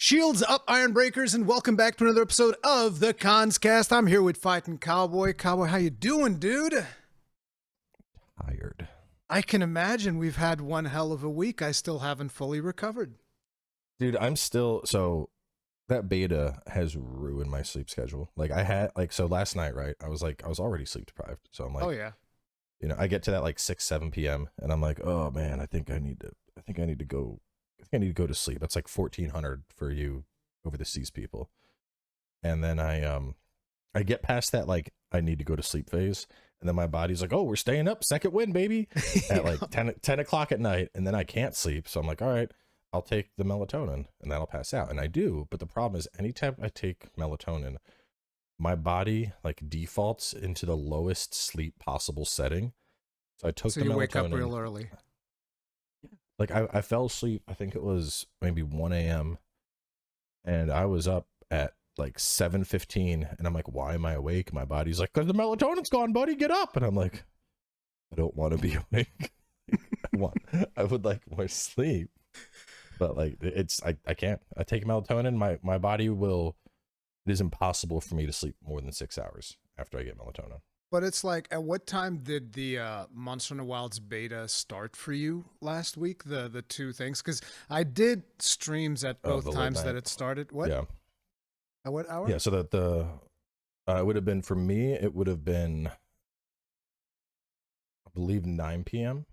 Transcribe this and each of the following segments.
Shields up, Iron Breakers, and welcome back to another episode of the Cast. I'm here with Fighting Cowboy. Cowboy, how you doing, dude? Tired. I can imagine. We've had one hell of a week. I still haven't fully recovered. Dude, I'm still, so that beta has ruined my sleep schedule. Like so last night, right? I was already sleep deprived. So I'm like, oh yeah. I get to that like 6, 7 p.m. and I'm like, oh man, I think I need to go to sleep. That's like 1400 for you over the seas people. And then I get past that, like, I need to go to sleep phase. And then my body's like, oh, we're staying up, second win, baby, at like 10 o'clock at night. And then I can't sleep. So I'm like, all right, I'll take the melatonin and that'll pass out. And I do. But the problem is anytime I take melatonin, my body like defaults into the lowest sleep possible setting. So I took the melatonin. So you wake up real early. Like I fell asleep, I think it was maybe 1 a.m. and I was up at like 7:15 and I'm like, why am I awake? My body's like, because the melatonin's gone, buddy, get up. And I'm like, I don't want to be awake. I would like more sleep. But like I can't. I take melatonin, my body it is impossible for me to sleep more than 6 hours after I get melatonin. But it's like, at what time did the Monster in the Wilds beta start for you last week? The two things? Because I did streams at both times that it started. What? Yeah. At what hour? Yeah, so that it would have been, for me, it would have been, I believe, 9 p.m.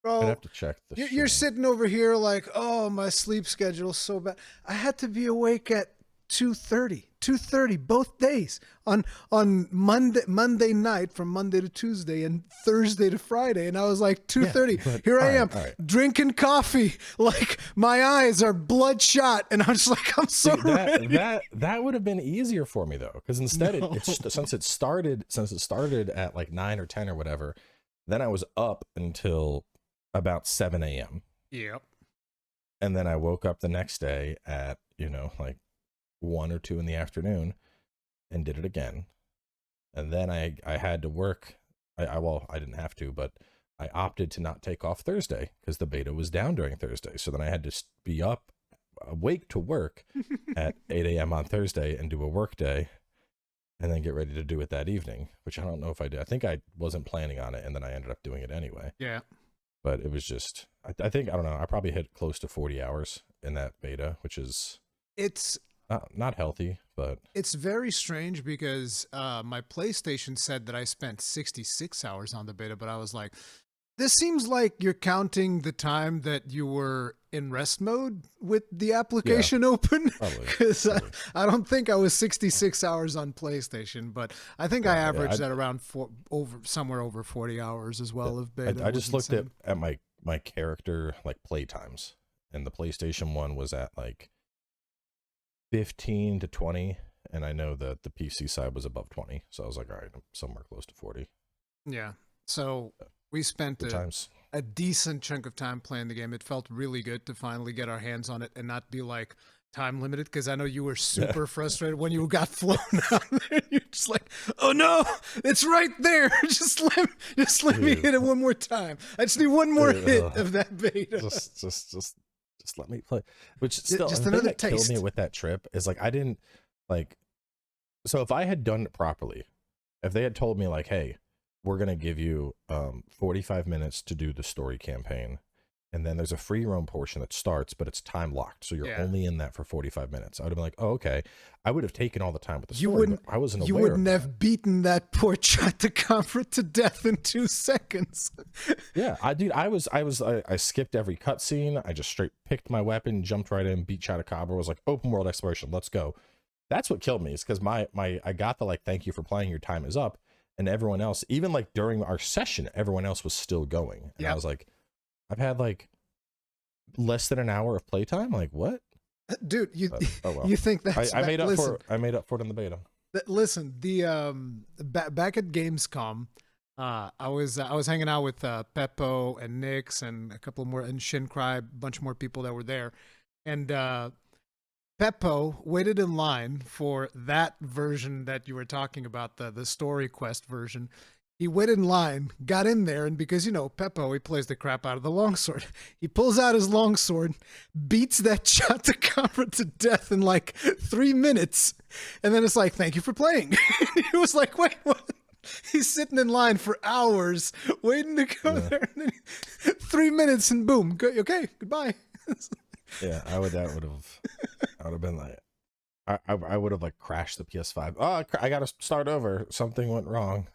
Bro, I'd have to check the you're sitting over here like, oh, my sleep schedule's so bad. I had to be awake at 2:30 both days on Monday night, from Monday to Tuesday and Thursday to Friday, and I was like 2:30. Yeah, here I am drinking coffee, like my eyes are bloodshot, and I'm just like, I'm so ready. That would have been easier for me though, because instead since it started at like 9 or 10 or whatever, then I was up until about 7 a.m. Yep. And then I woke up the next day at like 1 or 2 in the afternoon and did it again. And then I had to work. I didn't have to, but I opted to not take off Thursday because the beta was down during Thursday. So then I had to be awake to work at 8 a.m. on Thursday and do a work day and then get ready to do it that evening, which I don't know if I did. I think I wasn't planning on it, and then I ended up doing it anyway. Yeah. But it was just, I think, I don't know, I probably hit close to 40 hours in that beta, which is... It's not healthy, but it's very strange because my PlayStation said that I spent 66 hours on the beta, but I was like, this seems like you're counting the time that you were in rest mode with the application open, because I don't think I was 66 hours on PlayStation, but I think I averaged at around somewhere over 40 hours as well of beta. I just looked at my character like play times, and the PlayStation one was at like 15 to 20, and I know that the PC side was above 20, so I was like, all right, I'm somewhere close to 40. Yeah, so we spent a decent chunk of time playing the game. It felt really good to finally get our hands on it and not be like time limited, because I know you were super frustrated when you got flown out there. You're just like, oh no, it's right there. just let me hit it one more time. I just need one more hit of that beta. Just let me play. Which still, just the another thing that taste. killed me with that trip is like, I didn't like, so if I had done it properly, if they had told me like, hey, we're going to give you 45 minutes to do the story campaign, and then there's a free roam portion that starts, but it's time locked, so you're only in that for 45 minutes. I would have been like, oh, okay. I would have taken all the time with the story. I wasn't aware. You wouldn't have beaten that poor Chatacamera to death in 2 seconds. Yeah, I skipped every cutscene. I just straight picked my weapon, jumped right in, beat Chatacamera. Was like, open world exploration, let's go. That's what killed me, is because I got the like, thank you for playing, your time is up, and everyone else, even like during our session, everyone else was still going, and I was like, I've had like less than an hour of playtime. Like, what? Dude, you think that's... I made up for it in the beta. Listen, the back at Gamescom, I was hanging out with Peppo and Nix and a couple more, and Shincry, a bunch more people that were there, and Peppo waited in line for that version that you were talking about, the story quest version. He went in line, got in there, and because, Peppo, he plays the crap out of the longsword. He pulls out his longsword, beats that Chatacabra to death in like 3 minutes, and then it's like, thank you for playing. He was like, wait, what? He's sitting in line for hours waiting to go there. And then 3 minutes and boom, okay, goodbye. Yeah, I would have been like, I would have like crashed the PS5. Oh, I got to start over. Something went wrong.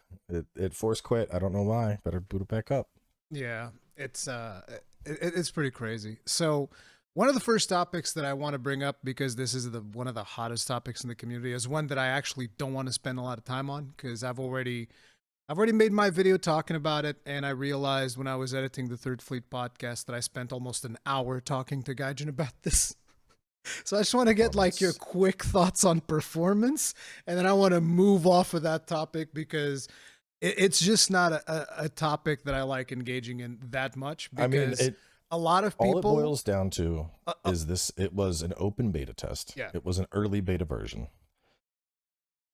It force quit. I don't know why. Better boot it back up. Yeah, it's pretty crazy. So one of the first topics that I want to bring up, because this is one of the hottest topics in the community, is one that I actually don't want to spend a lot of time on, because I've already made my video talking about it, and I realized when I was editing the Third Fleet podcast that I spent almost an hour talking to Gaijin about this. So I just want to get like your quick thoughts on performance, and then I want to move off of that topic because it's just not a topic that I like engaging in that much. Because a lot of people, all it boils down to is this: it was an open beta test. Yeah. It was an early beta version.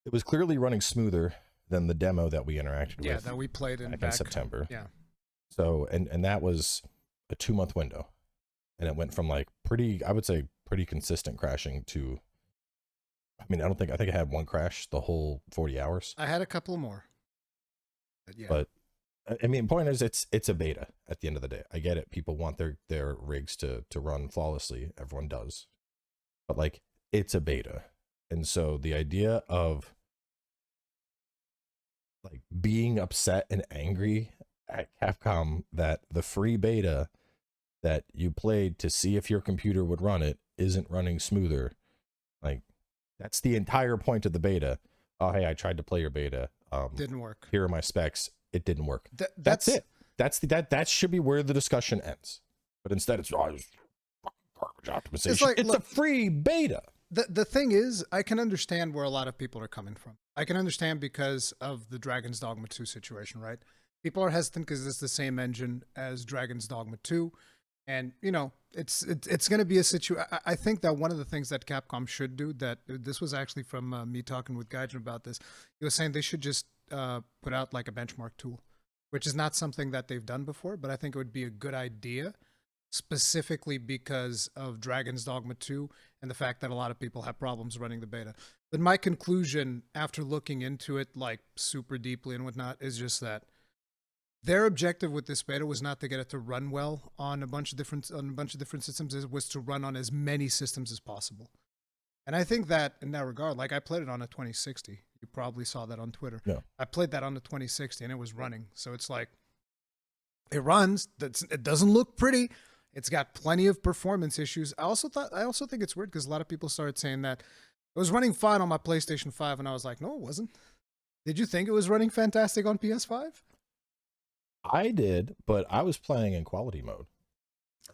It was clearly running smoother than the demo that we interacted with. Yeah, that we played back in September. Yeah. So and that was a 2-month window, and it went from like I would say pretty consistent crashing to, I mean, I think I had one crash the whole 40 hours. I had a couple more. Yeah. But I mean, point is, it's a beta at the end of the day. I get it. People want their rigs to run flawlessly. Everyone does. But like, it's a beta. And so the idea of like being upset and angry at Capcom that the free beta that you played to see if your computer would run it isn't running smoother, like, that's the entire point of the beta. Oh, hey, I tried to play your beta. Didn't work. Here are my specs. It didn't work. That's it. That should be where the discussion ends. But instead, it's garbage optimization. It's like, it's a free beta. The thing is, I can understand where a lot of people are coming from. I can understand because of the Dragon's Dogma 2 situation, right? People are hesitant because it's the same engine as Dragon's Dogma 2. And, it's going to be a situation. I think that one of the things that Capcom should do, that this was actually from me talking with Gaijin about this, he was saying they should just put out like a benchmark tool, which is not something that they've done before, but I think it would be a good idea, specifically because of Dragon's Dogma 2 and the fact that a lot of people have problems running the beta. But my conclusion after looking into it like super deeply and whatnot is just that their objective with this beta was not to get it to run well on a bunch of different systems. It was to run on as many systems as possible. And I think that in that regard, like I played it on a 2060. You probably saw that on Twitter. Yeah. I played that on the 2060 and it was running. So it's like, it runs. It doesn't look pretty. It's got plenty of performance issues. I also think it's weird because a lot of people started saying that it was running fine on my PlayStation 5, and I was like, no, it wasn't. Did you think it was running fantastic on PS5? I did, but I was playing in quality mode.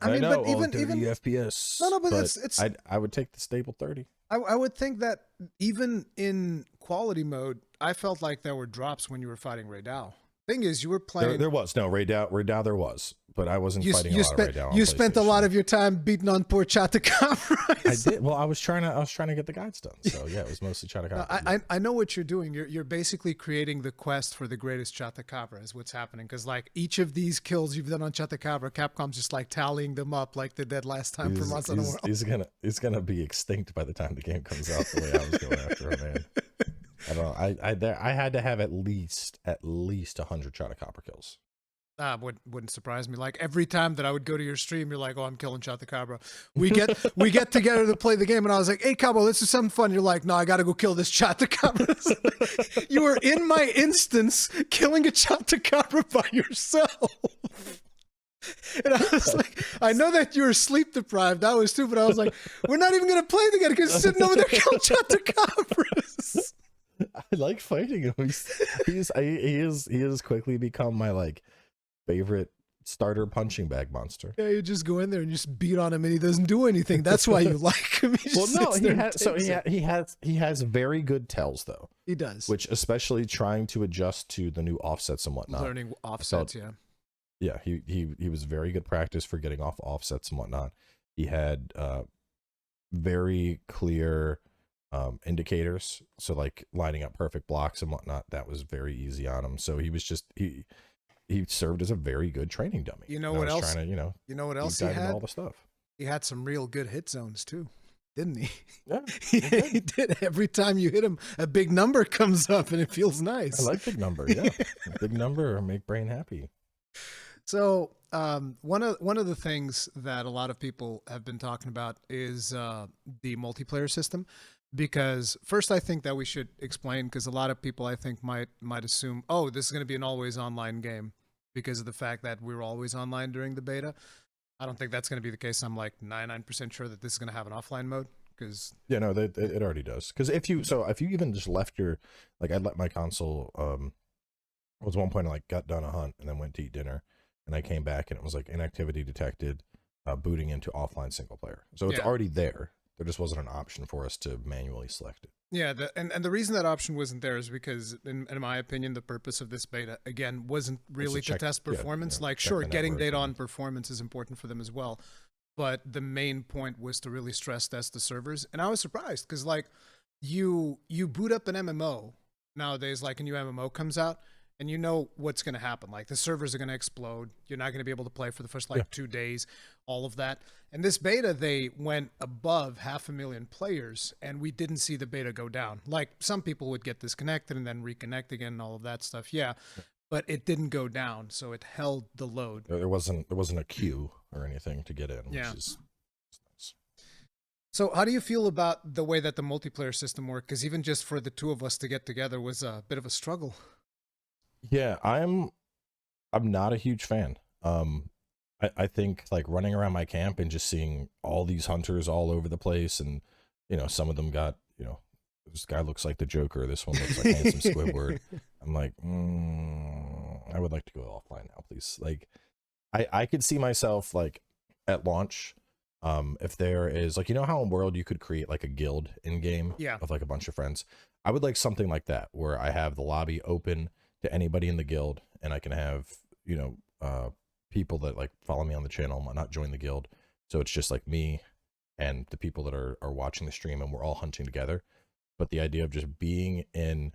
I mean, know, but even 30 FPS. No, but it's I would take the stable 30. I would think that even in quality mode, I felt like there were drops when you were fighting Raidao. Thing is, you were playing. There was no Raidao. There was, but I wasn't fighting a lot of Raidao. You spent a lot of your time beating on poor Chatacabra. I did. Well, I was trying to get the guides done. So yeah, it was mostly Chatacabra. No, I know what you're doing. You're basically creating the quest for the greatest Chatacabra is what's happening. Because like each of these kills you've done on Chatacabra, Capcom's just like tallying them up like they did last time for Monster Hunter World. He's gonna be extinct by the time the game comes out. The way I was going after him, man. I don't know. I had to have at least 100 Chatacabra kills. Wouldn't surprise me. Like every time that I would go to your stream, you're like, "Oh, I'm killing Chatacabra." We get together to play the game, and I was like, "Hey, Cabo, let's do something fun." You're like, "No, I got to go kill this Chatacabra." You were in my instance killing a Chatacabra by yourself. And I was like, I know that you were sleep deprived. I was too, but I was like, we're not even gonna play together because you're sitting over there killing Chatacabras. I like fighting him. He has quickly become my like favorite starter punching bag monster. Yeah, you just go in there and just beat on him, and he doesn't do anything. That's why you like him. Well, no, he has very good tells though. He does, which especially trying to adjust to the new offsets and whatnot. Learning offsets, yeah. He was very good practice for getting off offsets and whatnot. He had very clear indicators. So like lining up perfect blocks and whatnot, that was very easy on him. So he was just he served as a very good training dummy. You know And I what was else? trying to, You know what deep else he dive into had? all the stuff. He had some real good hit zones too, didn't he? Yeah, He did. Every time you hit him, a big number comes up, and it feels nice. I like big number. Yeah, big number make brain happy. So one of the things that a lot of people have been talking about is the multiplayer system. Because first, I think that we should explain, because a lot of people I think might assume, oh, this is going to be an always online game because of the fact that we were always online during the beta. I don't think that's going to be the case. I'm like 99% sure that this is going to have an offline mode. Because Yeah, no, it already does. Because if you even just left your, like, I'd let my console. Was one point I like got done a hunt and then went to eat dinner, and I came back and it was like inactivity detected, booting into offline single player. So it's Yeah. already there. There just wasn't an option for us to manually select it. Yeah, and the reason that option wasn't there is because, in my opinion, the purpose of this beta, again, wasn't really to check- test yeah, performance. Like, check sure, the getting network data and- on performance is important for them as well. But the main point was to really stress test the servers. And I was surprised because, like, you boot up an MMO nowadays, like a new MMO comes out, and you know what's going to happen. Like, the servers are going to explode. You're not going to be able to play for the first, 2 days, all of that. And this beta, they went above 500,000 players, and we didn't see the beta go down. Like, some people would get disconnected and then reconnect again and all of that stuff. Yeah. But it didn't go down, so it held the load. There wasn't a queue or anything to get in, Yeah. which is nice. So how do you feel about the way that the multiplayer system worked? Because even just for the two of us to get together was a bit of a struggle. Yeah, I'm not a huge fan. I think like running around my camp and just seeing all these hunters all over the place, and some of them got, this guy looks like the Joker, this one looks like handsome Squidward. I'm like, I would like to go offline now, please. Like, I could see myself like at launch, if there is like, how in World you could create like a guild in game, Yeah. of like a bunch of friends. I would like something like that where I have the lobby open to anybody in the guild, and I can have people that like follow me on the channel and whatnot join the guild. So it's just like me and the people that are watching the stream, and we're all hunting together. But the idea of just being in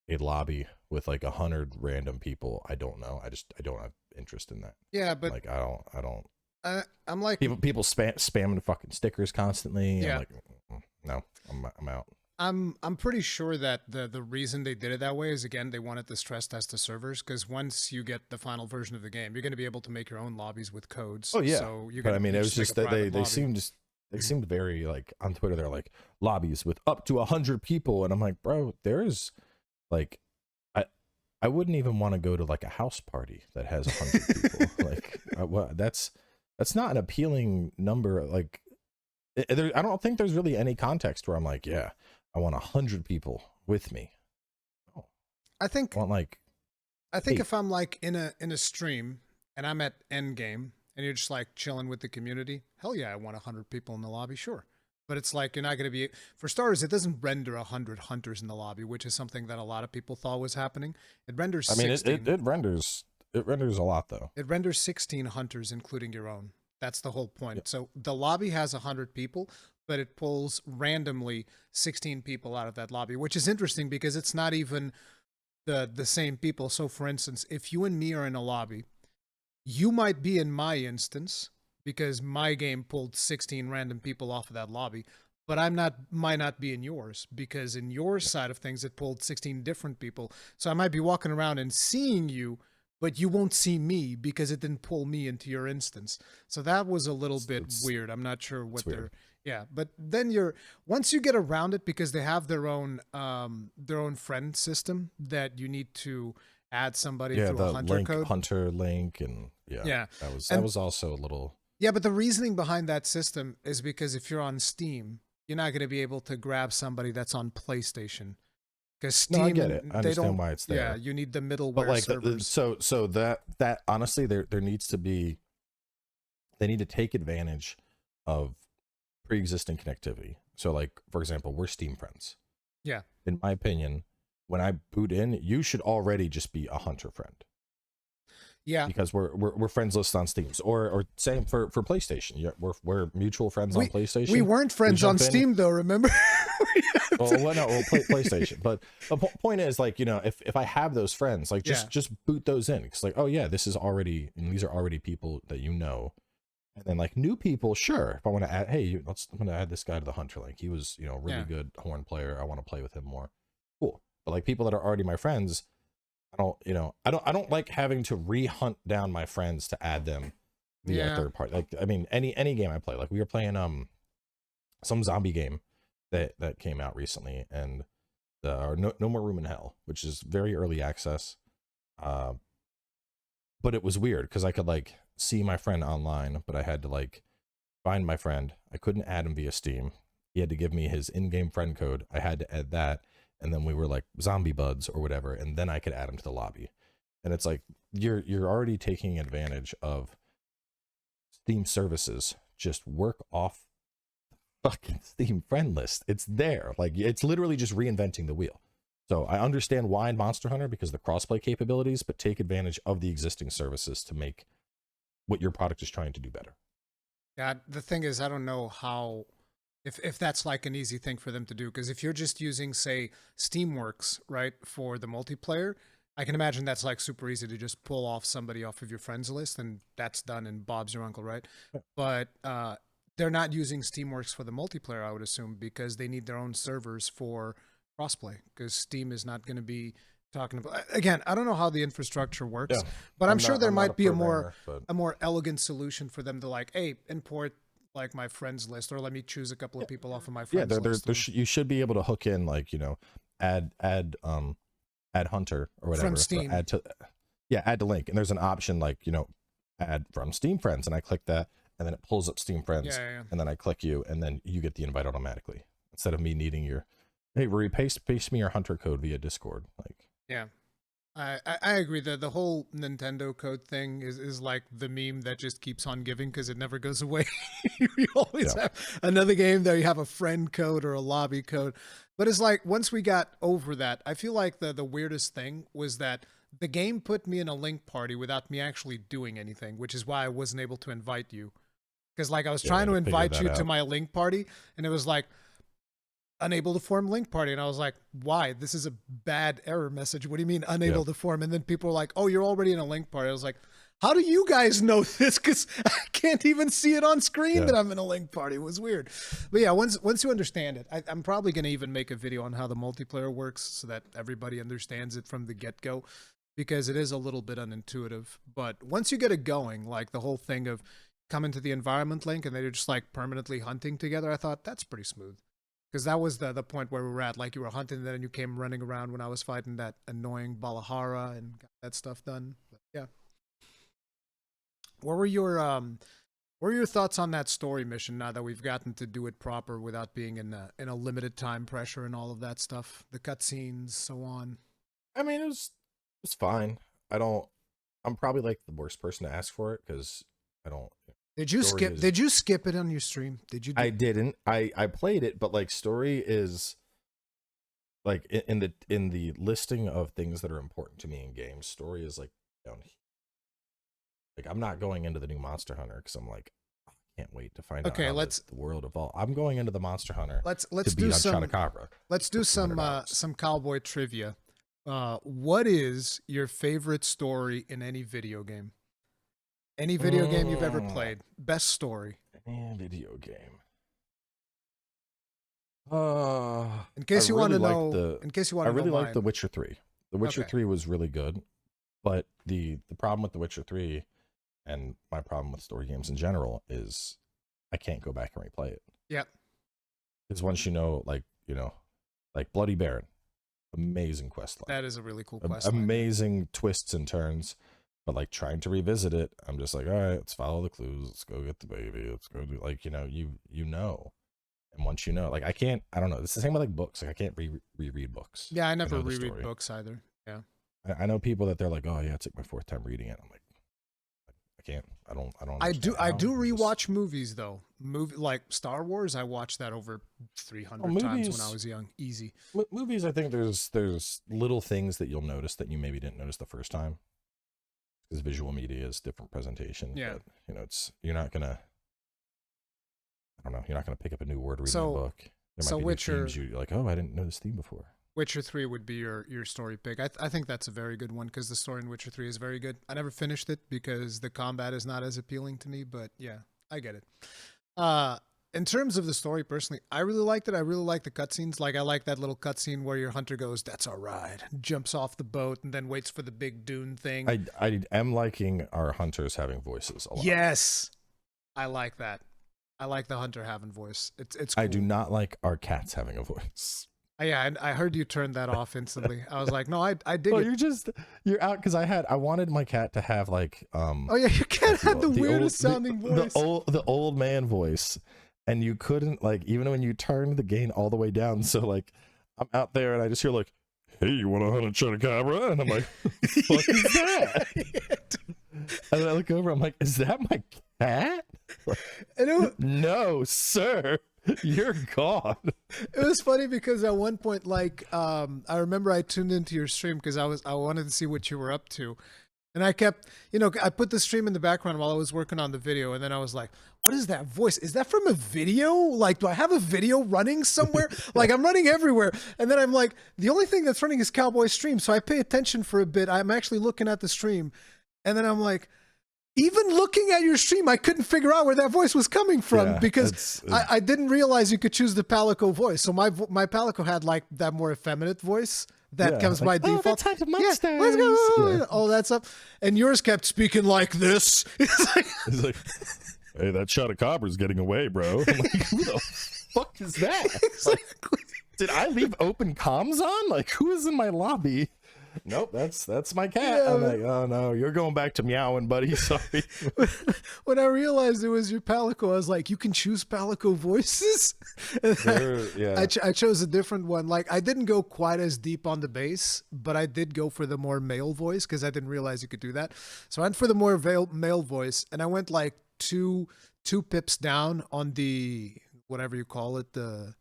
a lobby with like 100 random people, I don't know. I don't have interest in that. Yeah, but Like I don't. I'm like People spamming fucking stickers constantly. Yeah. I'm like, no, I'm out. I'm pretty sure that the reason they did it that way is, again, they wanted to stress test the servers, because once you get the final version of the game, you're going to be able to make your own lobbies with codes. Oh yeah. So you're But I gonna mean, it was make just a that private they lobby. seemed very like on Twitter. They're like lobbies with up to 100 people, and I'm like, bro, there's like, I wouldn't even want to go to like a house party that has 100 people. Like, that's not an appealing number. Like, I don't think there's really any context where I'm like, yeah, I want 100 people with me. Oh, I think I want like, hey. if I'm like in a stream and I'm at end game and you're just like chilling with the community, hell yeah, I want 100 people in the lobby, sure. But it's like, you're not going to be, for starters, it doesn't render 100 hunters in the lobby, which is something that a lot of people thought was happening. It renders I mean, 16. it renders a lot though. It renders 16 hunters, including your own. That's the whole point. Yeah. So the lobby has 100 people, but it pulls randomly 16 people out of that lobby, which is interesting because it's not even the same people. So for instance, if you and me are in a lobby, you might be in my instance because my game pulled 16 random people off of that lobby, but might not be in yours, because in your side of things, it pulled 16 different people. So I might be walking around and seeing you, but you won't see me because it didn't pull me into your instance. So that was a little bit weird. I'm not sure what they're, yeah, but then once you get around it, because they have their own friend system that you need to add somebody through a hunter code. Hunter link, and yeah, that was also a little. Yeah, but the reasoning behind that system is because if you're on Steam, you're not going to be able to grab somebody that's on PlayStation. Because Steam, No, I get it. I understand why it's there. Yeah, you need the middleware But like servers. so that honestly, there needs to be. They need to take advantage of pre-existing connectivity. So like, for example, we're Steam friends. Yeah. In my opinion, when I boot in, you should already just be a hunter friend. Yeah. because we're friends list on Steam, or same for PlayStation. Yeah, we're mutual friends on PlayStation. We weren't friends on Steam though, remember? PlayStation. But the point is, like, you know, if I have those friends, like, just boot those in. It's like, oh yeah, this is already, and these are already people that you know. And then like new people, sure. If I want to add, hey, I'm gonna add this guy to the Hunter link. He was, you know, really good horn player. I want to play with him more. Cool. But like people that are already my friends, I don't like having to re-hunt down my friends to add them via third party. Like, I mean, any game I play, like we were playing some zombie game that came out recently, and no More Room in Hell, which is very early access. But it was weird because I could like see my friend online, but I had to like find my friend. I couldn't add him via Steam. He had to give me his in-game friend code. I had to add that, and then we were like zombie buds or whatever, and then I could add him to the lobby. And it's like you're already taking advantage of Steam services. Just work off fucking Steam friend list. It's there. Like, it's literally just reinventing the wheel. So I understand why in Monster Hunter, because of the crossplay capabilities, but take advantage of the existing services to make what your product is trying to do better. Yeah, the thing is, I don't know how, if that's like an easy thing for them to do, because if you're just using, say, Steamworks, right, for the multiplayer, I can imagine that's like super easy to just pull off somebody off of your friends list, and that's done, and Bob's your uncle, right? But they're not using Steamworks for the multiplayer, I would assume, because they need their own servers for crossplay, because Steam is not going to be talking about, again, I don't know how the infrastructure works, but I'm sure there might be a more elegant solution for them to like, hey, import like my friends list, or let me choose a couple of people off of my friends list. You should be able to hook in, like, you know, add Hunter or whatever from Steam. Add to link, and there's an option like, you know, add from Steam friends, and I click that, and then it pulls up Steam friends, and then I click you, and then you get the invite automatically, instead of me needing your, hey, Ruri, paste me your Hunter code via Discord. Like, yeah, I agree that the whole Nintendo code thing is like the meme that just keeps on giving because it never goes away. You always have another game that you have a friend code or a lobby code. But it's like, once we got over that, I feel like the weirdest thing was that the game put me in a link party without me actually doing anything, which is why I wasn't able to invite you. Because like I was trying to invite you to my link party, and it was like, unable to form link party, and I was like, why? This is a bad error message. What do you mean unable to form? And then people were like, oh, you're already in a link party. I was like, how do you guys know this? Because I can't even see it on screen that I'm in a link party. It was weird. But yeah, once you understand it, I'm probably going to even make a video on how the multiplayer works so that everybody understands it from the get-go, because it is a little bit unintuitive. But once you get it going, like the whole thing of coming to the environment link and they're just like permanently hunting together, I thought that's pretty smooth. Because that was the point where we were at. Like, you were hunting, then you came running around when I was fighting that annoying Balahara and got that stuff done. But yeah. What were your thoughts on that story mission now that we've gotten to do it proper without being in a limited time pressure and all of that stuff? The cutscenes, so on. I mean, it was fine. I'm probably like the worst person to ask for it because I don't. Did you skip it on your stream? Did you? I didn't. I played it, but like, story is like in the listing of things that are important to me in games, story is like down here. Like, I'm not going into the new Monster Hunter because I'm like, I can't wait to find out how the world evolves. I'm going into the Monster Hunter. Let's do some Let's do some cowboy trivia. What is your favorite story in any video game? Any video game you've ever played. Best story. Any video game. In case you want to know, I really like The Witcher 3. The Witcher 3 was really good, but the problem with The Witcher 3 and my problem with story games in general is I can't go back and replay it. Yep. Because once like Bloody Baron, amazing quest line. That is a really cool quest line. Amazing twists and turns. But like, trying to revisit it, I'm just like, all right, let's follow the clues. Let's go get the baby. Let's go do, like, you know. And once you know, like, I don't know. It's the same with like books. Like, I can't reread books. Yeah, I never reread books either. Yeah. I know people that they're like, oh yeah, it's like my 4th time reading it. I'm like, I can't. I don't. I do rewatch movies though. Like Star Wars, I watched that over 300 times when I was young. Easy. Movies, I think there's little things that you'll notice that you maybe didn't notice the first time. because visual media is different presentation. Yeah. But, you know, you're not gonna. I don't know. You're not gonna pick up a new word reading a book. There might be Witcher, new themes you're like, oh, I didn't know this theme before. Witcher 3 would be your story pick. I think that's a very good one because the story in Witcher 3 is very good. I never finished it because the combat is not as appealing to me, but yeah, I get it. In terms of the story, personally, I really liked it. I really like the cutscenes. Like, I like that little cutscene where your hunter goes, "That's our ride," jumps off the boat, and then waits for the big dune thing. I am liking our hunters having voices a lot. Yes, I like that. I like the hunter having voice. It's cool. I do not like our cats having a voice. Yeah, I heard you turn that off instantly. I was like, no, I dig well, it. You're out because I wanted my cat to have like Oh yeah, your cat had the weirdest sounding voice. The old man voice. And you couldn't, like, even when you turned the gain all the way down. So, like, I'm out there and I just hear, like, "Hey, you want to hunt a chupacabra?" And I'm like, "What the fuck is that?" And then I look over, I'm like, "Is that my cat?" Like, no, sir, you're gone. It was funny because at one point, like, I remember I tuned into your stream because I wanted to see what you were up to. And I kept, I put the stream in the background while I was working on the video. And then I was like, what is that voice? Is that from a video? Like, do I have a video running somewhere? Like, I'm running everywhere. And then I'm like, the only thing that's running is Cowboy stream. So I pay attention for a bit. I'm actually looking at the stream. And then I'm like, even looking at your stream, I couldn't figure out where that voice was coming from because I didn't realize you could choose the Palico voice. So my Palico had like that more effeminate voice. That comes by default. Type of monsters. Yeah, let's go. All that stuff. And yours kept speaking like this. It's like, "Hey, that shot of copper's getting away, bro." I'm like, who the fuck is that? Exactly. Like, did I leave open comms on? Like, who is in my lobby? Nope, that's my cat. Yeah, I'm like, oh no, you're going back to meowing, buddy. Sorry. When I realized it was your Palico, I was like, you can choose Palico voices? I chose a different one. Like, I didn't go quite as deep on the bass, but I did go for the more male voice because I didn't realize you could do that. So I went for the more male voice, and I went like two pips down on the, whatever you call it, the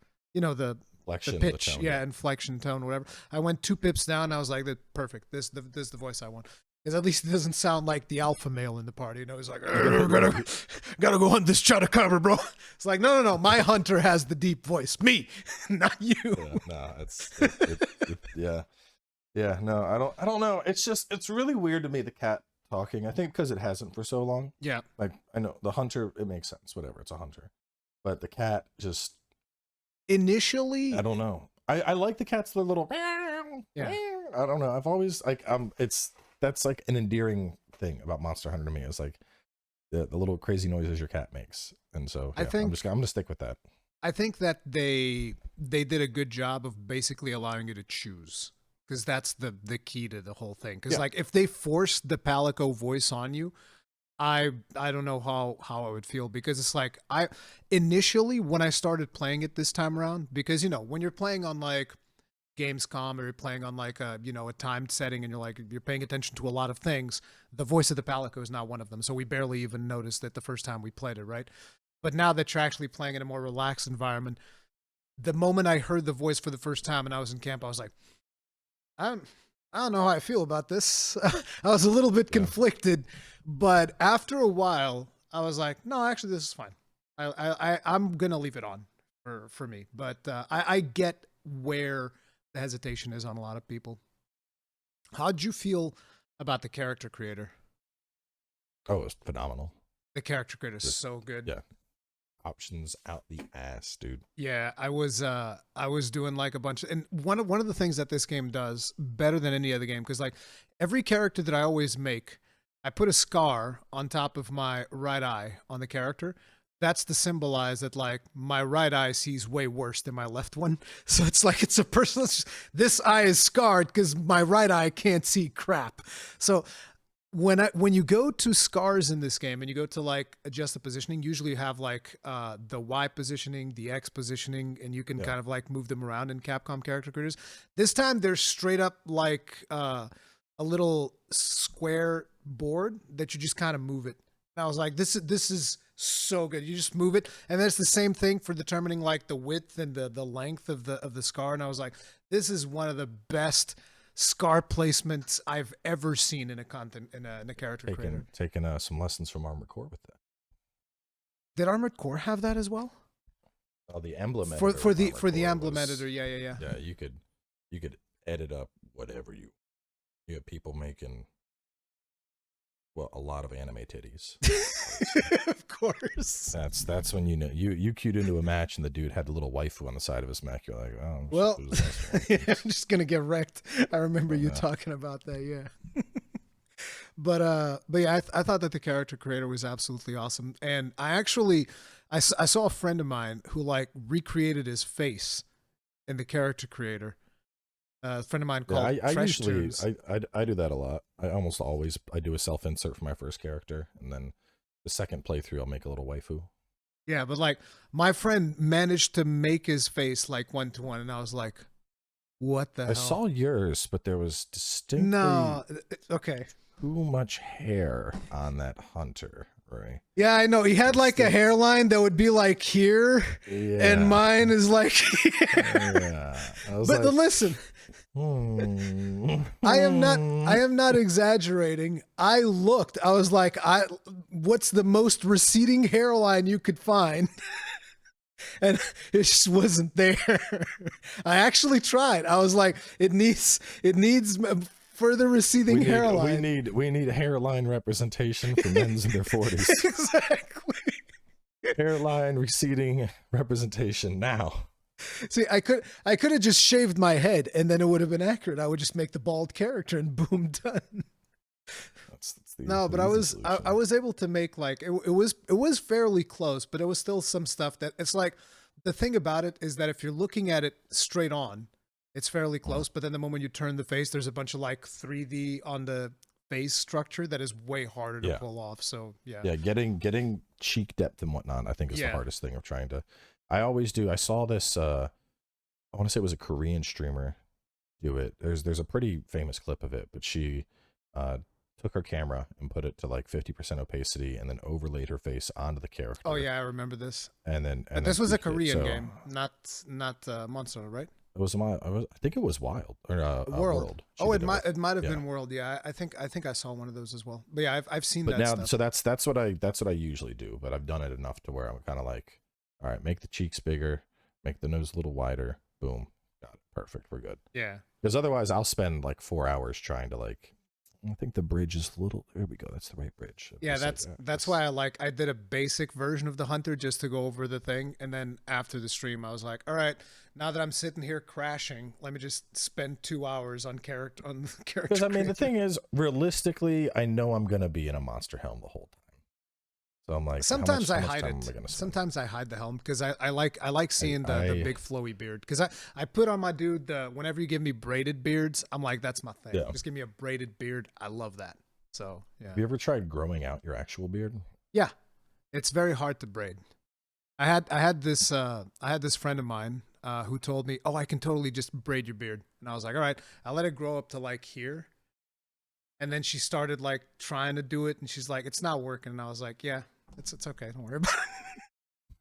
pitch, inflection tone, whatever. I went 2 pips down. I was like, perfect. This is the voice I want. Because at least it doesn't sound like the alpha male in the party. He's like, gotta go hunt this chupacabra, bro. It's like, no. My hunter has the deep voice. Me, not you. Yeah, no, I don't know. It's really weird to me, the cat talking. I think because it hasn't for so long. Yeah. Like, I know the hunter, it makes sense. Whatever, it's a hunter. But the cat just... Initially, I don't know. I like the cat's little yeah. I don't know. I've always like that's like an endearing thing about Monster Hunter to me, is like the little crazy noises your cat makes. And so I'm gonna stick with that. I think that they did a good job of basically allowing you to choose, because that's the key to the whole thing. Because like, if they forced the Palico voice on you, I don't know how I would feel, because it's like, initially when I started playing it this time around, because when you're playing on like Gamescom, or you're playing on like a timed setting, and you're paying attention to a lot of things, the voice of the Palico is not one of them. So we barely even noticed it the first time we played it, right? But now that you're actually playing in a more relaxed environment, the moment I heard the voice for the first time and I was in camp, I was like, I don't know how I feel about this. I was a little bit conflicted, but after a while, I was like, no, actually, this is fine. I'm gonna leave it on for me. But I get where the hesitation is on a lot of people. How'd you feel about the character creator? Oh, it was phenomenal. The character creator is so good. Yeah. Options out the ass, dude. Yeah, I was doing like a bunch of, and one of the things that this game does better than any other game, because like every character that I always make, I put a scar on top of my right eye on the character. That's to symbolize that like my right eye sees way worse than my left one. So it's like, it's a personal, this eye is scarred because my right eye can't see crap. So when you go to scars in this game and you go to like adjust the positioning, usually you have like the Y positioning, the X positioning, and you can kind of like move them around in Capcom character creators. This time they're straight up like a little square board that you just kind of move it. And I was like, this is so good. You just move it, and then it's the same thing for determining like the width and the length of the scar. And I was like, this is one of the best scar placements I've ever seen in a content in a character creator. Taking some lessons from Armored Core with that. Did Armored Core have that as well? Oh, the emblem for editor of Armored the Core emblem was- editor. Yeah. Yeah, you could edit up whatever you have people making. Well, a lot of anime titties. Of course. That's when you know you queued into a match and the dude had the little waifu on the side of his mech. You're like, oh, Well, yeah. I'm just gonna get wrecked. I remember you Yeah. talking about that. Yeah. But yeah, I thought that the character creator was absolutely awesome, and I saw a friend of mine who like recreated his face in the character creator. A friend of mine called I Fresh usually Tunes. I do that a lot. I almost always do a self insert for my first character, and then the second playthrough I'll make a little waifu. Yeah, but like my friend managed to make his face like 1-to-1, and I was like, "What the hell?" I saw yours, but there was distinctly No, okay. too much hair on that hunter, right? Yeah, I know. He had like a hairline that would be like here, Yeah. and mine is like. Yeah. I was But like, listen, I am not exaggerating. I looked. I was like, what's the most receding hairline you could find? And it just wasn't there. I actually tried. I was like, it needs further receding hairline. We need hairline representation for men's in their 40s. Exactly. Hairline receding representation now. See, I could have just shaved my head and then it would have been accurate. I would just make the bald character and boom, done. That's No, but I was able to make like it was fairly close, but it was still some stuff that it's like the thing about it is that if you're looking at it straight on, it's fairly close. But then the moment you turn the face, there's a bunch of like 3D on the face structure that is way harder to pull off. So yeah, getting cheek depth and whatnot, I think is the hardest thing of trying to. I always do. I saw this. I want to say it was a Korean streamer do it. There's a pretty famous clip of it, but she took her camera and put it to like 50% opacity and then overlaid her face onto the character. Oh yeah, I remember this. And this was a tweaked it. Korean So game, not Monster, right? It was I think it was World. She Oh, did it might have yeah. been World. Yeah, I think I saw one of those as well. But yeah, I've seen But that now, stuff. so that's what I usually do. But I've done it enough to where I'm kind of like, all right, make the cheeks bigger, make the nose a little wider. Boom, got it, perfect, we're good. Yeah, because otherwise I'll spend like 4 hours trying to like. I think the bridge is a little. There we go. That's the right bridge. yeah. That's why I did a basic version of the Hunter just to go over the thing, and then after the stream, I was like, all right, now that I'm sitting here crashing, let me just spend 2 hours on character. Because I mean, the thing is, realistically, I know I'm gonna be in a monster helm the whole time. So I'm like, sometimes how I much hide time it. am I gonna spend? Sometimes I hide the helm because I like seeing the big flowy beard. Because I put on my dude whenever you give me braided beards, I'm like, that's my thing. Yeah. Just give me a braided beard. I love that. So yeah. Have you ever tried growing out your actual beard? Yeah, it's very hard to braid. I had this friend of mine who told me, oh, I can totally just braid your beard, and I was like, all right, I let it grow up to like here, and then she started like trying to do it, and she's like, it's not working, and I was like, yeah, it's okay, don't worry about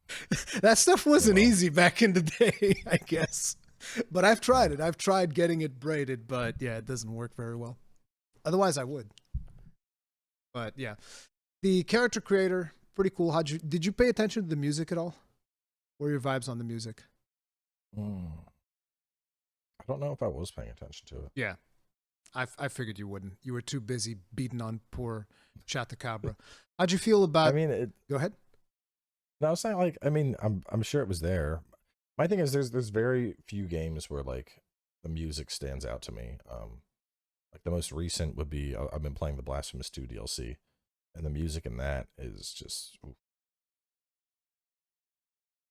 it. That stuff wasn't easy back in the day, I guess, but I've tried it. I've tried getting it braided, but yeah, it doesn't work very well. Otherwise, I would. But yeah, the character creator, pretty cool. Did you pay attention to the music at all? What are your vibes on the music? I don't know if I was paying attention to it. Yeah, I figured you wouldn't. You were too busy beating on poor Chupacabra. How'd you feel about? I mean, go ahead. No, I was saying like, I mean, I'm sure it was there. My thing is, there's very few games where like the music stands out to me. Like the most recent would be I've been playing the Blasphemous 2 DLC, and the music in that is just,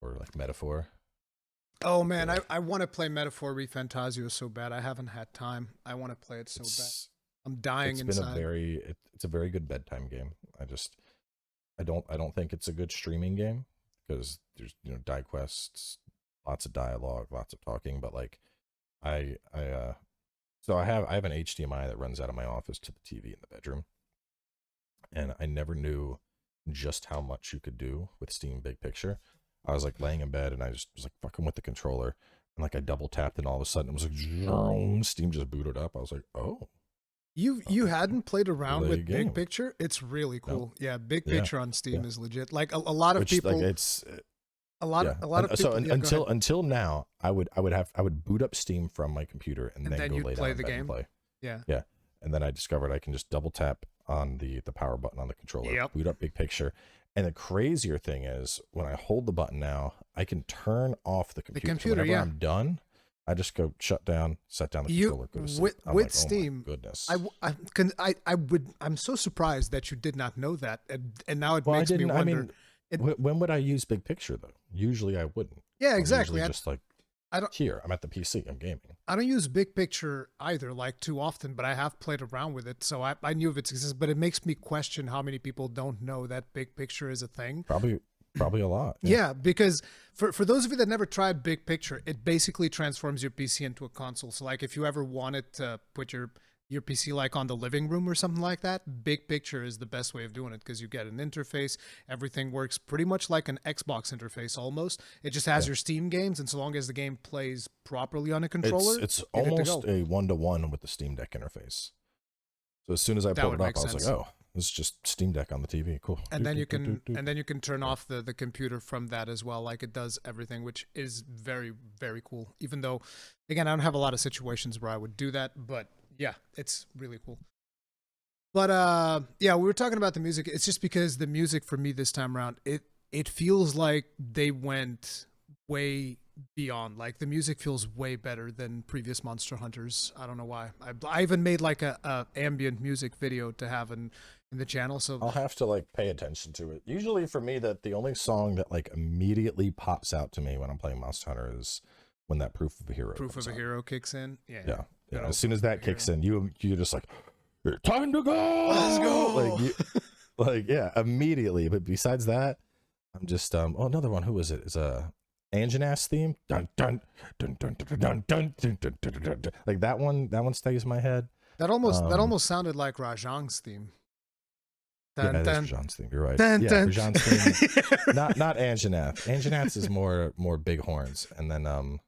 or like Metaphor. Oh man, I want to play Metaphor ReFantazio so bad. I haven't had time. I want to play it so bad. I'm dying inside. It's a very good bedtime game. I don't think it's a good streaming game because there's die quests, lots of dialogue, lots of talking, but like so I have an HDMI that runs out of my office to the TV in the bedroom, and I never knew just how much you could do with Steam Big Picture. I was like laying in bed and I just was like fucking with the controller, and like I double tapped, and all of a sudden it was like Steam just booted up. I was like, oh. You hadn't played around Play with game. Big Picture? It's really cool. No. Yeah, Big Yeah. Picture on Steam Yeah. is legit. Like a lot of Which, people, like, it's a lot of people. So yeah, go ahead. until now, I would boot up Steam from my computer and then go you'd lay play down the in bed and game. play. Yeah. Yeah. And then I discovered I can just double tap on the power button on the controller, Yep. boot up Big Picture. And the crazier thing is when I hold the button now, I can turn off the computer. So whenever yeah. I'm done, I just go shut down, set down the controller, go to sleep. I'm with like, Steam, oh my goodness. I'm so surprised that you did not know that, and now it Well, makes me wonder. I mean, when would I use Big Picture though? Usually I wouldn't. Yeah, I'm exactly. usually just like, here, I'm at the PC, I'm gaming. I don't use Big Picture either, like too often, but I have played around with it, so I knew of its existence. But it makes me question how many people don't know that Big Picture is a thing. Probably a lot. Yeah, because for those of you that never tried Big Picture, it basically transforms your PC into a console. So like if you ever wanted to put your PC like on the living room or something like that, Big Picture is the best way of doing it because you get an interface. Everything works pretty much like an Xbox interface almost. It just has your Steam games, and so long as the game plays properly on a controller, It's you're good to almost go. a 1-to-1 with the Steam Deck interface. So as soon as I pulled it up, I was like, oh, this is just Steam Deck on the TV. Cool. And then you can turn off the computer from that as well. Like it does everything, which is very, very cool. Even though, again, I don't have a lot of situations where I would do that, but yeah, it's really cool. But yeah, we were talking about the music. It's just because the music for me this time around, it feels like they went way beyond. Like the music feels way better than previous Monster Hunters. I don't know why. I even made like a ambient music video to have in the channel. So I'll have to like pay attention to it. Usually for me, that the only song that like immediately pops out to me when I'm playing Monster Hunter is when that Proof of a Hero kicks in. Yeah. As soon as that kicks in, you're just like, time to go. Let's go. Like yeah, immediately. But besides that, I'm just another one. Who was it? Is a Anjanath theme. Dun dun dun dun dun dun dun dun dun dun dun dun. Like that one stays in my head. That almost sounded like Rajang's theme. Dun, yeah, that's Rajan's theme. You're right. Dun, yeah, dun. Rajan's theme. not Anjanath. Anjanath's is more big horns, and then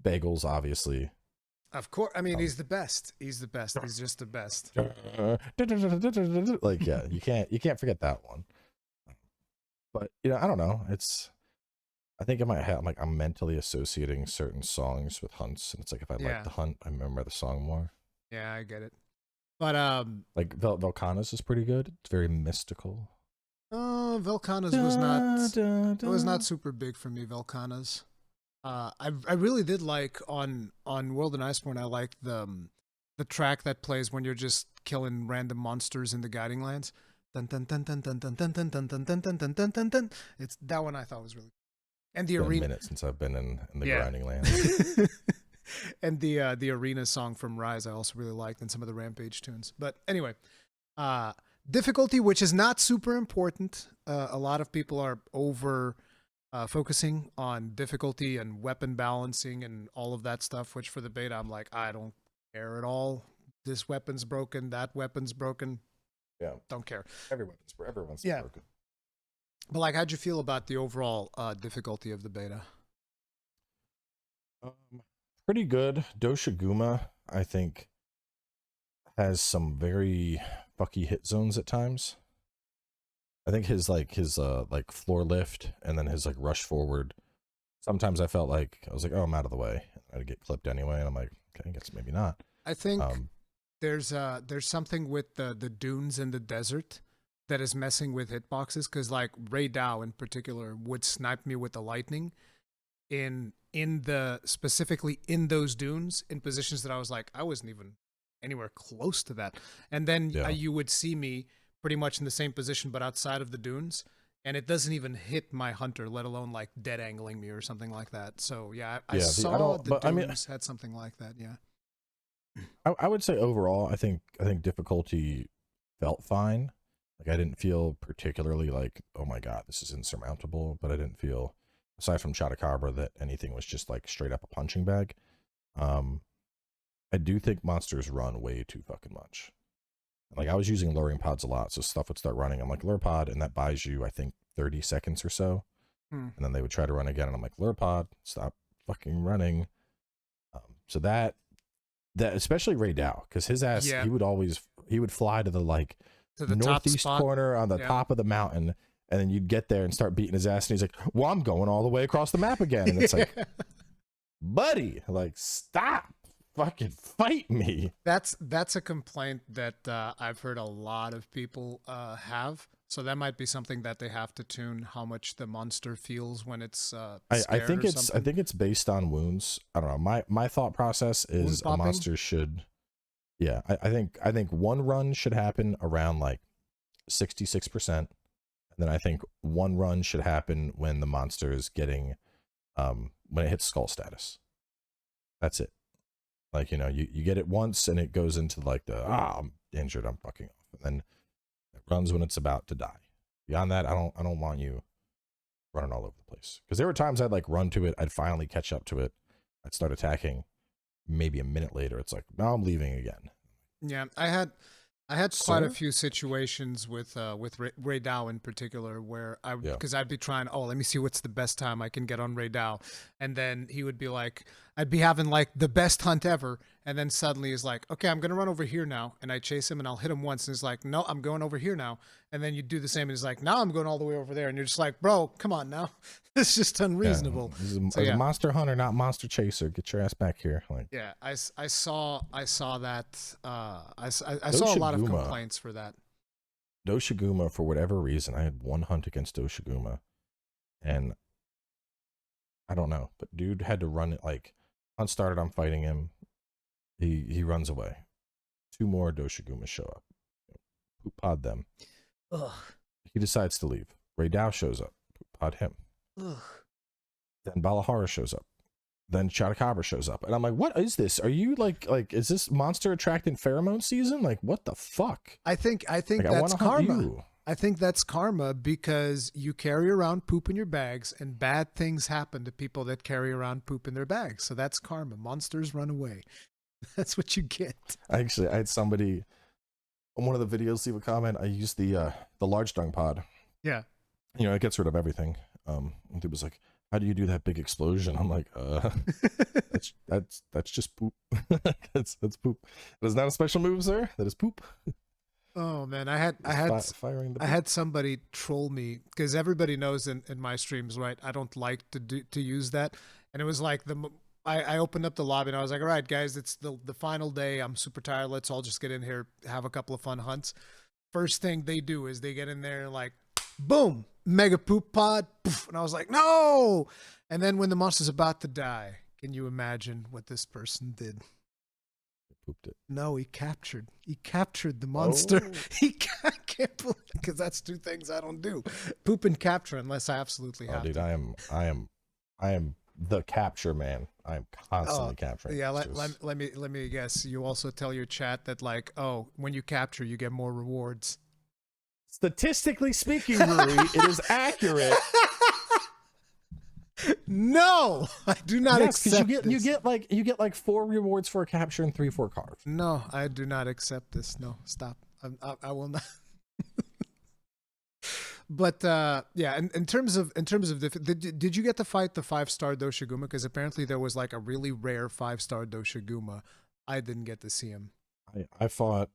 Bagels, obviously. Of course. I mean, he's the best. He's the best. He's just the best. Like yeah, you can't forget that one. But I don't know. I think in my head, I'm mentally associating certain songs with hunts, and it's like if I like the hunt, I remember the song more. Yeah, I get it. But like Velkhana's is pretty good. It's very mystical. Velkhana's was not super big for me. Velkhana's. I really did like on World and Iceborne. I liked the track that plays when you're just killing random monsters in the guiding lands. Dun dun dun dun dun dun dun dun dun dun dun dun dun dun dun. It's that one I thought was really. And the arena. A minute since I've been in the grinding land. And the arena song from Rise I also really liked, and some of the Rampage tunes. But anyway, difficulty, which is not super important. A lot of people are over focusing on difficulty and weapon balancing and all of that stuff, which for the beta I'm like, I don't care at all. This weapon's broken, that weapon's broken. Yeah. Don't care. Everyone's broken. But like, how'd you feel about the overall difficulty of the beta? Pretty good. Doshiguma, I think, has some very fucky hit zones at times. I think his floor lift and then his like rush forward. Sometimes I felt like I was like, oh, I'm out of the way. I'd get clipped anyway, and I'm like, okay, I guess maybe not. I think there's something with the dunes in the desert that is messing with hitboxes, because like Ray Dow in particular would snipe me with the lightning specifically in those dunes in positions that I was like, I wasn't even anywhere close to that. And then you would see me pretty much in the same position but outside of the dunes, and it doesn't even hit my hunter, let alone like dead angling me or something like that. So yeah, I saw the dunes had something like that. Yeah, I would say overall, I think difficulty felt fine. Like I didn't feel particularly like, oh my god, this is insurmountable, but I didn't feel, aside from Chotacabra, that anything was just like straight up a punching bag. I do think monsters run way too fucking much. Like I was using luring pods a lot, so stuff would start running. I'm like, lure pod, and that buys you, I think, 30 seconds or so Hmm. And then they would try to run again, and I'm like, Lurpod, stop fucking running. So that especially Ray Dow, because his ass, Yeah. he would fly to the like To the top northeast spot. corner on the Yeah. top of the mountain, and then you'd get there and start beating his ass, and he's like, well, I'm going all the way across the map again. And it's like, buddy, like, stop, fucking fight me. That's a complaint that I've heard a lot of people have. So that might be something that they have to tune, how much the monster feels when it's I scared think or it's something. I think it's based on wounds. I don't know. My thought process Wound is a popping? monster should, yeah. I think one run should happen around like 66%, and then I think one run should happen when the monster is getting when it hits skull status. That's it. Like, you know, you get it once and it goes into like the I'm injured, I'm fucking off, and then it runs when it's about to die. Beyond that, I don't want you running all over the place, because there were times I'd like run to it, I'd finally catch up to it, I'd start attacking, maybe a minute later it's like, no, I'm leaving again. Yeah, I had quite a Sir? few situations with Ray Dow in particular where Yeah. because I'd be trying, oh, let me see what's the best time I can get on Ray Dow, and then he would be like, I'd be having like the best hunt ever, and then suddenly he's like, okay, I'm gonna run over here now, and I chase him and I'll hit him once, and he's like, no, I'm going over here now, and then you do the same, and he's like, now I'm going all the way over there, and you're just like, bro, come on now, it's just unreasonable. Yeah. So, As yeah. a monster hunter, not monster chaser, get your ass back here. Like, Yeah, I saw that. I saw a lot of Doshiguma. complaints for that. Doshiguma, for whatever reason, I had one hunt against Doshiguma, and I don't know, but dude had to run it. Like, hunt started, I'm fighting him, he runs away. Two more Doshigumas show up, poop pod them. Ugh. He decides to leave. Ray Dow shows up, poop pod him. Ugh. Then Balahara shows up. Then Chotacabra shows up. And I'm like, what is this? Are you like, is this monster attracting pheromone season? Like, what the fuck? I think Like, that's I wanna hunt karma. you. I think that's karma because you carry around poop in your bags, and bad things happen to people that carry around poop in their bags. So that's karma. Monsters run away. That's what you get. I had somebody on one of the videos leave a comment. I used the large dung pod. Yeah. You know, it gets rid of everything. And he was like, how do you do that big explosion? I'm like, that's just poop. that's poop. That is not a special move, sir. That is poop. Oh man, Firing the I had somebody troll me because everybody knows in my streams, right? I don't like to use that, and it was like I opened up the lobby and I was like, all right, guys, it's the final day. I'm super tired. Let's all just get in here, have a couple of fun hunts. First thing they do is they get in there and like, boom, mega poop pod, poof, and I was like, no. And then when the monster's about to die, can you imagine what this person did? pooped it. No, he captured the monster. Oh. I can't believe, because that's two things I don't do: poop and capture, unless I absolutely have Dude, to. I am the capture man. I am constantly capturing. Yeah, It's just- let me guess. You also tell your chat that like, oh, when you capture, you get more rewards. Statistically speaking, Ruri, it is accurate. No, I do not Yes, accept you this. get like 4 rewards for a capture and 3 for a carve. No, I do not accept this. No, stop. I will not. But yeah, in terms of did you get to fight the 5-star Doshiguma? Because apparently there was like a really rare 5-star Doshiguma. I didn't get to see him. I fought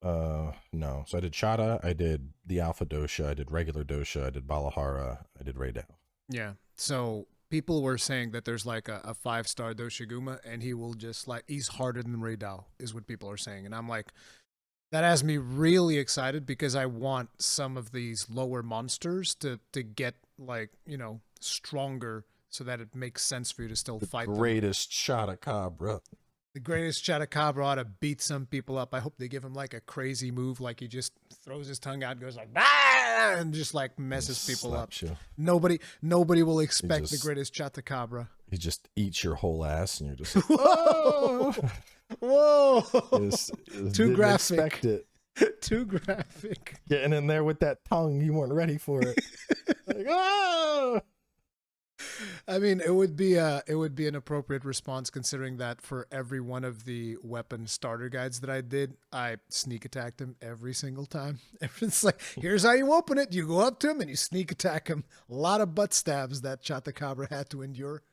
no. So I did Chata, I did the Alpha Dosha, I did regular Dosha, I did Balahara, I did Ray Dow. Yeah. So people were saying that there's like a 5-star Doshiguma, and he will just like, he's harder than Ray Dow, is what people are saying. And I'm like, that has me really excited because I want some of these lower monsters to get like, you know, stronger so that it makes sense for you to still fight them. Greatest Chotacabra. The greatest Chotacabra ought to beat some people up. I hope they give him like a crazy move, like he just throws his tongue out and goes like, ah, and just like messes people up. Slaps you. Nobody will expect the just- greatest Chotacabra. He just eats your whole ass, and you're just like, Whoa! oh! Whoa! Just Too didn't graphic. expect it. Too graphic. Getting in there with that tongue, you weren't ready for it. Like, oh! I mean, it would be an appropriate response considering that for every one of the weapon starter guides that I did, I sneak attacked him every single time. It's like, here's how you open it. You go up to him and you sneak attack him. A lot of butt stabs that Chatacabra had to endure.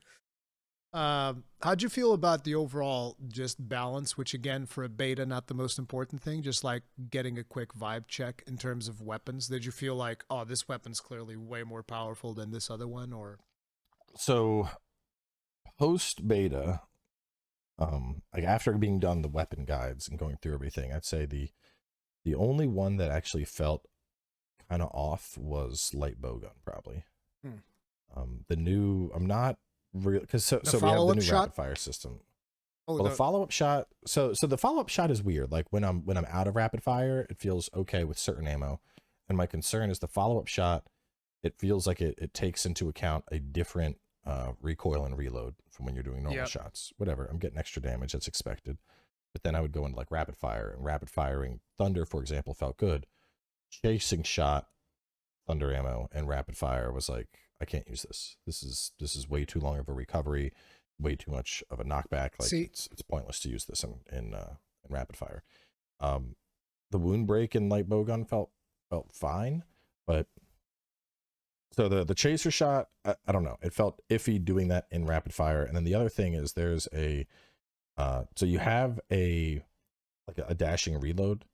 How'd you feel about the overall just balance, which again, for a beta, not the most important thing, just like getting a quick vibe check in terms of weapons? Did you feel like, oh, this weapon's clearly way more powerful than this other one, or? So post beta, like after being done the weapon guides and going through everything, I'd say the only one that actually felt kind of off was light bowgun, probably. The new, I'm not real because so we have the new rapid fire system. Oh, well, the follow-up shot. So the follow-up shot is weird. Like when I'm out of rapid fire, it feels okay with certain ammo, and my concern is the follow-up shot. It feels like it takes into account a different recoil and reload from when you're doing normal shots. Whatever, I'm getting extra damage, that's expected. But then I would go into like rapid fire, and rapid firing thunder, for example, felt good. Chasing shot, thunder ammo, and rapid fire was like, I can't use this. This is way too long of a recovery, way too much of a knockback. Like it's pointless to use this in rapid fire. The wound break in light bowgun felt fine, but so the chaser shot, I don't know. It felt iffy doing that in rapid fire. And then the other thing is there's a so you have a dashing reload,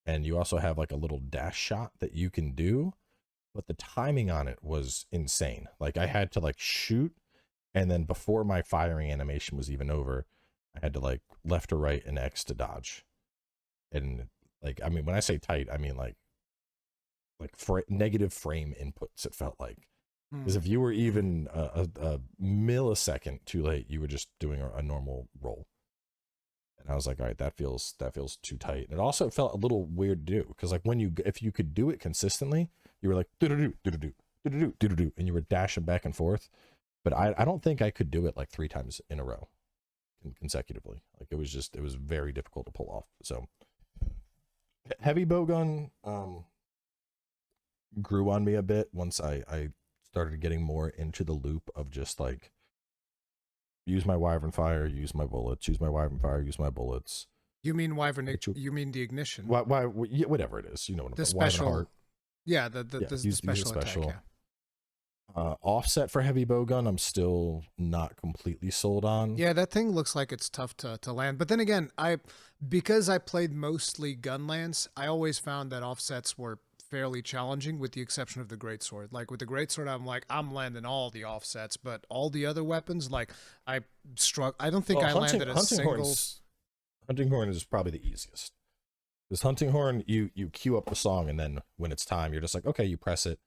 and you also have like a little dash shot that you can do, but the timing on it was insane. Like I had to like shoot, and then before my firing animation was even over, I had to like left or right and X to dodge. And like, I mean, when I say tight, I mean like negative frame inputs, it felt like. Because if you were even a millisecond too late, you were just doing a normal roll. And I was like, all right, that feels too tight. And it also felt a little weird to do, because like if you could do it consistently, you were like do-do-do, do-do-do, do-do-do, do-do-do, and you were dashing back and forth. But I don't think I could do it like 3 times in a row consecutively. Like it was very difficult to pull off. So heavy bowgun grew on me a bit once I started getting more into the loop of just like use my wyvern fire, use my bullets, use my wyvern fire, use my bullets. You mean wyvern? You mean the ignition? Why whatever it is, you know what I'm the special heart. Yeah, the special attack. Yeah. Offset for heavy bowgun, I'm still not completely sold on. Yeah, that thing looks like it's tough to land. But then again, because I played mostly gunlance, I always found that offsets were fairly challenging, with the exception of the greatsword. Like with the greatsword, I'm like, I'm landing all the offsets, but all the other weapons, like I don't think I landed a single. Hunting horn is probably the easiest. Because hunting horn, you queue up the song, and then when it's time, you're just like, okay, you press it,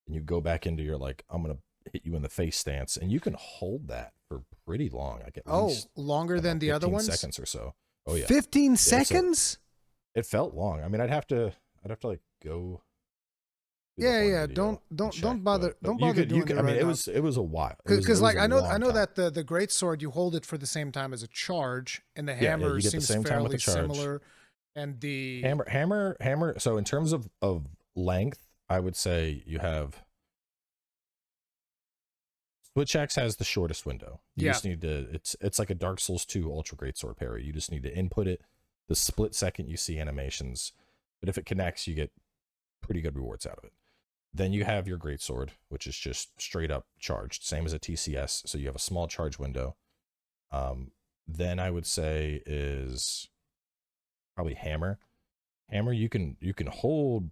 and you go back into your like, I'm gonna hit you in the face stance, and you can hold that for pretty long. Like at least, longer than the other ones. 15 seconds or so. Oh yeah, 15 seconds. So it felt long. I mean, I'd have to like go. Yeah. Don't bother. Don't bother doing it. I mean, it was a while. Because like I know that the greatsword, you hold it for the same time as a charge, and the hammer seems fairly similar. And the hammer. So in terms of length, I would say you have Switch Axe has the shortest window. You just need to. It's like a Dark Souls 2 Ultra Greatsword parry. You just need to input it the split second you see animations, but if it connects, you get pretty good rewards out of it. Then you have your greatsword, which is just straight up charged, same as a TCS. So you have a small charge window. Then I would say is probably hammer. Hammer you can hold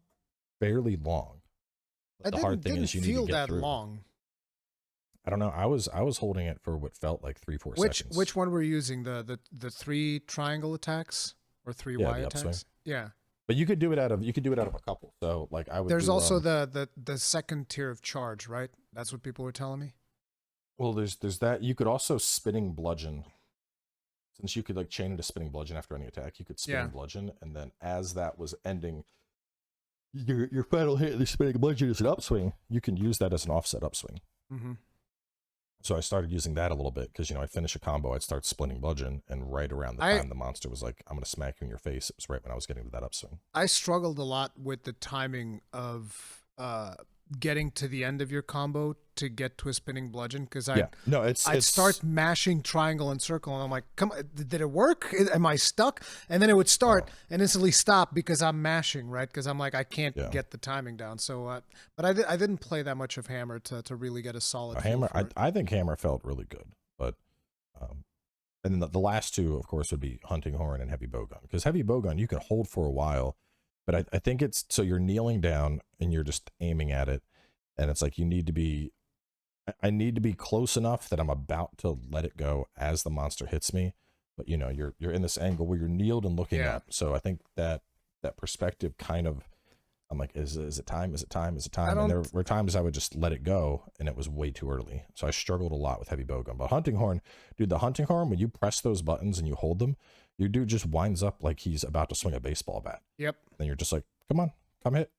fairly long. But the hard thing is you need to get through. Long. I don't know. I was holding it for what felt like 3-4 seconds. Which one were you using? The 3 triangle attacks or 3 Y attacks? Upswing. Yeah. But you could do it out of a couple. So like I would. There's also the second tier of charge, right? That's what people were telling me. Well, there's that. You could also spinning bludgeon. Since you could like chain into spinning bludgeon after any attack, you could spinning bludgeon, and then as that was ending, your final hit, the spinning bludgeon is an upswing. You can use that as an offset upswing. Mm-hmm. So I started using that a little bit because, I'd finish a combo, I'd start splinting bludgeon, and right around the time the monster was like, I'm going to smack you in your face, it was right when I was getting to that upswing. I struggled a lot with the timing of getting to the end of your combo to get to a spinning bludgeon, because Yeah, no, I'd start mashing triangle and circle, and I'm like, come on, did it work? Am I stuck? And then it would start and instantly stop because I'm mashing, right? Because I'm like, I can't get the timing down. So, but I didn't play that much of Hammer to really get a solid feel Hammer. for it. I think Hammer felt really good, but and then the last two, of course, would be Hunting Horn and Heavy Bowgun, because Heavy Bowgun you can hold for a while, but I think it's so you're kneeling down and you're just aiming at it, and it's like you need to be. I need to be close enough that I'm about to let it go as the monster hits me, but you know you're in this angle where you're kneeled and looking up. So I think that perspective kind of, I'm like, is it time? Is it time? Is it time? And there were times I would just let it go and it was way too early. So I struggled a lot with Heavy Bowgun. But Hunting Horn, dude, the Hunting Horn, when you press those buttons and you hold them, your dude just winds up like he's about to swing a baseball bat. Yep. And you're just like, come on, come hit.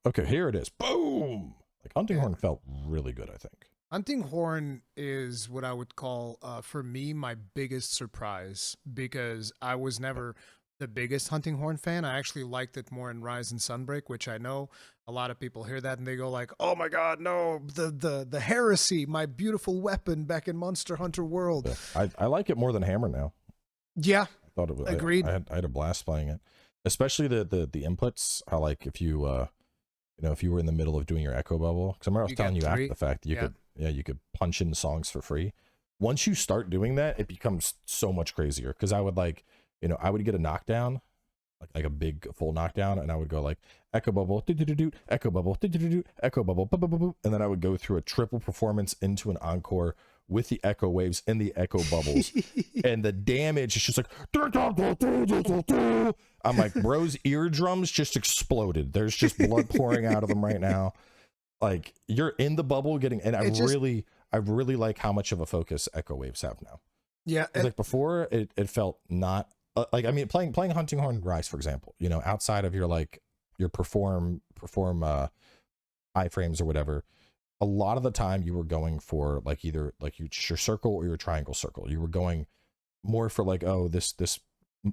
Okay, here it is. Boom. Like Hunting Horn felt really good, I think. Hunting Horn is what I would call, for me, my biggest surprise, because I was never the biggest Hunting Horn fan. I actually liked it more in Rise and Sunbreak, which I know a lot of people hear that and they go like, "Oh my God, no! The heresy, my beautiful weapon back in Monster Hunter World." Yeah. I like it more than Hammer now. Yeah, I thought it was. Agreed. I had a blast playing it, especially the inputs. How like if you if you were in the middle of doing your echo bubble, because I remember I was telling you after the fact that you could punch in songs for free. Once you start doing that, it becomes so much crazier, because I would like, I would get a knockdown, like a big full knockdown, and I would go like echo bubble, echo bubble, echo bubble, and then I would go through a triple performance into an encore with the echo waves and the echo bubbles, and the damage is just like, I'm like, bro's eardrums just exploded. There's just blood pouring out of them right now. Like, you're in the bubble getting, and I really like how much of a focus echo waves have now. Yeah, like before it felt not like, I mean, playing Hunting Horn Rise, for example, outside of your like your perform iframes or whatever, a lot of the time you were going for like either like your circle or your triangle circle. You were going more for like, oh, this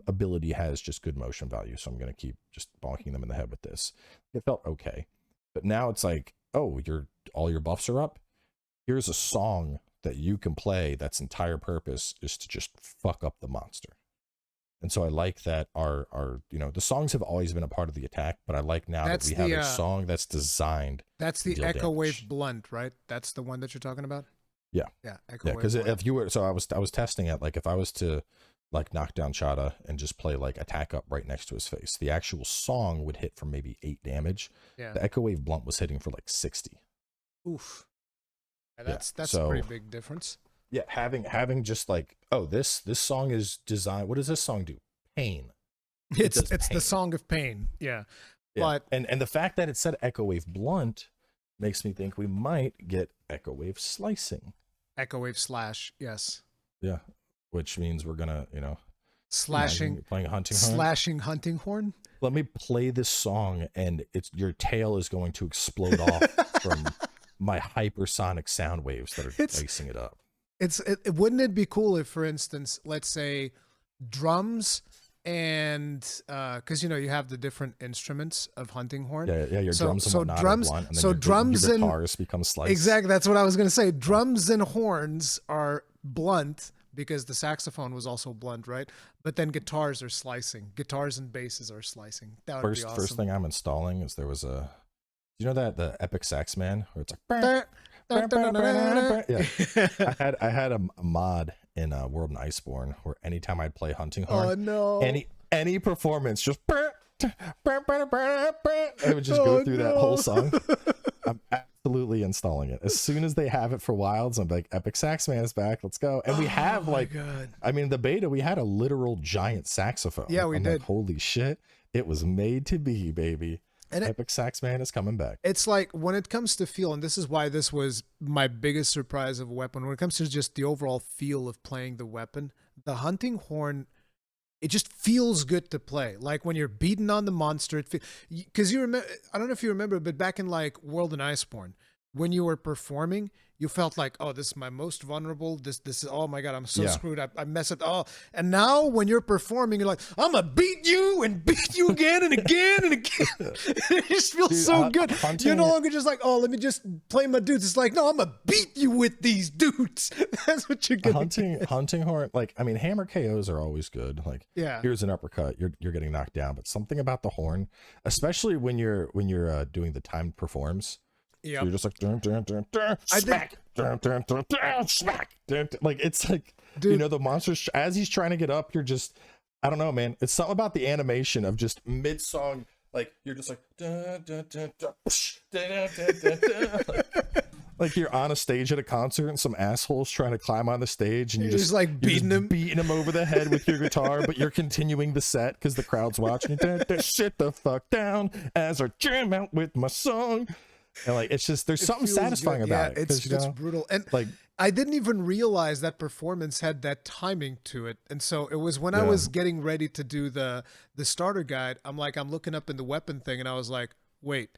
ability has just good motion value, so I'm gonna keep just bonking them in the head with this. It felt okay, but now it's like, oh, all your buffs are up. Here's a song that you can play that's entire purpose is to just fuck up the monster. And so I like that our the songs have always been a part of the attack, but I like now that we have a song that's designed. That's the Echo Wave Blunt, right? That's the one that you're talking about? Yeah. Yeah, Echo Wave. Because if you were, so I was testing it, like if I was to like knock down Chada and just play like attack up right next to his face, the actual song would hit for maybe 8 damage. Yeah. The Echo Wave Blunt was hitting for like 60. Oof. Yeah, that's a pretty big difference. Yeah, having just like, oh, this song is designed. What does this song do? Pain. It's pain. The song of pain. Yeah. But and the fact that it said Echo Wave Blunt makes me think we might get Echo Wave Slicing. Echo Wave Slash, yes. Yeah, which means we're gonna, playing Hunting Horn. Slashing Hunting Horn. Let me play this song, and your tail is going to explode off from my hypersonic sound waves that are lacing it up. Wouldn't it be cool if, for instance, let's say drums and because you have the different instruments of Hunting Horn. Yeah, your drums and whatnot are blunt, and then drums your guitars become sliced. Exactly, that's what I was gonna say. Drums and horns are blunt because the saxophone was also blunt, right? But then guitars are slicing. Guitars and basses are slicing. That would be awesome. First thing I'm installing is there was that the Epic Sax Man where it's like. Yeah, I had a mod in World and Iceborne where anytime I'd play Hunting Horn, oh no, any performance just I would just go through that whole song. I'm absolutely installing it as soon as they have it for Wilds. I'm like, Epic Sax Man is back, let's go. And we have I mean, the beta, we had a literal giant saxophone. Yeah, we did. Like, holy shit, it was made to be, baby. And Epic Sax Man is coming back. It's like when it comes to feel, and this is why this was my biggest surprise of a weapon, when it comes to just the overall feel of playing the weapon, the Hunting Horn, it just feels good to play. Like when you're beating on the monster, because you remember, I don't know if you remember, but back in like World and Iceborne, when you were performing, you felt like, oh, this is my most vulnerable. This is, oh my God, I'm so screwed up. I mess it all. And now when you're performing, you're like, I'm going to beat you and beat you again and again and again. It just feels so good. You're no longer just like, oh, let me just play my dudes. It's like, no, I'm going to beat you with these dudes. That's what you're going to get. Hunting horn, like, I mean, hammer KOs are always good. Like, yeah, here's an uppercut, you're getting knocked down. But something about the horn, especially when you're doing the timed performs, yeah, so you're just like dun, dun, dun, dun, smack, dun, dun, dun, dun, smack, dun, dun. Like, it's like, dude, you know, the monster's as he's trying to get up, you're just, I don't know, man. It's something about the animation of just mid song, like you're just like dun, dun, dun, dun, psh, dun, dun, dun, dun. Like you're on a stage at a concert and some asshole's trying to climb on the stage and you're just like beating him over the head with your guitar, but you're continuing the set because the crowd's watching. Shit the fuck down as I jam out with my song. And like, it's just, there's something satisfying about it. It's brutal. And like, I didn't even realize that performance had that timing to it. And so it was when I was getting ready to do the starter guide, I'm looking up in the weapon thing and I was like, wait,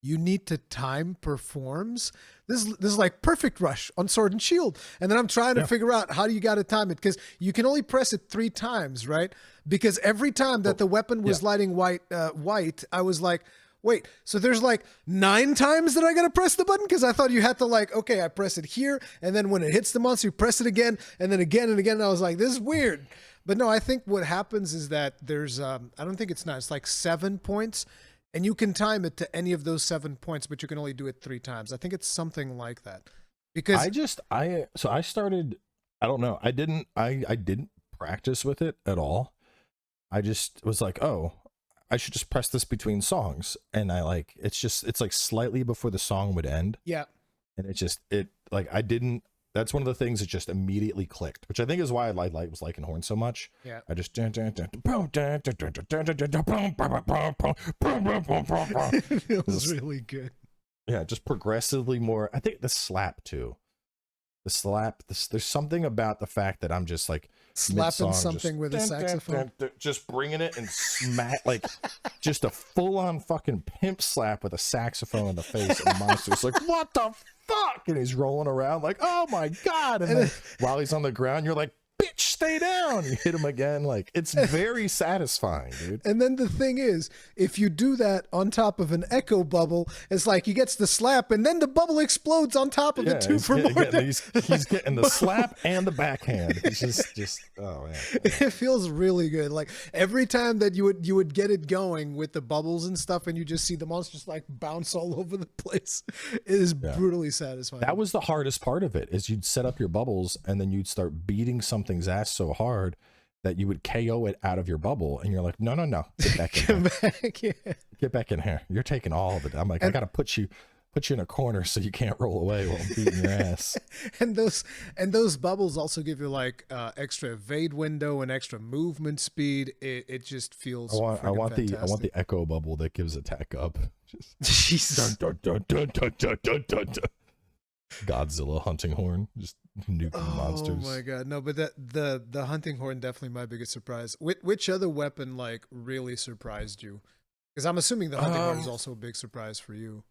you need to time performs? This is like Perfect Rush on Sword and Shield. And then I'm trying to figure out how do you got to time it? Because you can only press it 3 times, right? Because every time that the weapon was lighting white, I was like, wait, so there's like 9 times that I got to press the button? Because I thought you had to like, okay, I press it here. And then when it hits the monster, you press it again. And then again and again. And I was like, this is weird. But no, I think what happens is that there's, I don't think it's 9. It's like 7 points. And you can time it to any of those 7 points, but you can only do it 3 times. I think it's something like that. Because I started, I don't know. I didn't practice with it at all. I just was like, oh, I should just press this between songs. And I like, it's like slightly before the song would end. Yeah. And that's one of the things that just immediately clicked, which I think is why I was liking horn so much. Yeah. I just it feels really good. Yeah, just progressively more. I think the slap too. There's something about the fact that I'm just like slapping something with a saxophone, just bringing it and smack, like just a full-on fucking pimp slap with a saxophone in the face. And the monster's like, what the fuck? And he's rolling around like, oh my God. And then while he's on the ground, you're like, bitch, stay down. You hit him again. Like, it's very satisfying, dude. And then the thing is, if you do that on top of an echo bubble, it's like he gets the slap and then the bubble explodes on top of it too for more. He's getting the slap and the backhand. It's just oh man. It feels really good. Like every time that you would get it going with the bubbles and stuff and you just see the monsters like bounce all over the place. It is brutally satisfying. That was the hardest part of it, is you'd set up your bubbles and then you'd start beating something's ass so hard that you would KO it out of your bubble, and you're like, no, get back in here. Get back in here. You're taking all of it. I'm like, I gotta put you in a corner so you can't roll away while I'm beating your ass. And those bubbles also give you like extra evade window and extra movement speed. It just feels. I want the echo bubble that gives attack up. Just Jesus. Dun, dun, dun, dun, dun, dun, dun, dun. Godzilla hunting horn, just nuking monsters. Oh my God, no! But the hunting horn definitely my biggest surprise. Which other weapon like really surprised you? Because I'm assuming the hunting horn is also a big surprise for you.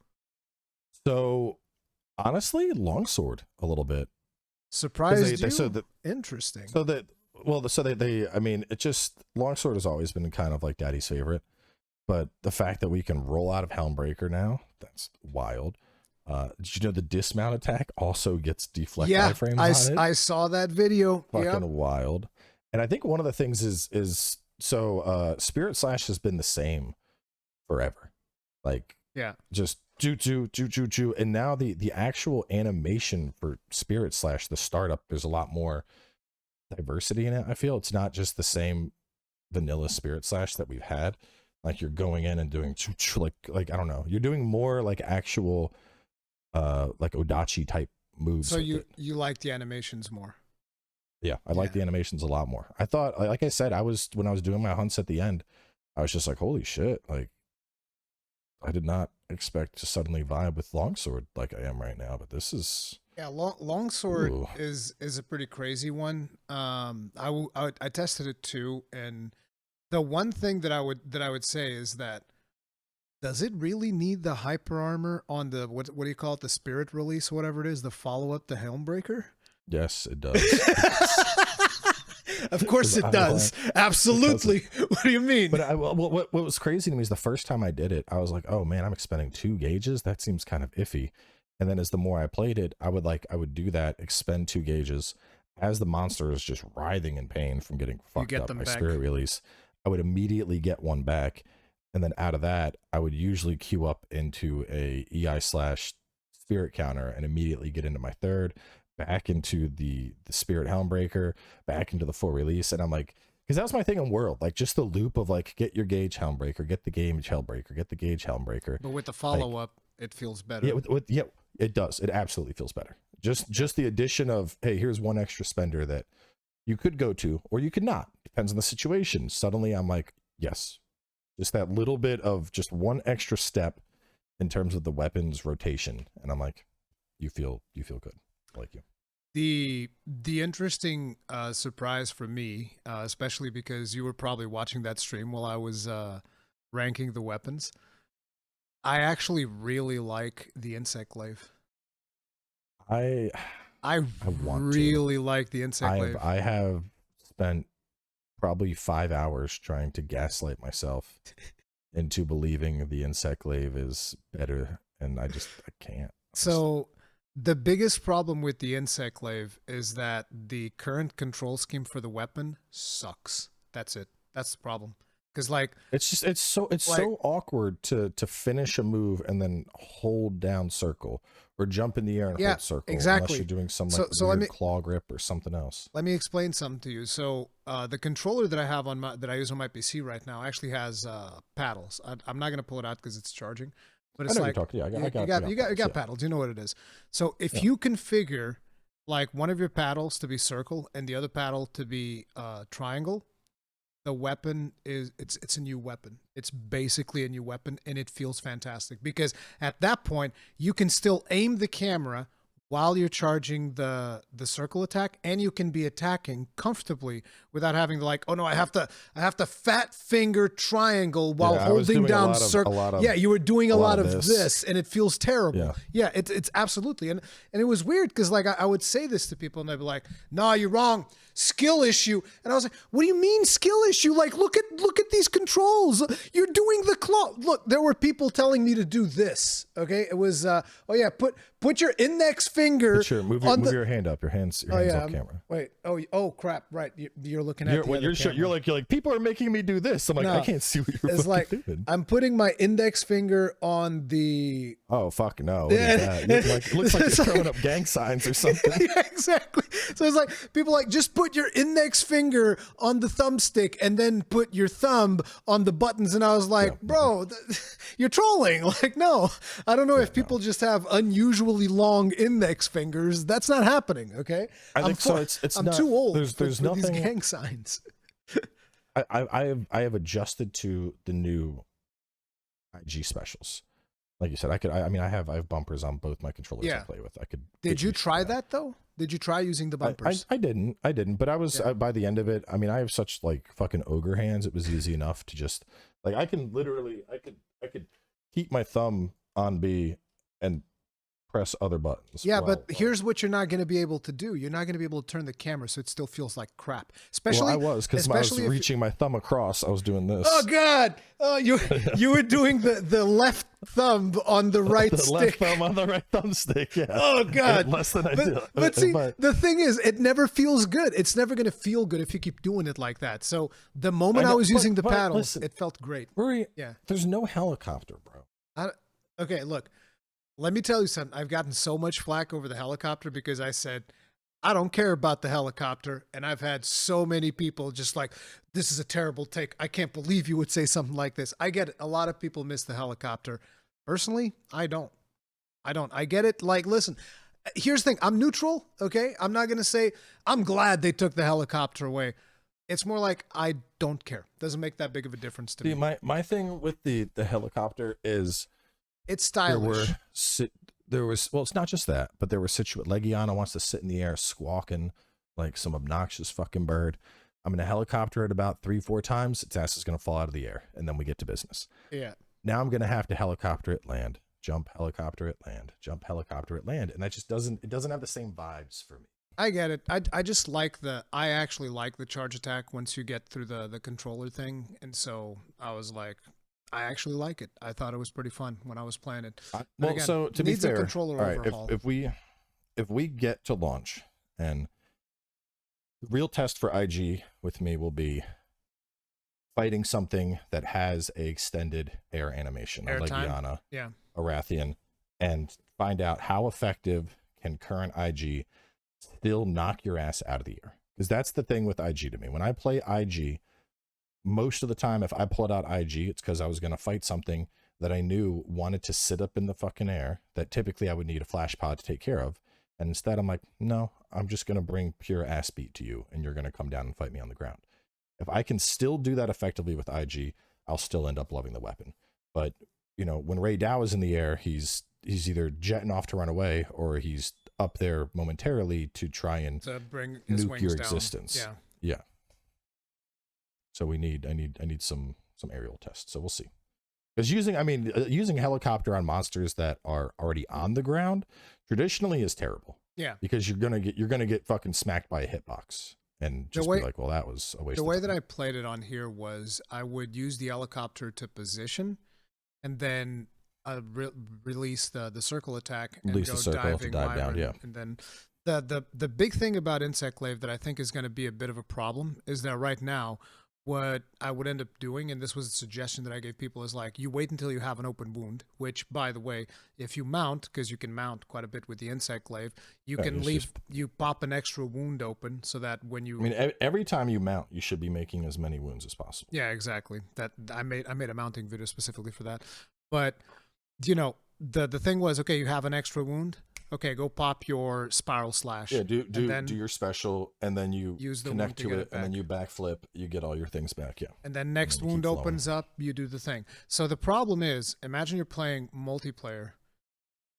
So honestly, longsword a little bit surprised you. Interesting. So that I mean, it just, longsword has always been kind of like Daddy's favorite, but the fact that we can roll out of Helmbreaker now, that's wild. Did you know the dismount attack also gets deflect iframes on it? I saw that video. Fucking wild. And I think one of the things is Spirit Slash has been the same forever. Like, just do. And now the actual animation for Spirit Slash, the startup, there's a lot more diversity in it. I feel it's not just the same vanilla Spirit Slash that we've had. Like, you're going in and doing like I don't know, you're doing more like actual like Odachi type moves. So you like the animations more? Yeah, I like the animations a lot more. I thought, like I said, when I was doing my hunts at the end, I was just like, holy shit, like I did not expect to suddenly vibe with longsword like I am right now, but this is longsword is a pretty crazy one. I tested it too, and the one thing that I would say is that Does it really need the hyper armor on the what do you call it? The spirit release, whatever it is, the follow up, the Helmbreaker? Yes, it does. Of course it does. Absolutely. What do you mean? But what was crazy to me is the first time I did it, I was like, oh man, I'm expending 2 gauges. That seems kind of iffy. And then as the more I played it, I would do that, expend 2 gauges. As the monster is just writhing in pain from getting fucked up by spirit release, I would immediately get one back. And then out of that, I would usually queue up into a EI/spirit counter and immediately get into my third, back into the spirit Helmbreaker, back into the full release. And I'm like, because that was my thing in World, like just the loop of like, get your gauge Helmbreaker, get the gauge Helmbreaker, get the gauge Helmbreaker. But with the follow up, it feels better. Yeah, it does. It absolutely feels better. Just the addition of, hey, here's one extra spender that you could go to or you could not. Depends on the situation. Suddenly I'm like, yes. Just that little bit of just one extra step in terms of the weapons rotation. And I'm like, you feel good. I like you. The interesting surprise for me, especially because you were probably watching that stream while I was ranking the weapons, I actually really like the insect glaive. I really like the insect glaive. I have spent probably 5 hours trying to gaslight myself into believing the insect glaive is better, and I can't. So the biggest problem with the insect glaive is that the current control scheme for the weapon sucks. That's it. That's the problem. Because like it's so awkward to finish a move and then hold down circle or jump in the air and hold circle. Exactly. Unless you're doing some like weird claw grip or something else. Let me explain something to you. So the controller that I have that I use on my PC right now actually has paddles. I'm not gonna pull it out because it's charging, but it's like you got paddles. You know what it is. So if you configure like one of your paddles to be circle and the other paddle to be triangle, the weapon it's a new weapon. It's basically a new weapon, and it feels fantastic because at that point you can still aim the camera while you're charging the circle attack, and you can be attacking comfortably without having to like, oh no, I have to fat finger triangle while holding down circle. Yeah, you were doing a lot of this, and it feels terrible. Yeah, it's absolutely, and it was weird because like I would say this to people, and they'd be like, "Nah, you're wrong, skill issue," and I was like, "What do you mean skill issue? Like look at these controls. You're doing the claw. Look, there were people telling me to do this. Okay, it was put your index finger. Move your hand up. Your hands off camera. Wait. Oh crap. Right. You're looking at you're like people are making me do this. I'm like, I can't see what you're doing. I'm putting my index finger on the. Oh fuck no! It looks like you're throwing up gang signs or something. Yeah, exactly. So it's like people like just put your index finger on the thumbstick and then put your thumb on the buttons, and I was like, bro, you're trolling. Like, no, I don't know if people just have unusually long index fingers. That's not happening. Okay, I think so. I'm too old. There's nothing. These gang signs. I have adjusted to the new IG specials. Like you said, I have bumpers on both my controllers I play with. Did you try that though? Did you try using the bumpers? I didn't, but I was by the end of it. I mean, I have such like fucking ogre hands. It was easy enough to just like I could keep my thumb on B and press other buttons. Yeah, but here's what you're not going to be able to do. You're not going to be able to turn the camera so it still feels like crap. Especially, well, I was because I was reaching my thumb across. I was doing this. Oh God! Oh, you were doing the left thumb on the right stick. Left thumb on the right thumbstick. Yeah. Oh God! Less than ideal. But see, the thing is, it never feels good. It's never going to feel good if you keep doing it like that. So the moment I was using the paddles, it felt great. There's no helicopter, bro. Okay, look. Let me tell you something. I've gotten so much flack over the helicopter because I said, I don't care about the helicopter. And I've had so many people just like, this is a terrible take. I can't believe you would say something like this. I get it. A lot of people miss the helicopter. Personally, I don't. I get it. Like, listen, here's the thing. I'm neutral, okay? I'm not going to say, I'm glad they took the helicopter away. It's more like, I don't care. Doesn't make that big of a difference to me. My thing with the helicopter is, it's stylish. There was well, it's not just that, but there were Legiana wants to sit in the air squawking like some obnoxious fucking bird. I'm in a helicopter at about 3-4 times. Its ass is going to fall out of the air, and then we get to business. Yeah. Now I'm gonna have to helicopter it, land, jump, helicopter it, land, jump, helicopter it, land, and that just doesn't have the same vibes for me. I get it. I just like I actually like the charge attack once you get through the controller thing, and so I was like, I actually like it. I thought it was pretty fun when I was playing it. But again, So to be needs a fair, controller all right, overhaul. if we get to launch, and the real test for IG with me will be fighting something that has a extended air animation, Air like time? Legiana, Yeah. Arathian, and find out how effective can current IG still knock your ass out of the air. Because that's the thing with IG to me. When I play IG, most of the time, if I pulled out IG, it's because I was going to fight something that I knew wanted to sit up in the fucking air that typically I would need a flash pod to take care of. And instead, I'm like, no, I'm just going to bring pure ass beat to you, and you're going to come down and fight me on the ground. If I can still do that effectively with IG, I'll still end up loving the weapon. But, you know, when Ray Dow is in the air, he's either jetting off to run away, or he's up there momentarily to try and To bring his nuke wings your down. existence. Yeah. Yeah. So I need some aerial tests. So we'll see. Because using helicopter on monsters that are already on the ground traditionally is terrible. Yeah. Because you're gonna get fucking smacked by a hitbox and just be like, well, that was a waste. The of way time. that I played it on here was I would use the helicopter to position, and then release the circle attack and Release go the circle to dive down. Yeah. And then the big thing about Insect Glaive that I think is going to be a bit of a problem is that right now, what I would end up doing, and this was a suggestion that I gave people, is like, you wait until you have an open wound, which, by the way, if you mount, because you can mount quite a bit with the Insect Glaive, you can you pop an extra wound open so that when you... I mean, every time you mount, you should be making as many wounds as possible. Yeah, exactly. That I made a mounting video specifically for that. But, you know, the thing was, okay, you have an extra wound. Okay, go pop your spiral slash. Yeah, do your special, and then you use the connect to it, back. and then you backflip. You get all your things back. Yeah. And then next wound opens up, you do the thing. So the problem is, imagine you're playing multiplayer,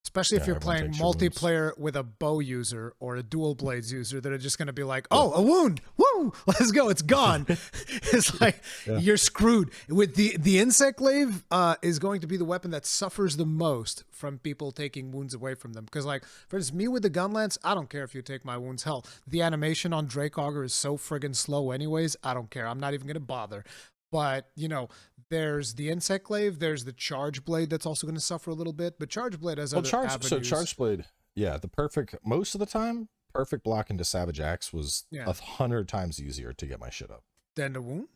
especially if you're playing multiplayer with a bow user or a dual blades user that are just going to be like, oh, a wound, woo, let's go, it's gone. It's like, you're screwed. With the Insect Glaive is going to be the weapon that suffers the most from people taking wounds away from them. Because, like, for instance, me with the gun lance, I don't care if you take my wounds. Hell, the animation on Drake Auger is so friggin' slow anyways, I don't care. I'm not even going to bother. But, you know, there's the Insect Glaive, there's the Charge Blade that's also going to suffer a little bit, but Charge Blade has other avenues. So Charge Blade, yeah, most of the time, perfect block into Savage Axe was 100 times easier to get my shit up. Than the wound?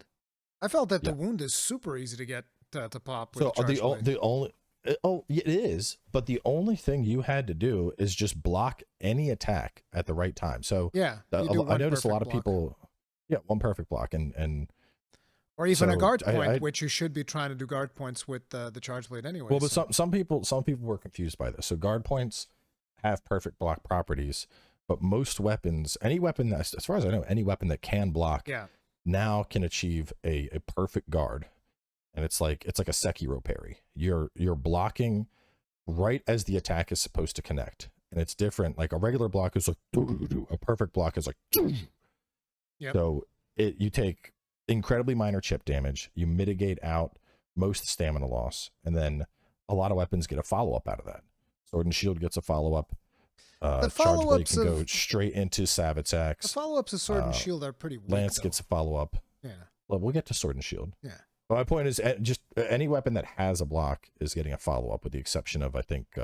I felt that the wound is super easy to get to pop with it is, but the only thing you had to do is just block any attack at the right time. So yeah, I noticed a lot of people, one perfect block, and or even a guard point, which you should be trying to do guard points with the Charge Blade anyway. Well, but some people were confused by this. So guard points have perfect block properties, but most weapons, any weapon that, as far as I know, any weapon that can block, now can achieve a perfect guard, and it's like a Sekiro parry. You're blocking right as the attack is supposed to connect, and it's different. Like a regular block is like a perfect block is like, so you take incredibly minor chip damage, you mitigate out most stamina loss, and then a lot of weapons get a follow-up out of that. Sword and Shield gets a follow-up. Charge Blade can go straight into Savage Axe. The follow-ups of Sword and Shield are pretty weak, Lance gets a follow-up. Yeah. Well, we'll get to Sword and Shield. Yeah. But my point is, just any weapon that has a block is getting a follow-up, with the exception of, I think,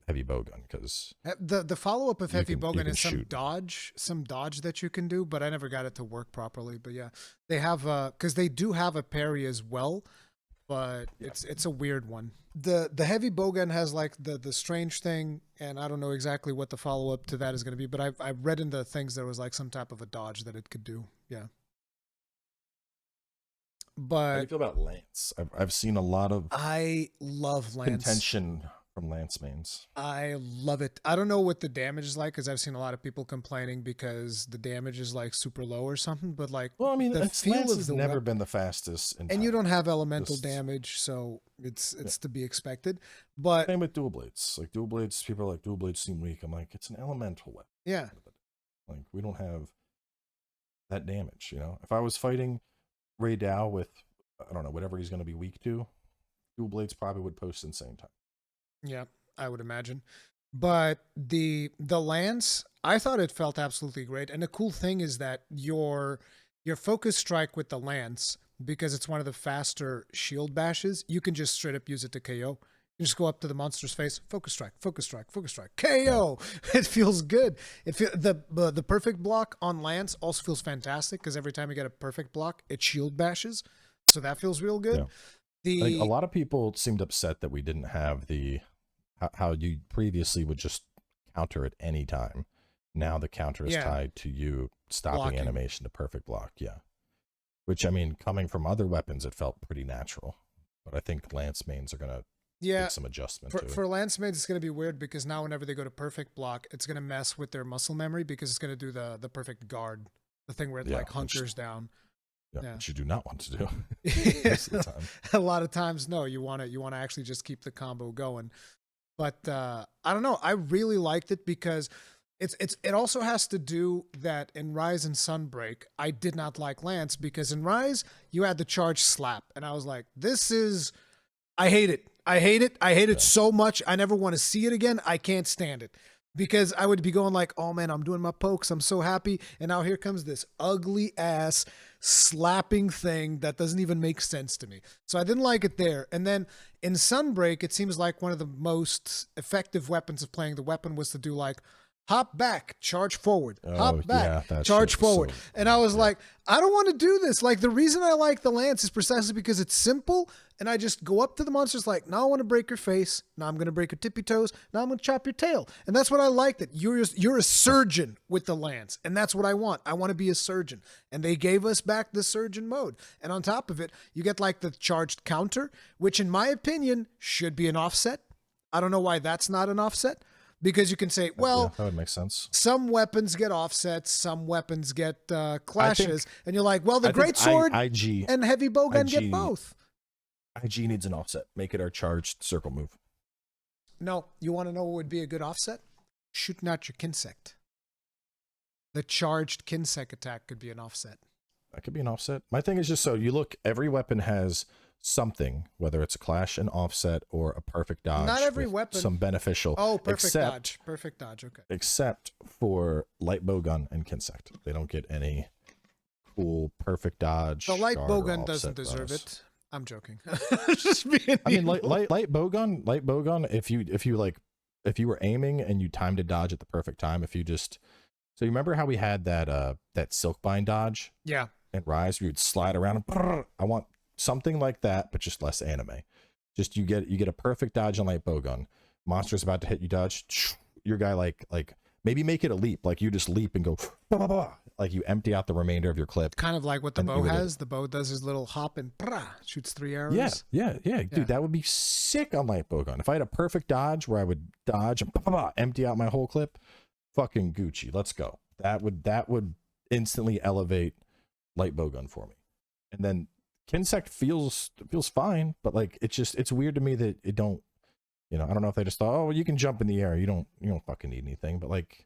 Heavy Bowgun, because the follow-up of Heavy Bowgun is some dodge that you can do, but I never got it to work properly. But yeah, they have because they do have a parry as well, but it's a weird one. The Heavy Bowgun has like the strange thing, and I don't know exactly what the follow-up to that is going to be, but I read in the things there was like some type of a dodge that it could do. Yeah. But how do you feel about Lance? I've seen a lot of I love Lance contention from Lance mains. I love it. I don't know what the damage is like, because I've seen a lot of people complaining because the damage is like super low or something. But like, well, I mean, the Lance has never been the fastest, and you don't have elemental damage, so it's to be expected. But same with dual blades. Like dual blades, people are like, dual blades seem weak. I'm like, it's an elemental weapon. Yeah, like we don't have that damage. You know, if I was fighting Ray Dow with, I don't know, whatever he's going to be weak to, Dual blades probably would post insane time. Yeah, I would imagine. But the lance, I thought it felt absolutely great. And the cool thing is that your focus strike with the lance, because it's one of the faster shield bashes, you can just straight up use it to KO. You just go up to the monster's face, focus strike, focus strike, focus strike, KO. Yeah. It feels good. The perfect block on lance also feels fantastic because every time you get a perfect block, it shield bashes, so that feels real good. Yeah. I think a lot of people seemed upset that we didn't have the how you previously would just counter at any time. Now the counter is tied to you stopping blocking animation to perfect block. Yeah. Which, I mean, coming from other weapons, it felt pretty natural. But I think lance mains are going to make some adjustment to it. For lance mains, it's going to be weird because now whenever they go to perfect block, it's going to mess with their muscle memory because it's going to do the perfect guard, the thing where it like hunkers down. Yeah, which you do not want to do. Most of the time. A lot of times, no, you want to actually just keep the combo going. But I don't know. I really liked it because it also has to do that in Rise and Sunbreak, I did not like Lance because in Rise you had the charge slap, and I was like, I hate it. I hate it so much. I never want to see it again. I can't stand it. Because I would be going like, oh man, I'm doing my pokes. I'm so happy. And now here comes this ugly ass slapping thing that doesn't even make sense to me. So I didn't like it there. And then in Sunbreak, it seems like one of the most effective weapons of playing the weapon was to do like, hop back, charge forward, hop back, charge forward. And I was like, I don't want to do this. Like the reason I like the lance is precisely because it's simple. And I just go up to the monsters like, now I want to break your face. Now I'm going to break your tippy toes. Now I'm going to chop your tail. And that's what I like, that you're a surgeon with the lance. And that's what I want. I want to be a surgeon. And they gave us back the surgeon mode. And on top of it, you get like the charged counter, which in my opinion should be an offset. I don't know why that's not an offset. Because you can say, well, that would make sense. Some weapons get offsets, some weapons get clashes. And you're like, well, the great sword and heavy bowgun get both. IG needs an offset. Make it our charged circle move. No, you want to know what would be a good offset? Shooting out your Kinsect. The charged Kinsect attack could be an offset. That could be an offset. My thing is just so you look, every weapon has something, whether it's a clash, an offset, or a perfect dodge. Not every weapon. Some beneficial. Oh, perfect dodge. Perfect dodge, okay. Except for light bowgun and Kinsect. They don't get any cool perfect dodge. The light bowgun doesn't deserve it. I'm joking. Just being I mean, light bowgun. If you were aiming and you timed a dodge at the perfect time, so you remember how we had that Silkbind dodge? Yeah. And Rise, where you'd slide around and I want something like that, but just less anime. Just you get a perfect dodge on light bowgun. Monster's about to hit you, dodge. Your guy like maybe make it a leap, like you just leap and go bah, bah, bah. Like you empty out the remainder of your clip. Kind of like what the bow has. The bow does his little hop and shoots 3 arrows. Yeah. Dude, that would be sick on light bowgun. If I had a perfect dodge where I would dodge and empty out my whole clip, fucking Gucci. Let's go. That would instantly elevate light bowgun for me. And then Kinsect feels fine, but like it's weird to me that it don't, I don't know if they just thought, oh, you can jump in the air, you don't fucking need anything, but like,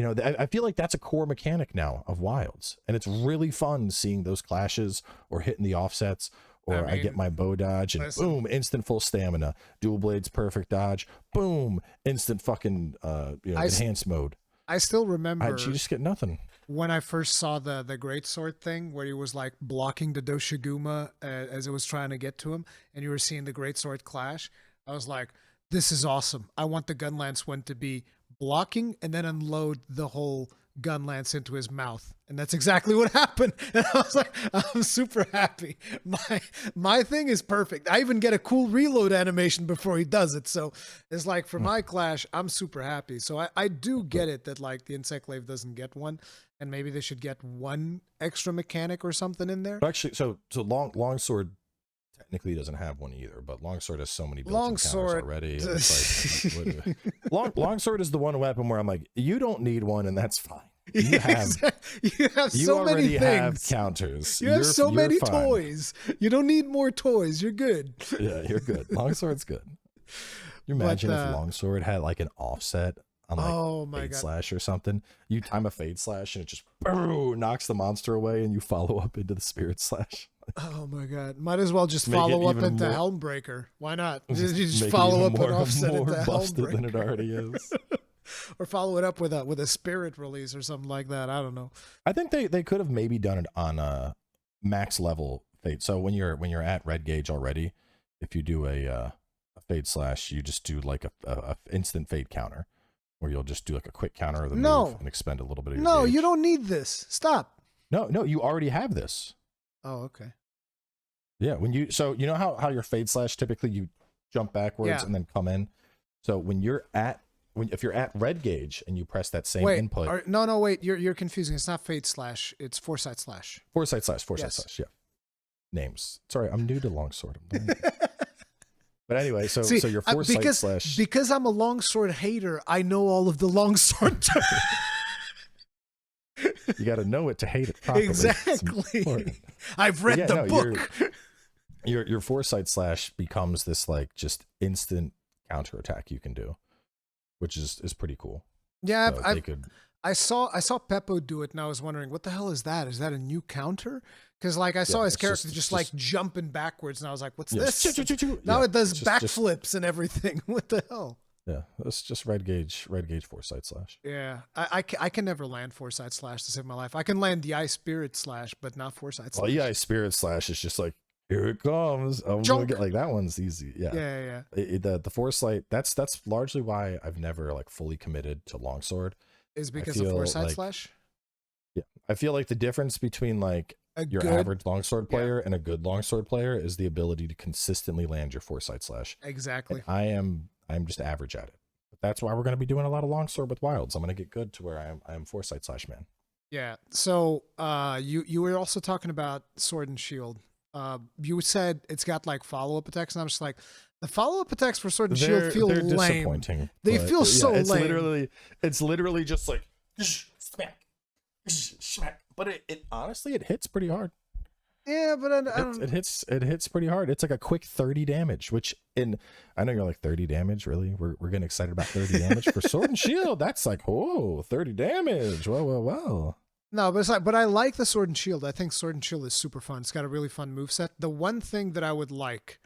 I feel like that's a core mechanic now of Wilds, and it's really fun seeing those clashes or hitting the offsets, or I get my bow dodge and boom, instant full stamina, dual blades perfect dodge, boom, instant fucking enhanced mode. I still remember you just get nothing. When I first saw the greatsword thing, where he was like blocking the Doshiguma as it was trying to get to him, and you were seeing the greatsword clash, I was like, this is awesome. I want the Gunlance one to be blocking and then unload the whole Gunlance into his mouth. And that's exactly what happened. And I was like, I'm super happy. My thing is perfect. I even get a cool reload animation before he does it. So it's like, for my clash, I'm super happy. So I do get it that like the Insect Glaive doesn't get one, and maybe they should get one extra mechanic or something in there. Actually, so longsword technically doesn't have one either, but longsword has so many built-in counters already. It's like, longsword is the one weapon where I'm like, you don't need one, and that's fine. You have so many things. Have counters. You have so many toys. You don't need more toys. You're good. Yeah, you're good. Longsword's good. You imagine if longsword had like an offset on like Fade Slash or something. You time a Fade Slash and it just knocks the monster away, and you follow up into the Spirit Slash. Oh my god! Might as well just Make it follow up even into more- Helmbreaker. Why not? You Just just make it follow even up and more, offset more into busted than it Helmbreaker, already is. or follow it up with a spirit release or something like that. I don't know. I think they could have maybe done it on max level fade. So when you're at red gauge already, if you do a fade slash, you just do like a instant fade counter, where you'll just do like a quick counter of the move and expend a little bit of your No, gauge. you don't need this. Stop. No, you already have this. Oh, okay. Yeah, when you you know how your fade slash typically you jump backwards and then come in. So when you're at if you're at red gauge and you press that same input. No, wait. You're confusing. It's not fade slash. It's foresight slash. Foresight slash. Yeah. Names. Sorry, I'm new to longsword. But anyway, so your foresight slash. Because I'm a longsword hater, I know all of the longsword terms. You got to know it to hate it properly. Exactly. I've read the book. Your foresight slash becomes this like just instant counterattack you can do, which is pretty cool. Yeah, so I saw Peppo do it, and I was wondering, what the hell is that? Is that a new counter? Because like I saw his character just like jumping backwards, and I was like, what's this? Now it does backflips and everything. What the hell? Yeah, it's just red gauge foresight slash. Yeah, I can never land foresight slash to save my life. I can land the ice spirit slash, but not foresight slash. Well, the ice spirit slash is just like, here it comes. I'm gonna get like that one's easy. Yeah. The foresight. That's largely why I've never like fully committed to longsword. Is because of foresight slash. Yeah, I feel like the difference between like your average longsword player and a good longsword player is the ability to consistently land your foresight slash. Exactly. And I'm just average at it. But that's why we're going to be doing a lot of longsword with wilds. I'm going to get good to where I am foresight slash man. Yeah. So you were also talking about sword and shield. You said it's got like follow-up attacks, and I'm just like, the follow-up attacks for sword and shield feel they're lame. Disappointing. They feel so lame. It's literally just like smack, smack. But it honestly it hits pretty hard. Yeah, but I don't. It hits pretty hard. It's like a quick 30 damage, which I know you're like 30 damage. Really, we're getting excited about 30 damage for sword and shield. That's like 30 damage. Well. No, but it's like, but I like the sword and shield. I think sword and shield is super fun. It's got a really fun moveset. The one thing that I would like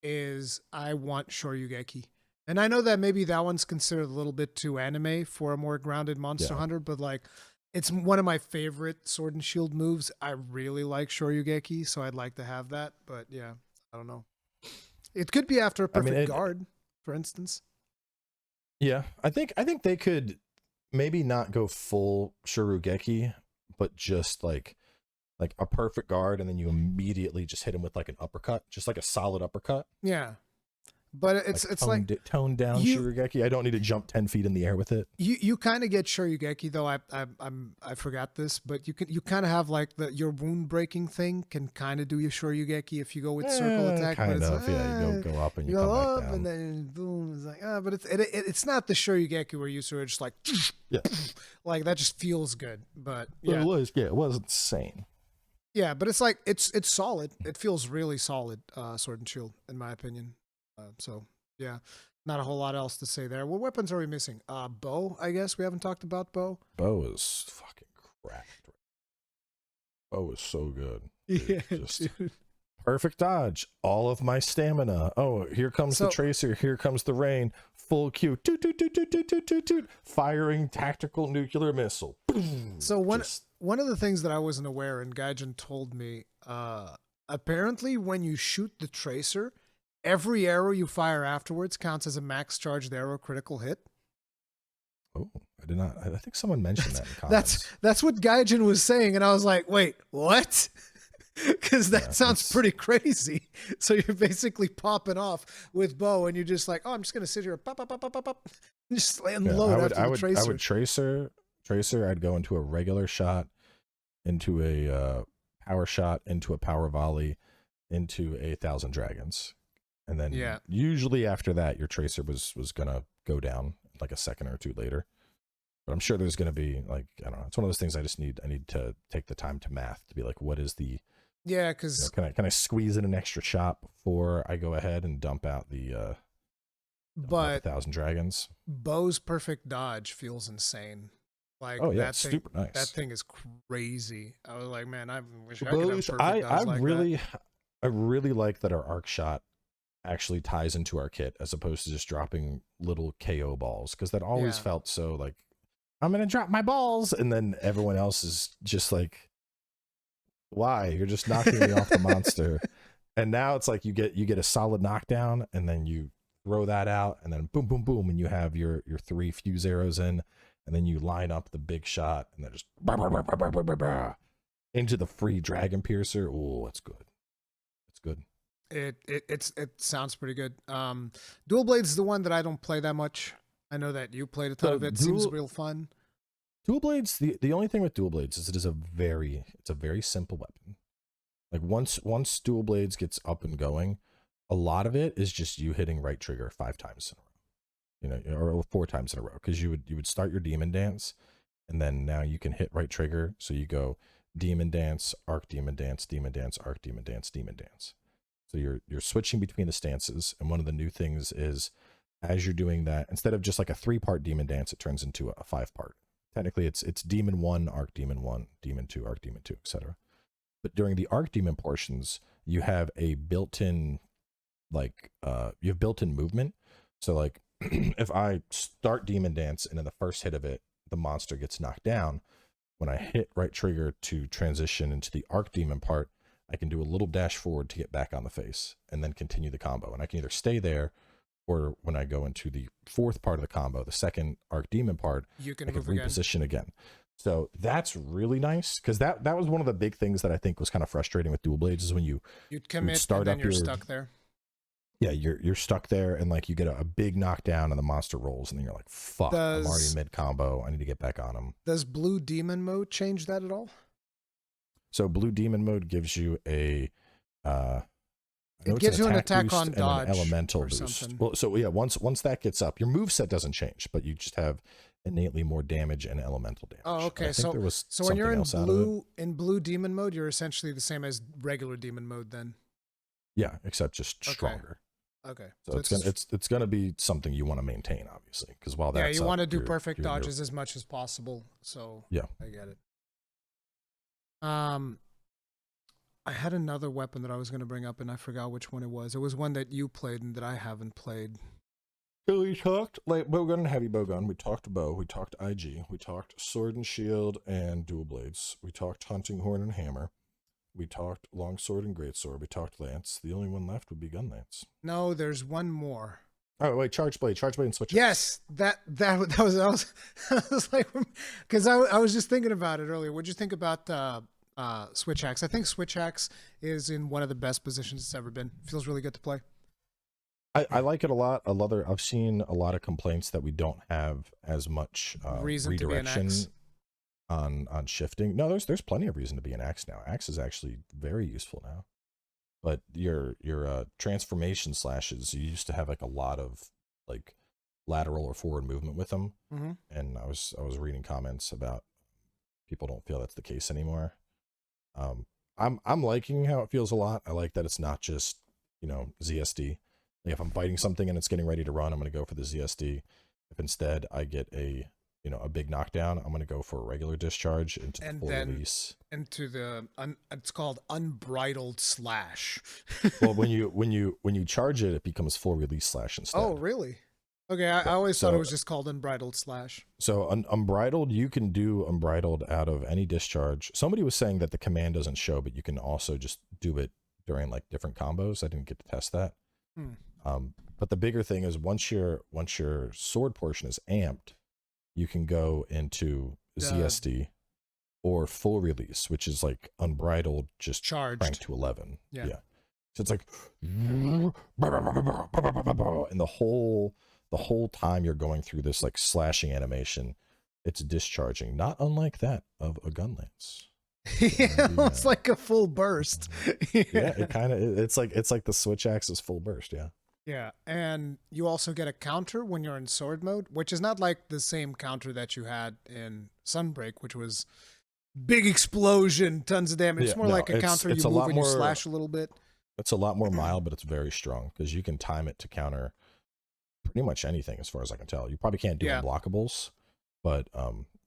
is I want Shoryugeki. And I know that maybe that one's considered a little bit too anime for a more grounded Monster Hunter, but like it's one of my favorite sword and shield moves. I really like Shoryugeki, so I'd like to have that. But yeah, I don't know. It could be after a perfect guard, for instance. Yeah, I think they could maybe not go full Shurugeki, but just like a perfect guard, and then you immediately just hit him with like an uppercut, just like a solid uppercut. Yeah, but it's like toned down Shurugeki. I don't need to jump 10 feet in the air with it. You kind of get Shoryugeki though. I forgot this, but you kind of have like your wound breaking thing can kind of do your Shoryugeki if you go with circle attack. Kind but of, you go up and you come up back down. and then boom. It's like but it's not the Shoryugeki where you sort of just like like that just feels good. But yeah, it was insane. Yeah, but it's like it's solid. It feels really solid, sword and shield, in my opinion. So yeah, not a whole lot else to say there. What weapons are we missing? Bow, I guess we haven't talked about bow. Bow is fucking cracked. Bow is so good. Yeah, just perfect dodge. All of my stamina. Oh, here comes the tracer. Here comes the rain. Full Q. Toot, toot, toot, toot, toot, toot, toot, toot. Firing tactical nuclear missile. Boom. So one of the things that I wasn't aware, and Gaijin told me, apparently when you shoot the tracer, every arrow you fire afterwards counts as a max charged arrow critical hit. Oh, I did not. I think someone mentioned that in comments. That's what Gaijin was saying, and I was like, wait, what? Because that sounds pretty crazy. So you're basically popping off with bow, and you're just like, oh, I'm just gonna sit here, pop, pop, pop, pop, pop, pop, and just unload after the tracer. I would tracer. I'd go into a regular shot, into a power shot, into a power volley, into 1,000 dragons. And then usually after that, your tracer was gonna go down like a second or two later. But I'm sure there's gonna be like, I don't know. It's one of those things I need to take the time to math to be like, what is the because can I squeeze in an extra shot before I go ahead and dump out the 1,000 dragons? Bow's perfect dodge feels insane. Like Oh yeah, that it's thing, super that nice. thing is crazy. I was like, man, I wish I could have Both, perfect I dodge like that. really, I really like that our arc shot actually ties into our kit as opposed to just dropping little KO balls, because that always Yeah. felt so like, I'm gonna drop my balls, and then everyone else is just like, why? You're just knocking me off the monster. And now it's like you get a solid knockdown, and then you throw that out, and then boom, boom, boom, and you have your 3 fuse arrows in, and then you line up the big shot, and then just bah, bah, bah, bah, bah, bah, bah, bah, into the free dragon piercer. Oh, it's good. It's good. It sounds pretty good. Dual Blades is the one that I don't play that much. I know that you played a ton So of it. Seems real fun. dual blades. The only thing with dual blades is it's a very simple weapon. Like once dual blades gets up and going, a lot of it is just you hitting right trigger 5 times in a row, or 4 times in a row, because you would start your demon dance, and then now you can hit right trigger, so you go demon dance, arc demon dance, demon dance, arc demon dance, demon dance. So you're switching between the stances, and one of the new things is, as you're doing that, instead of just like a 3-part demon dance, it turns into a 5-part. Technically, it's demon 1, arc demon 1, demon 2, arc demon 2, etc. But during the arc demon portions, you have a built-in you have built-in movement. So like if I start demon dance and in the first hit of it, the monster gets knocked down, when I hit right trigger to transition into the arc demon part, I can do a little dash forward to get back on the face and then continue the combo. And I can either stay there, or when I go into the 4th part of the combo, the second arc demon part, You can I can move again. reposition again. So that's really nice, because that was one of the big things that I think was kind of frustrating with dual blades, is when You'd commit start and then up you're your stuck there. yeah, you're stuck there, and like you get a big knockdown and the monster rolls, and then you're like, fuck, I'm already mid combo, I need to get back on him. Does blue demon mode change that at all? So blue demon mode gives you a It gives you an attack boost on and dodge an elemental or boost. something. Well, so yeah, once that gets up, your moveset doesn't change, but you just have innately more damage and elemental damage. Oh, okay. I think there was So when you're in blue demon mode, you're essentially the same as regular demon mode then. yeah, except just Okay. stronger. Okay. So it's gonna be something you want to maintain, obviously, because while that's you want to do you're perfect in your- dodges as much as possible. So Yeah. I get it. I had another weapon that I was going to bring up, and I forgot which one it was. It was one that you played and that I haven't played. So we talked like bowgun and heavy bowgun. We talked bow. We talked IG. We talked sword and shield and dual blades. We talked hunting horn and hammer. We talked longsword and greatsword. We talked lance. The only one left would be gun lance. No, there's one more. Oh wait, charge blade and switch. Yes, that was I was like, because I was just thinking about it earlier. What'd you think about switch axe? I think switch axe is in one of the best positions it's ever been. Feels really good to play. I like it a lot. I've seen a lot of complaints that we don't have as much Reason redirection to be an axe. on shifting. No, there's plenty of reason to be an axe now. Axe is actually very useful now. But your transformation slashes, you used to have like a lot of like lateral or forward movement with them. Mm-hmm. And I was reading comments about people don't feel that's the case anymore. I'm liking how it feels a lot. I like that it's not just, ZSD. Like if I'm fighting something and it's getting ready to run, I'm going to go for the ZSD. If instead I get a big knockdown, I'm going to go for a regular discharge into the full release. Into the it's called unbridled slash. Well, when you charge it, it becomes full release slash instead. Oh, really? Okay, I always thought it was just called unbridled slash. So unbridled, you can do unbridled out of any discharge. Somebody was saying that the command doesn't show, but you can also just do it during like different combos. I didn't get to test that. But the bigger thing is once your sword portion is amped, you can go into ZSD or full release, which is like unbridled, just charged cranked to 11. Yeah. So it's like, and the whole time you're going through this like slashing animation, it's discharging, not unlike that of a gun lance. Yeah, it's like a full burst. Yeah, it's like the switch axe is full burst. Yeah, and you also get a counter when you're in sword mode, which is not like the same counter that you had in Sunbreak, which was big explosion, tons of damage. It's more like a counter you move and you slash a little bit. It's a lot more mild, but it's very strong because you can time it to counter pretty much anything as far as I can tell. You probably can't do unblockables, but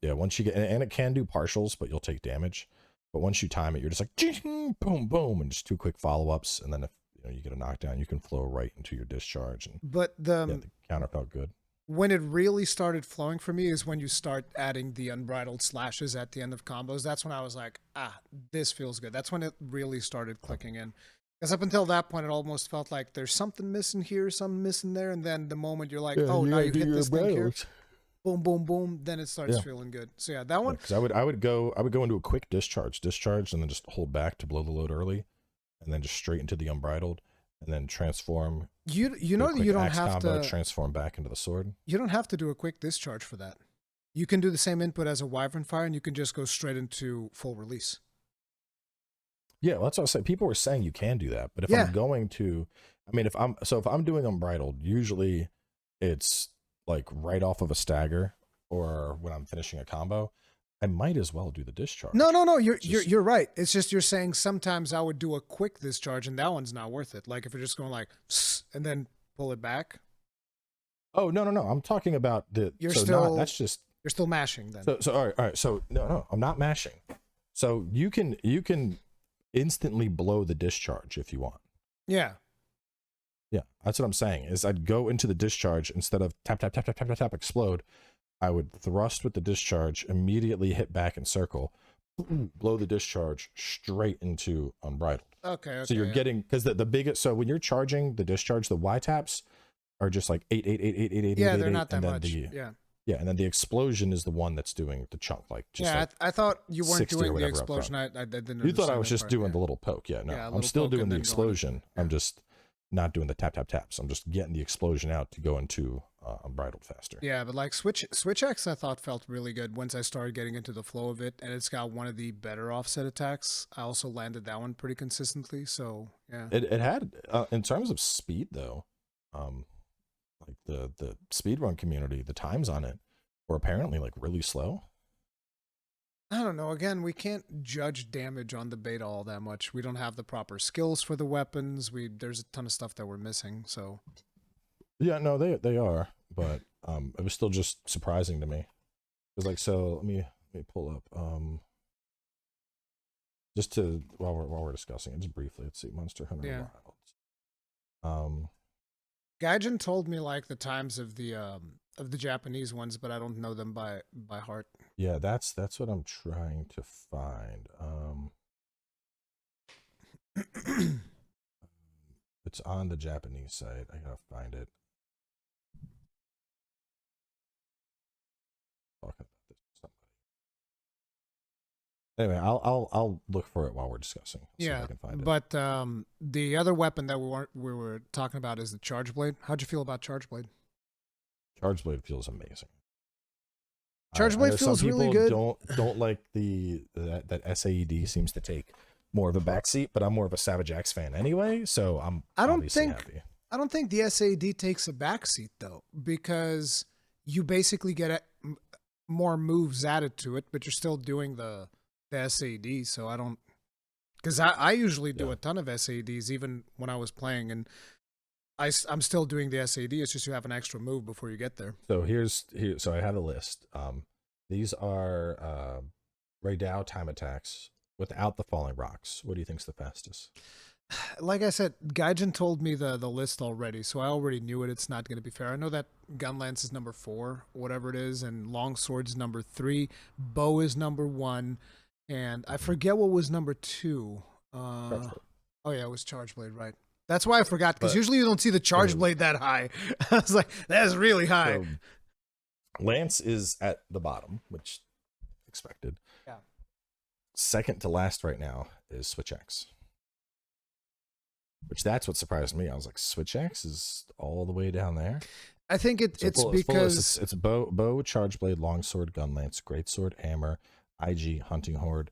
Yeah, once you get, and it can do partials, but you'll take damage. But once you time it, you're just like ching, boom, boom, and just 2 quick follow-ups, and then if you get a knockdown, you can flow right into your discharge. And But the counter felt good. When it really started flowing for me is when you start adding the unbridled slashes at the end of combos. That's when I was like, this feels good. That's when it really started clicking in. Because up until that point, it almost felt like there's something missing here, something missing there, and then the moment you're like, now you hit this thing here, boom, boom, boom, then it starts feeling good. So yeah, that one. Because I would go into a quick discharge, and then just hold back to blow the load early, and then just straight into the unbridled, and then transform. You know that you don't have to transform back into the sword. You don't have to do a quick discharge for that. You can do the same input as a Wyvern Fire, and you can just go straight into full release. Yeah, well, that's what I was saying. People were saying you can do that, but if I'm going to, I mean, if I'm doing unbridled, usually it's like right off of a stagger or when I'm finishing a combo, I might as well do the discharge. No. You're right. It's just you're saying sometimes I would do a quick discharge, and that one's not worth it. Like if you're just going like and then pull it back. Oh no. I'm talking about the. You're still mashing then. So all right. So no, I'm not mashing. So you can instantly blow the discharge if you want. Yeah. Yeah, that's what I'm saying. Is I'd go into the discharge instead of tap tap tap tap tap tap tap explode. I would thrust with the discharge, immediately hit back and circle, blow the discharge straight into unbridled. Okay. So you're getting, because the biggest, so when you're charging the discharge, the Y taps are just like 8, 8, 8, 8, 8, 8, yeah, 8, they're 8, not that and then much. Yeah, and then the explosion is the one that's doing the chunk. Like just yeah, like I thought you weren't doing the up explosion. front. I didn't. You thought I was that just part, doing the little poke. Yeah, no, I'm still poke doing and the then explosion. Yeah. I'm just not doing the tap tap taps. I'm just getting the explosion out to go into unbridled faster. Yeah, but like Switch X, I thought felt really good once I started getting into the flow of it, and it's got one of the better offset attacks. I also landed that one pretty consistently, so yeah. It had in terms of speed though, like the speedrun community, the times on it were apparently like really slow. I don't know. Again, we can't judge damage on the beta all that much. We don't have the proper skills for the weapons. There's a ton of stuff that we're missing. So yeah, no, they are, but it was still just surprising to me. It was like, so let me pull up just to while we're discussing it just briefly. Let's see, Monster Hunter Wilds. Gaijin told me like the times of the Japanese ones, but I don't know them by heart. Yeah, that's what I'm trying to find. It's on the Japanese site. I gotta find it. Talking about this with somebody. Anyway, I'll look for it while we're discussing. See if I can find it. But the other weapon that we were talking about is the Charge Blade. How'd you feel about Charge Blade? Charge Blade feels amazing. Charge Blade feels really good. Don't like that SAED seems to take more of a backseat, but I'm more of a Savage Axe fan anyway, so I don't think the SAED takes a backseat though, because you basically get more moves added to it, but you're still doing the SAED. So I don't, because I usually do a ton of SAEDs even when I was playing, and I'm still doing the SAD. It's just you have an extra move before you get there. So so I have a list. These are Raidao time attacks without the falling rocks. What do you think's the fastest? Like I said, Gaijin told me the list already, so I already knew it. It's not going to be fair. I know that Gunlance is number 4, whatever it is, and Longsword's number 3. Bow is number 1, and I forget what was number 2. Oh yeah, it was Charge Blade, right? That's why I forgot, because usually you don't see the Charge Blade that high. I was like, that's really high. So Lance is at the bottom, which expected. Yeah. Second to last right now is Switch X. Which that's what surprised me. I was like, Switch X is all the way down there. I think it's because it's bow, Charge Blade, Longsword, Gunlance, Greatsword, Hammer, IG, Hunting Horde,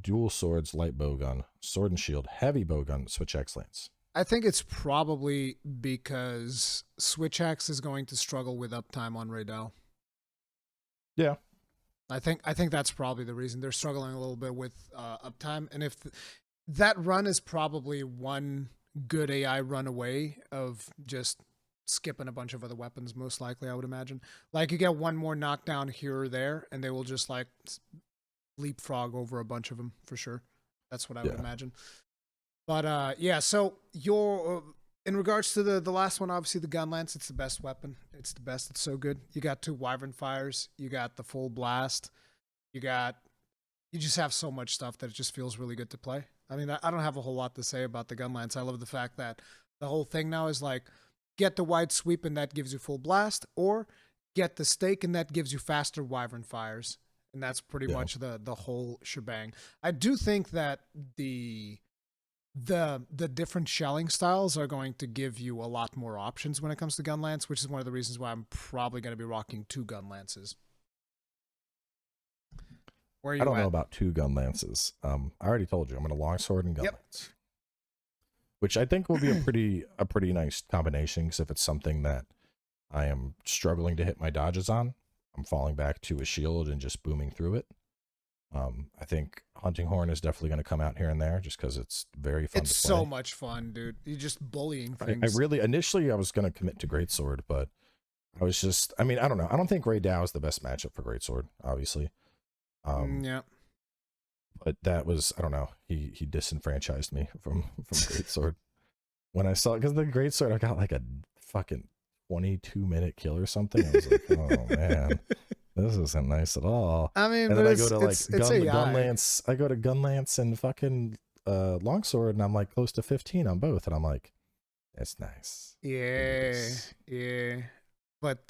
dual swords, light bowgun, sword and shield, heavy bowgun, Switch X Lance. I think it's probably because Switch X is going to struggle with uptime on Raidao. Yeah. I think that's probably the reason. They're struggling a little bit with uptime. And if that run is probably one good AI run away of just skipping a bunch of other weapons, most likely, I would imagine. Like, you get one more knockdown here or there, and they will just, like, leapfrog over a bunch of them, for sure. That's what I would imagine. But, yeah, so in regards to the last one, obviously the gun lance, it's the best weapon. It's the best. It's so good. You got 2 wyvern fires. You got the full blast. You just have so much stuff that it just feels really good to play. I mean, I don't have a whole lot to say about the gun lance. I love the fact that the whole thing now is like, get the wide sweep and that gives you full blast, or get the stake and that gives you faster wyvern fires. And that's pretty much the whole shebang. I do think that the different shelling styles are going to give you a lot more options when it comes to gun lance, which is one of the reasons why I'm probably going to be rocking 2 gun lances. Where are you I don't at? know about 2 gun lances. I already told you I'm going to longsword and gun lance, which I think will be a pretty nice combination. Because if it's something that I am struggling to hit my dodges on, I'm falling back to a shield and just booming through it. I think hunting horn is definitely going to come out here and there, just because it's very fun. It's to play. so much fun, dude. You're just bullying things. I really initially I was going to commit to greatsword, but I was just, I mean, I don't know. I don't think Grey Dow is the best matchup for greatsword, obviously. Yeah. But that was, I don't know. He disenfranchised me from greatsword when I saw, because the greatsword I got like a fucking 22-minute kill or something. I was like, oh man, this isn't nice at all. I mean, and then I go to like it's gun lance. I go to gun lance and fucking longsword, and I'm like close to 15 on both, and I'm like, it's nice. Yeah, yeah. But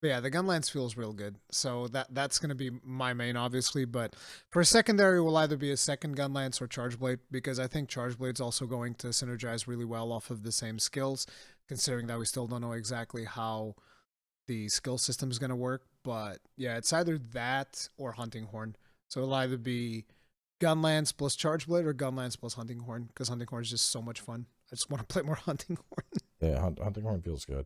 yeah, the gun lance feels real good. So that's gonna be my main, obviously. But for a secondary, will either be a second gun lance or charge blade, because I think charge blade's also going to synergize really well off of the same skills, considering that we still don't know exactly how the skill system is gonna work. But yeah, it's either that or hunting horn. So it'll either be gun lance plus charge blade or gun lance plus hunting horn, because hunting horn is just so much fun. I just want to play more hunting horn. Yeah, hunting horn feels good.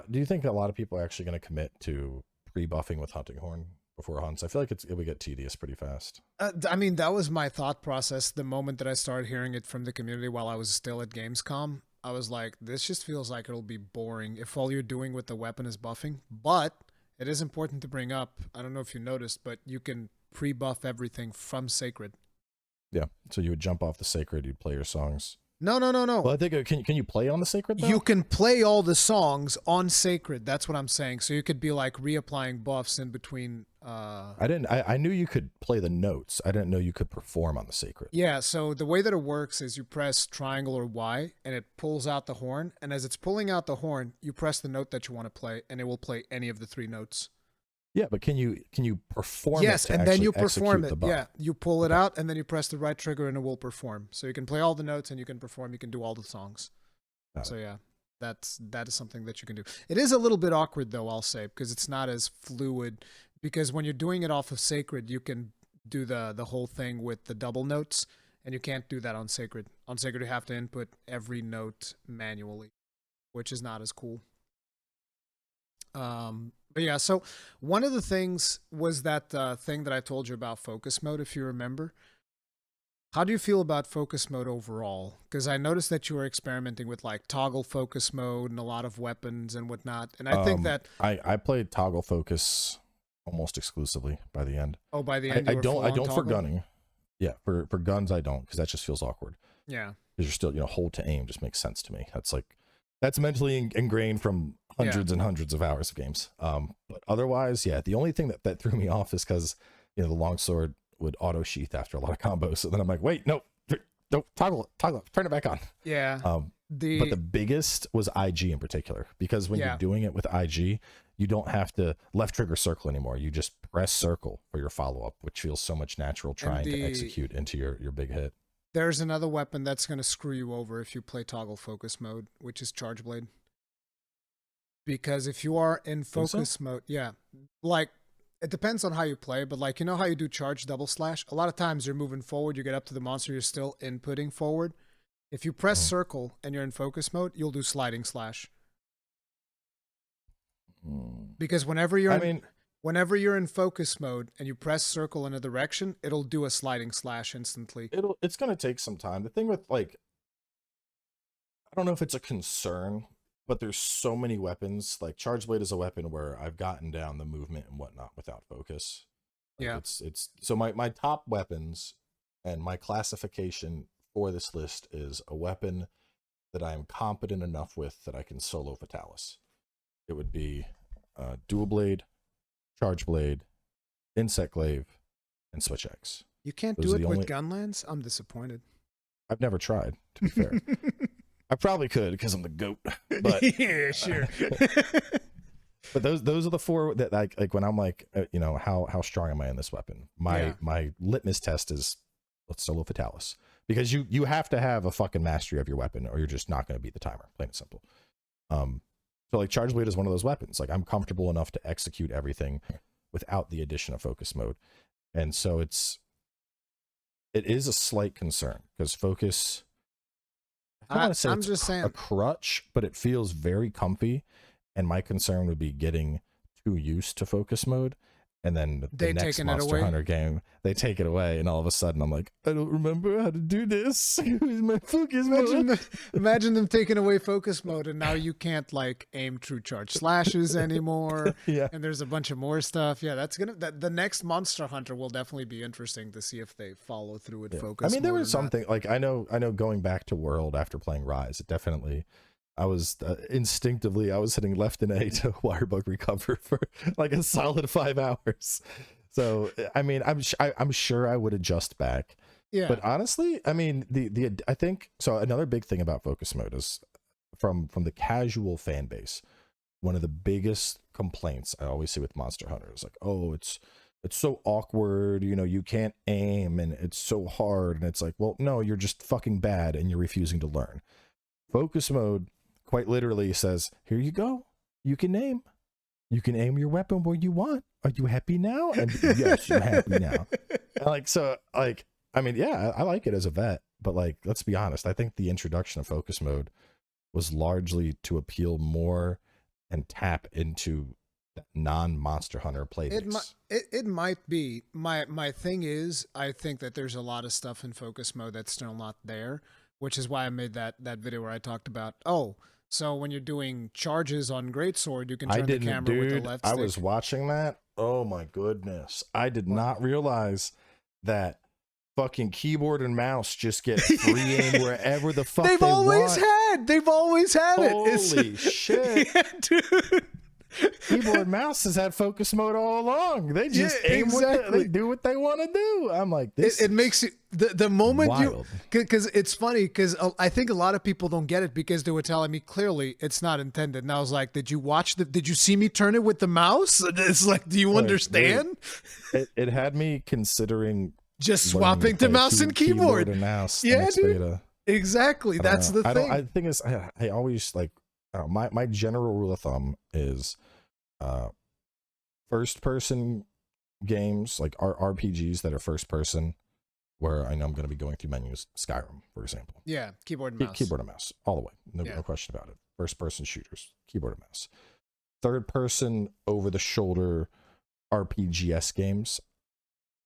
Do you think a lot of people are actually going to commit to pre-buffing with hunting horn before hunts? I feel like it would get tedious pretty fast. I mean, that was my thought process the moment that I started hearing it from the community while I was still at Gamescom. I was like, this just feels like it'll be boring if all you're doing with the weapon is buffing. But it is important to bring up, I don't know if you noticed, but you can pre-buff everything from Sacred. Yeah, so you would jump off the Sacred, you'd play your songs. No. Well, I think can you play on the Sacred though? You can play all the songs on Sacred. That's what I'm saying. So you could be like reapplying buffs in between. I knew you could play the notes. I didn't know you could perform on the Sacred. Yeah. So the way that it works is you press triangle or Y, and it pulls out the horn. And as it's pulling out the horn, you press the note that you want to play, and it will play any of the 3 notes. Yeah, but can you perform? Yes, and then you perform it. The Yeah, you pull it out, and then you press the right trigger, and it will perform. So you can play all the notes, and you can perform. You can do all the songs. So yeah, that is something that you can do. It is a little bit awkward though, I'll say, because it's not as fluid. Because when you're doing it off of Sacred, you can do the whole thing with the double notes, and you can't do that on Sacred. On Sacred, you have to input every note manually, which is not as cool. But yeah, so one of the things was that thing that I told you about focus mode, if you remember. How do you feel about focus mode overall? Because I noticed that you were experimenting with like toggle focus mode and a lot of weapons and whatnot. And I think that I played toggle focus almost exclusively by the end. Oh, by the end, I don't for gunning. Yeah, for guns I don't, because that just feels awkward. Yeah, because you're still, hold to aim just makes sense to me. That's mentally ingrained from hundreds and hundreds of hours of games. But otherwise, yeah, the only thing that threw me off is because the longsword would auto sheath after a lot of combos. So then I'm like, wait, no, toggle, turn it back on. Yeah. But the biggest was IG in particular, because when you're doing it with IG, you don't have to left trigger circle anymore. You just press circle for your follow up, which feels so much natural trying to execute into your big hit. There's another weapon that's going to screw you over if you play toggle focus mode, which is charge blade. Because if you are in focus mode, yeah, like it depends on how you play, but like, how you do charge double slash? A lot of times you're moving forward, you get up to the monster, you're still inputting forward. If you press circle and you're in focus mode, you'll do sliding slash. Because whenever you're in focus mode and you press circle in a direction, it'll do a sliding slash instantly. It's going to take some time. The thing with I don't know if it's a concern but there's so many weapons. Like Charge Blade is a weapon where I've gotten down the movement and whatnot without focus. Like Yeah. it's so my top weapons and my classification for this list is a weapon that I am competent enough with that I can solo Fatalis. It would be Dual Blade, Charge Blade, Insect Glaive, and Switch X. You can't Those do are it the with only- Gunlands? I'm disappointed. I've never tried, to be fair. I probably could because I'm the GOAT. But yeah, sure. but those are the four that like when I'm like, how strong am I in this weapon? My litmus test is let's solo Fatalis, because you have to have a fucking mastery of your weapon or you're just not going to beat the timer, plain and simple. So like Charge Blade is one of those weapons. Like I'm comfortable enough to execute everything without the addition of focus mode, and so it is a slight concern because focus. I don't want to say I'm it's just saying a crutch, but it feels very comfy. And my concern would be getting too used to focus mode, and then the next taking it Monster away? Hunter game, they take it away, and all of a sudden I'm like, I don't remember how to do this. Who's my focus mode? Imagine them taking away focus mode, and now you can't like aim true charge slashes anymore. Yeah. And there's a bunch of more stuff. Yeah, the next Monster Hunter will definitely be interesting to see if they follow through with focus. I mean, there mode was or not. something like I know going back to World after playing Rise, it definitely. I was instinctively I was hitting left and A to wirebug recover for like a solid 5 hours. So I mean, I'm sure I would adjust back. Yeah. But honestly, I mean, I think so. Another big thing about focus mode is from the casual fan base. One of the biggest complaints I always see with Monster Hunter is like, oh, it's so awkward, you can't aim and it's so hard. And it's like, well, no, you're just fucking bad and you're refusing to learn. Focus mode quite literally says, here you go. You can aim. You can aim your weapon where you want. Are you happy now? And yes, I'm happy now. And I mean, yeah, I like it as a vet, but like, let's be honest. I think the introduction of focus mode was largely to appeal more and tap into that non-Monster Hunter play base. It might be. My thing is, I think that there's a lot of stuff in focus mode that's still not there, which is why I made that video where I talked about, so when you're doing charges on Greatsword, you can turn the camera with the left stick. I was watching that. Oh my goodness. I did not realize that fucking keyboard and mouse just get free aim wherever the fuck They've always had it. Holy shit. Yeah, dude. Keyboard and mouse has had focus mode all along. They just aim they do what they want to do. I'm like, this it makes you the moment wild. because it's funny because I think a lot of people don't get it because they were telling me clearly it's not intended, and I was like, did you see me turn it with the mouse? And it's like, do you understand? It had me considering just swapping to mouse and keyboard and mouse. Yeah, dude. Exactly. That's the thing. I think is I always like my general rule of thumb is first person games, like RPGs that are first person, where I know I'm going to be going through menus. Skyrim, for example. Yeah, keyboard and mouse. Keyboard and mouse, all the way. No question about it. First person shooters, keyboard and mouse. Third person over the shoulder RPGs games,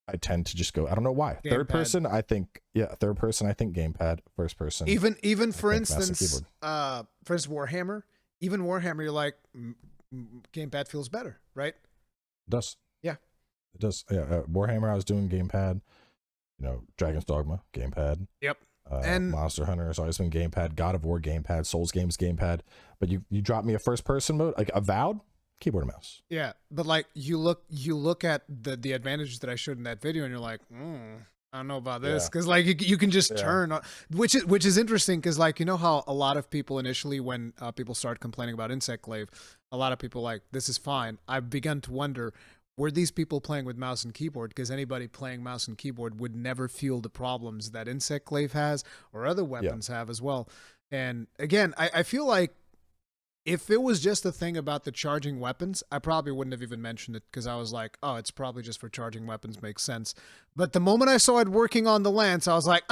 I tend to just go, I don't know why. Third person, I think gamepad. First person. Even for instance, Warhammer, you're like, gamepad feels better, right? It does. Yeah. It does. Yeah. Warhammer, I was doing gamepad. Dragon's Dogma, gamepad. Yep. And Monster Hunter has always been gamepad. God of War, gamepad. Souls games, gamepad. But you drop me a first person mode, like Avowed, keyboard and mouse. Yeah, but like you look at the advantages that I showed in that video, and you're like, I don't know about this, because like you can just turn on, which is interesting, because like how a lot of people initially, when people start complaining about Insect Glaive, a lot of people like, this is fine. I've begun to wonder, were these people playing with mouse and keyboard? Because anybody playing mouse and keyboard would never feel the problems that Insect Glaive has or other weapons have as well. And again, I feel like if it was just a thing about the charging weapons, I probably wouldn't have even mentioned it, because I was like, oh, it's probably just for charging weapons, makes sense. But the moment I saw it working on the lance, I was like,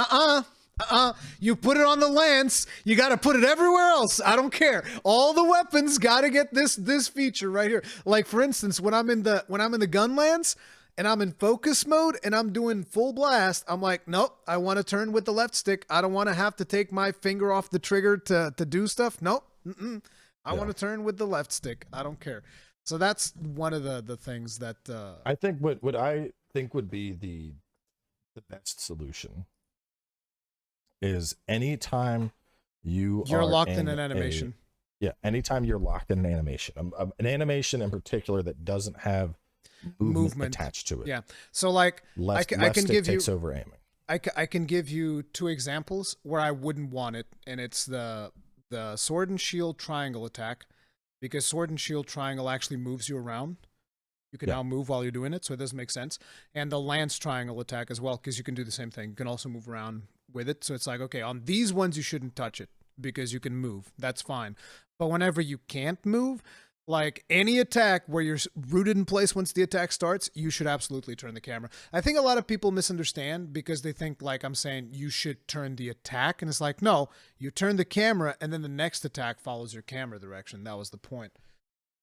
you put it on the lance, you got to put it everywhere else. I don't care. All the weapons got to get this feature right here. Like for instance, when I'm in the gun lance and I'm in focus mode and I'm doing full blast, I'm like, nope, I want to turn with the left stick. I don't want to have to take my finger off the trigger to do stuff. Nope. I want to turn with the left stick. I don't care. So that's one of the things that I think what I think would be the best solution is anytime you're locked in an animation. Anytime you're locked in an animation, an animation in particular that doesn't have movement attached to it. Yeah. So like I can give you over aiming. I can give you 2 examples where I wouldn't want it, and it's the sword and shield triangle attack, because sword and shield triangle actually moves you around. You can now move while you're doing it, so it doesn't make sense. And the lance triangle attack as well, because you can do the same thing. You can also move around with it. So it's like, okay, on these ones you shouldn't touch it because you can move. That's fine. But whenever you can't move, like any attack where you're rooted in place once the attack starts, you should absolutely turn the camera. I think a lot of people misunderstand because they think like I'm saying you should turn the attack, and it's like, no, you turn the camera and then the next attack follows your camera direction. That was the point.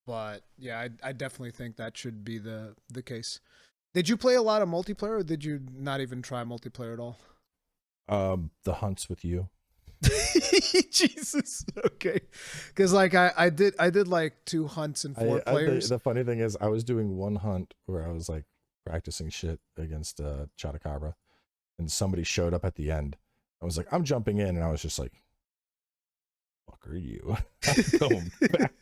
But yeah, I definitely think that should be the case. Did you play a lot of multiplayer, or did you not even try multiplayer at all? The hunts with you. Jesus. Okay. Because like I did like 2 hunts and 4 players. The funny thing is I was doing one hunt where I was like practicing shit against Chotacabra, and somebody showed up at the end. I was like, I'm jumping in, and I was just like, fuck are you? I'm going back.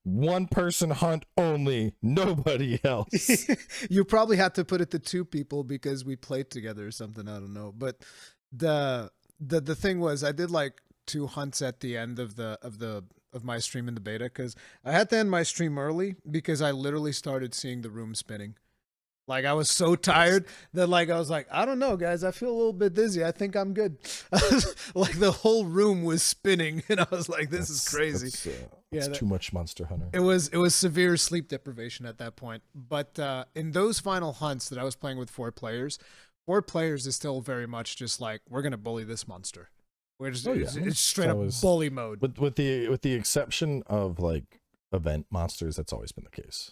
1 person hunt only, nobody else. You probably had to put it to 2 people because we played together or something. I don't know. But the thing was, I did like 2 hunts at the end of my stream in the beta, because I had to end my stream early because I literally started seeing the room spinning. Like I was so tired that like I was like, I don't know, guys, I feel a little bit dizzy. I think I'm good. Like the whole room was spinning, and I was like, this is crazy. That's too much Monster Hunter. It was severe sleep deprivation at that point. But in those final hunts that I was playing with 4 players is still very much just like, we're gonna bully this monster. We're just it's straight up bully mode. With the exception of like event monsters, that's always been the case.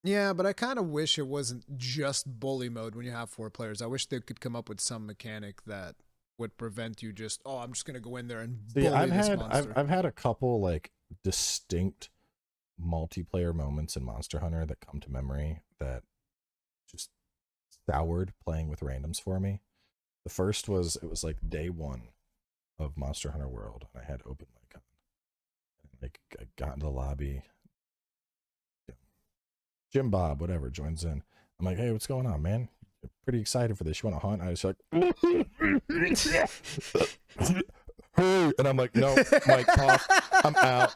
Yeah, but I kind of wish it wasn't just bully mode when you have 4 players. I wish they could come up with some mechanic that would prevent you just, oh, I'm just gonna go in there and bully this monster. I've had a couple like distinct multiplayer moments in Monster Hunter that come to memory that just soured playing with randoms for me. The first was, it was like day 1 of Monster Hunter World, and I had open mic on. Like I got into the lobby. Jim Bob, whatever, joins in. I'm like, hey, what's going on, man? I'm pretty excited for this. You want to hunt? I was like, hey, and I'm like, no, Mike, off. I'm out.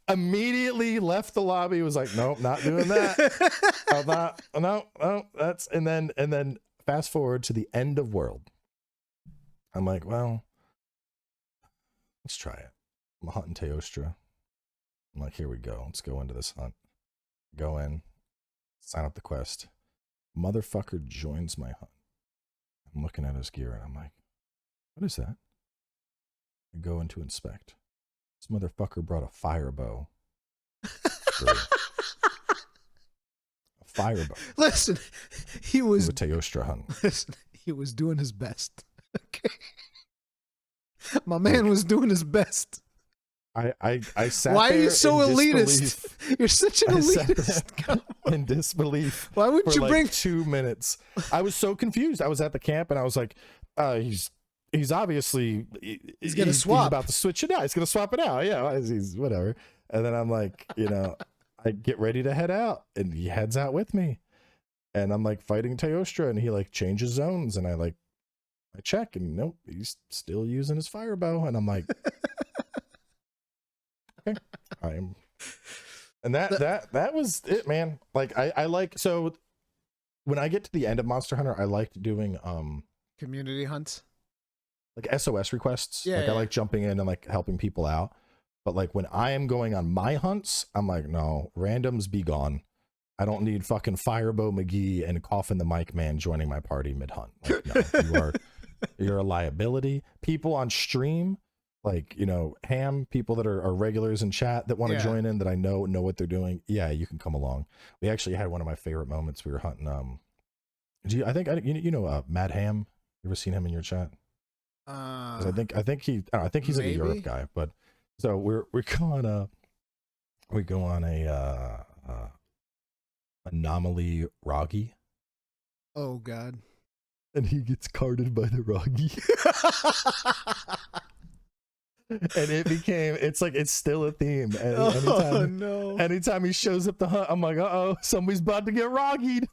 Immediately left the lobby. Was like, nope, not doing that. No, that's and then fast forward to the end of World. I'm like, well, let's try it. I'm hunting Teostra. I'm like, here we go. Let's go into this hunt. Go in, sign up the quest. Motherfucker joins my hunt. I'm looking at his gear and I'm like, what is that? I go in to inspect. This motherfucker brought a fire bow. A fire bow. Listen, he was a Teostra hunt. Listen, he was doing his best. Okay. My man was doing his best. I sat Why there. Are you so elitist? Disbelief. You're such an elitist. In disbelief. Why wouldn't you like bring 2 minutes? I was so confused. I was at the camp and I was like, he's obviously he's gonna swap. He's about to switch it out. He's gonna swap it out. Yeah, he's whatever. And then I'm like, I get ready to head out, and he heads out with me, and I'm like fighting Teostra, and he like changes zones, and I check, and nope, he's still using his fire bow, and I'm like. Okay. And that was it, man. Like I like, so when I get to the end of Monster Hunter, I liked doing community hunts, like SOS requests. Yeah, like I like jumping in and like helping people out. But like when I am going on my hunts, I'm like, no, randoms be gone. I don't need fucking Firebow McGee and Coffin the Mic Man joining my party mid hunt. Like, no, you're a liability. People on stream, like, Ham, people that are regulars in chat that want to join in, that I know what they're doing. Yeah, you can come along. We actually had one of my favorite moments. We were hunting. I think Mad Ham. You ever seen him in your chat? I think he's like a Europe guy, but So we go on a anomaly Roggy, Oh God. and he gets carded by the Roggy. And it's like it's still a theme. And Oh no. anytime he shows up to hunt, I'm like, uh-oh, somebody's about to get Roggied.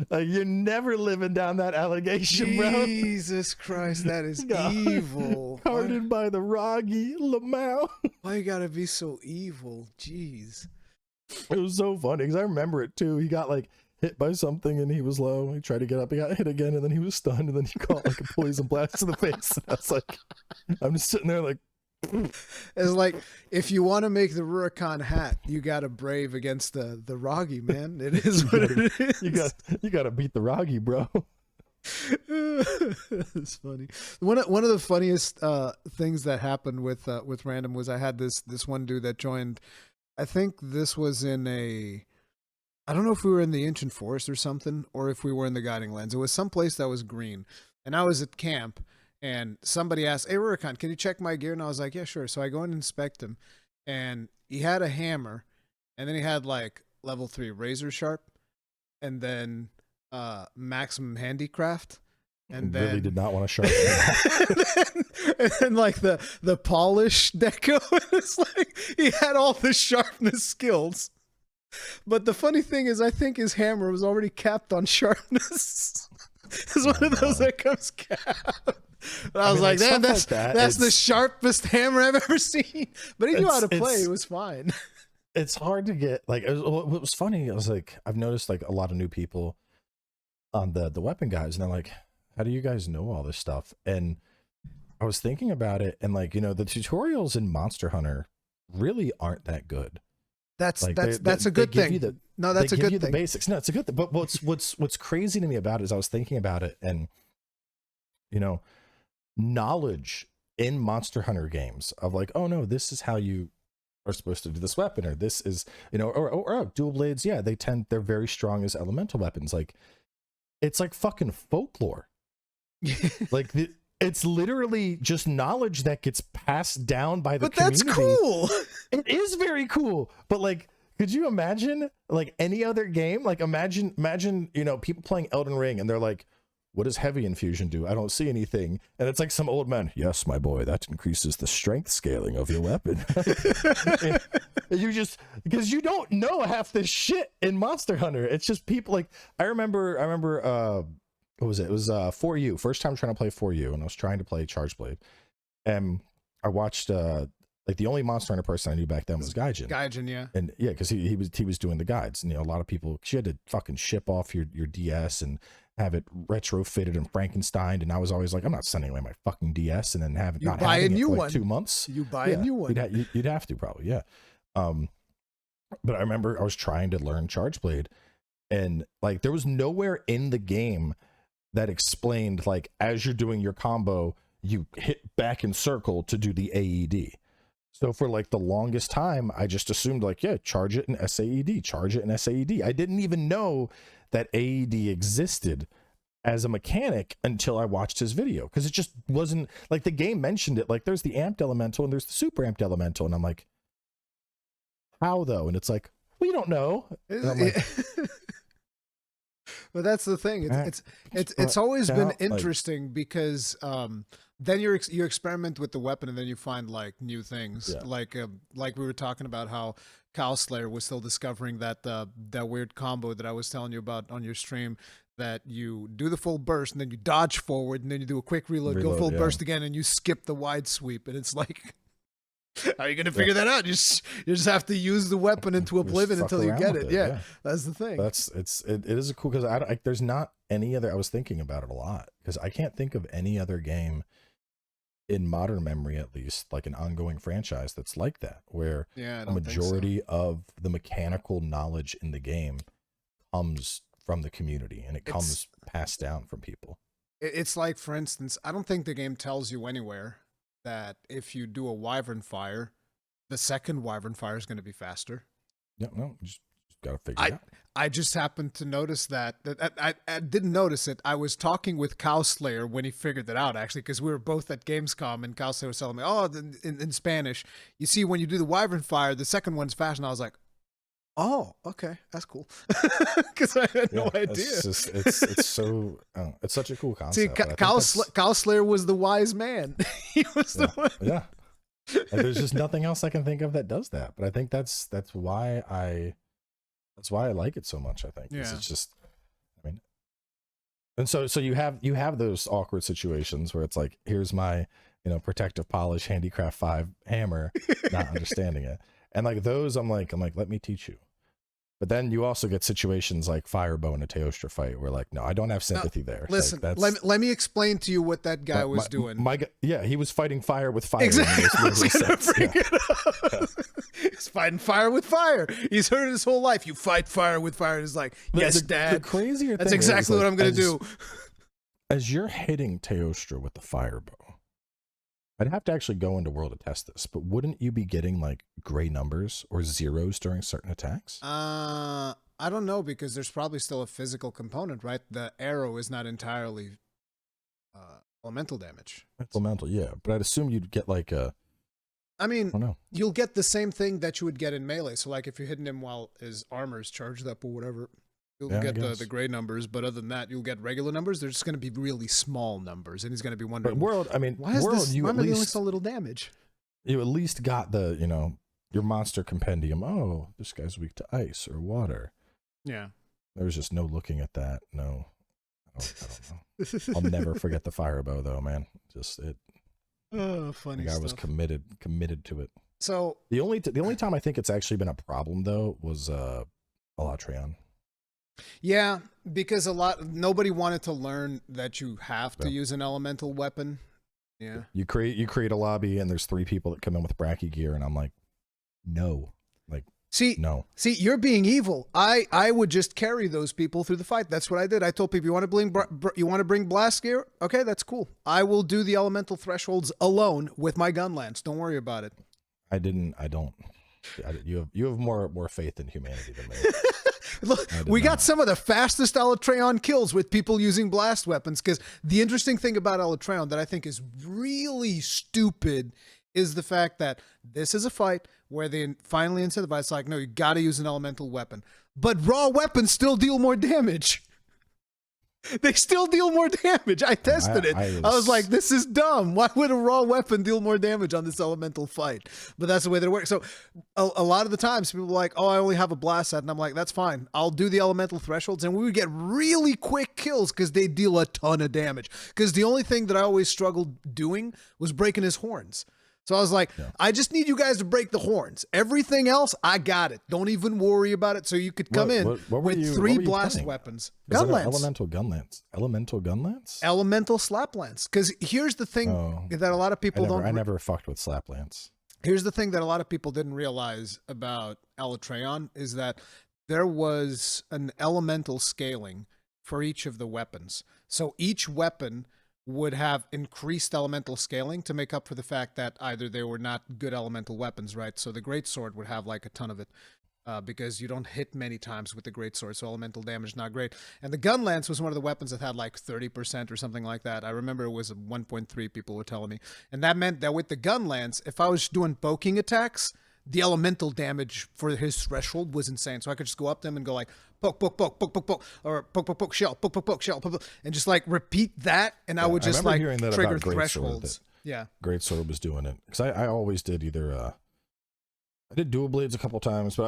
Like, you're never living down that allegation, bro. Jesus Christ, that is evil. Carded by the Roggy Lamau. Why you gotta be so evil? Jeez. It was so funny because I remember it too. He got like hit by something and he was low. He tried to get up, he got hit again, and then he was stunned, and then he caught like a poison blast to the face. And I was like, I'm just sitting there like, it's like, if you want to make the Rurikhan hat, you got to brave against the Roggy, man. It is what it is. You got to beat the Roggy, bro. It's funny. One of the funniest things that happened with random was I had this one dude that joined. I think this was in I don't know if we were in the ancient forest or something, or if we were in the guiding lands. It was someplace that was green, and I was at camp. And somebody asked, "Hey, Rurikhan, can you check my gear?" And I was like, "Yeah, sure." So I go and inspect him, and he had a hammer, and then he had like level 3 razor sharp, and then maximum handicraft, and then Really did not want to sharpen it. and then like the polish deco. It's like he had all the sharpness skills, but the funny thing is, I think his hammer was already capped on sharpness. It's one of those that comes capped. And I was like, "Damn, that's the sharpest hammer I've ever seen." But he knew how to play. It was fine. It's hard to get like. What was funny? I was like, I've noticed like a lot of new people on the weapon guys, and they're like, "How do you guys know all this stuff?" And I was thinking about it, and like, the tutorials in Monster Hunter really aren't that good. That's like, that's a good thing. No, that's a good thing. The basics. No, it's a good thing. But what's crazy to me about it is I was thinking about it, and knowledge in Monster Hunter games of like, oh no, this is how you are supposed to do this weapon, or this is, or dual blades. Yeah, they're very strong as elemental weapons. Like, it's like fucking folklore. Like it's literally just knowledge that gets passed down by the community. But that's cool. It is very cool. But like, could you imagine like any other game? Like imagine, people playing Elden Ring and they're like, what does heavy infusion do? I don't see anything. And it's like some old man. Yes, my boy, that increases the strength scaling of your weapon. You just, because you don't know half this shit in Monster Hunter. It's just people like, I remember, what was it? It was 4U. First time trying to play 4U, and I was trying to play Charge Blade. And I watched like the only Monster Hunter person I knew back then was Gaijin. Gaijin, yeah. And yeah, because he was doing the guides. And a lot of people, she had to fucking ship off your DS and have it retrofitted and Frankensteined, and I was always like, I'm not sending away my fucking DS and then having it for like 2 months. You buy a new one. You'd have to probably, yeah. But I remember I was trying to learn Charge Blade, and like there was nowhere in the game that explained like as you're doing your combo, you hit back in circle to do the AED. So for like the longest time, I just assumed like, yeah, charge it in SAED, charge it in SAED. I didn't even know that AED existed as a mechanic until I watched his video, because it just wasn't like the game mentioned it. Like there's the amped elemental and there's the super amped elemental, and I'm like, how though? And it's like, we don't know. And I'm like, but that's the thing. It's always been interesting because then you experiment with the weapon and then you find like new things. Yeah. Like we were talking about how Cow Slayer was still discovering that that weird combo that I was telling you about on your stream, that you do the full burst and then you dodge forward and then you do a quick reload go full burst again, and you skip the wide sweep, and it's like, how are you going to figure that out? You just have to use the weapon into oblivion until you get it. Yeah, that's the thing. It is a cool, because there's not any other. I was thinking about it a lot because I can't think of any other game in modern memory, at least, like an ongoing franchise that's like that, where a majority of the mechanical knowledge in the game comes from the community and it comes passed down from people. It's like, for instance, I don't think the game tells you anywhere that if you do a wyvern fire, the second wyvern fire is going to be faster. Yeah, no, just gotta figure it out. I just happened to notice that I didn't notice it. I was talking with Cowslayer when he figured it out, actually, because we were both at Gamescom, and Cowslayer was telling me, oh, in Spanish, you see when you do the Wyvern Fire, the second one's fast. And I was like, oh, okay, that's cool, because I had no idea. It's so it's such a cool concept. See, Cowslayer was the wise man. He was the one. Yeah. Like, there's just nothing else I can think of that does that. But I think that's why I like it so much. I think it's just, I mean, and so you have those awkward situations where it's like, here's my protective polish handicraft 5 hammer, not understanding it, and like those I'm like let me teach you. But then you also get situations like Firebow in a Teostra fight where like, no, I don't have sympathy there. Listen, like, let me explain to you what that guy was doing. He was fighting fire with fire. Exactly. I was gonna bring it up. Yeah. He's fighting fire with fire. He's heard it his whole life. You fight fire with fire. And he's like, yes, Dad. The crazier That's thing exactly what I'm gonna do. As you're hitting Teostra with the Firebow, I'd have to actually go into World to test this, but wouldn't you be getting like gray numbers or zeros during certain attacks? I don't know, because there's probably still a physical component, right? The arrow is not entirely elemental damage. Elemental, yeah, but I'd assume you'd get like a. I mean, I don't know. You'll get the same thing that you would get in melee. So like if you're hitting him while his armor's charged up or whatever, you'll get the gray numbers, but other than that, you'll get regular numbers. They're just going to be really small numbers, and he's going to be wondering, but World, I mean, why is World, this, why am I dealing so little damage? You at least got the, your monster compendium. Oh, this guy's weak to ice or water. Yeah. There was just no looking at that. No, I don't know. I'll never forget the Firebow though, man. Just it. Oh, funny stuff. I was committed to it. So the only time I think it's actually been a problem though was Alatreon. Yeah, because nobody wanted to learn that you have to use an elemental weapon. Yeah. You create a lobby and there's 3 people that come in with Bracky gear, and I'm like, no. Like, no. See, you're being evil. I would just carry those people through the fight. That's what I did. I told people, you want to bring blast gear? Okay, that's cool. I will do the elemental thresholds alone with my gun lance. Don't worry about it. I don't. You have more faith in humanity than me. Look, we got some of the fastest Alatreon kills with people using blast weapons, because the interesting thing about Alatreon that I think is really stupid is the fact that this is a fight where they finally incentivize, like, no, you got to use an elemental weapon. But raw weapons still deal more damage. They still deal more damage. I tested it. I was like, this is dumb. Why would a raw weapon deal more damage on this elemental fight? But that's the way that it works. So a lot of the times people are like, oh, I only have a blast set. And I'm like, that's fine. I'll do the elemental thresholds. And we would get really quick kills because they deal a ton of damage. Because the only thing that I always struggled doing was breaking his horns. So I was like, I just need you guys to break the horns. Everything else, I got it. Don't even worry about it. So you could come in with 3 blast weapons. Gun lance. Elemental gun lance. Elemental gun lance? Elemental slap lance. Because here's the thing that a lot of people I never fucked with slap lance. Here's the thing that a lot of people didn't realize about Alatreon is that there was an elemental scaling for each of the weapons. So each weapon would have increased elemental scaling to make up for the fact that either they were not good elemental weapons, right? So the greatsword would have like a ton of it because you don't hit many times with the greatsword, so elemental damage not great. And the gun lance was one of the weapons that had like 30% or something like that. I remember it was 1.3, people were telling me. And that meant that with the gun lance, if I was doing poking attacks, the elemental damage for his threshold was insane. So I could just go up to him and go like, poke, poke, poke, poke, poke, poke, or poke, poke, poke, shell, poke, poke, poke, shell, poke, poke, and just like repeat that, and I would just like trigger thresholds. Yeah. Greatsword was doing it. Because I always did either, I did dual blades a couple times, but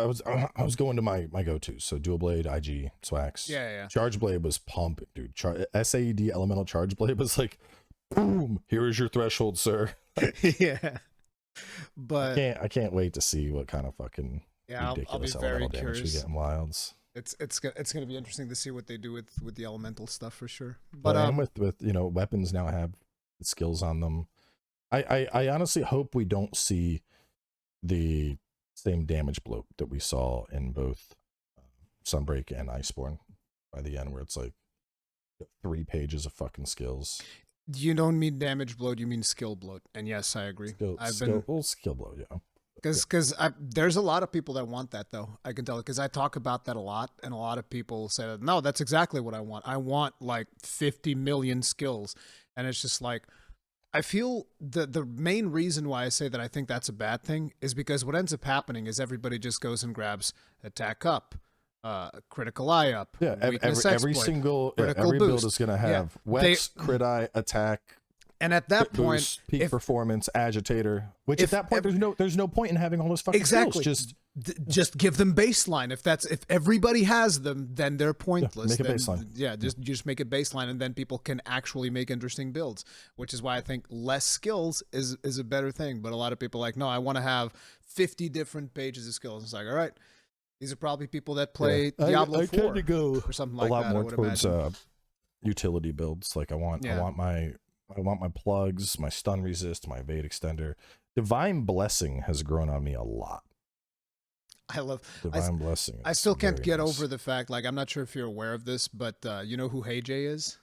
I was going to my go-tos. So dual blade, IG, Swax. Yeah. Charge blade was pumping, dude. SAED elemental charge blade was like, boom, here is your threshold, sir. Yeah. But I can't wait to see what kind of fucking ridiculous elemental damage we get in Wilds. It's gonna be interesting to see what they do with the elemental stuff for sure. But with weapons now have skills on them. I honestly hope we don't see the same damage bloat that we saw in both Sunbreak and Iceborne by the end, where it's like 3 pages of fucking skills. You don't mean damage bloat, you mean skill bloat. And yes, I agree. Skill bloat, yeah. Because there's a lot of people that want that, though. I can tell it because I talk about that a lot, and a lot of people say, no, that's exactly what I want. I want like 50 million skills. And it's just like, I feel the main reason why I say that I think that's a bad thing is because what ends up happening is everybody just goes and grabs attack up, critical eye up, every single every build is going to have Wex, crit eye, attack. And at that point, boost, peak performance, agitator, which at that point there's no point in having all those fucking skills. Just give them baseline. If everybody has them, then they're pointless. Yeah, make a baseline. Yeah, just make a baseline, and then people can actually make interesting builds. Which is why I think less skills is a better thing. But a lot of people are like, no, I want to have 50 different pages of skills. It's like, all right, these are probably people that play Diablo 4 or something like that. A lot more towards utility builds. Like I want my plugs, my stun resist, my evade extender. Divine Blessing has grown on me a lot. I love Divine Blessing. I still can't get over the fact, like, I'm not sure if you're aware of this, but you know who Hey Jay is?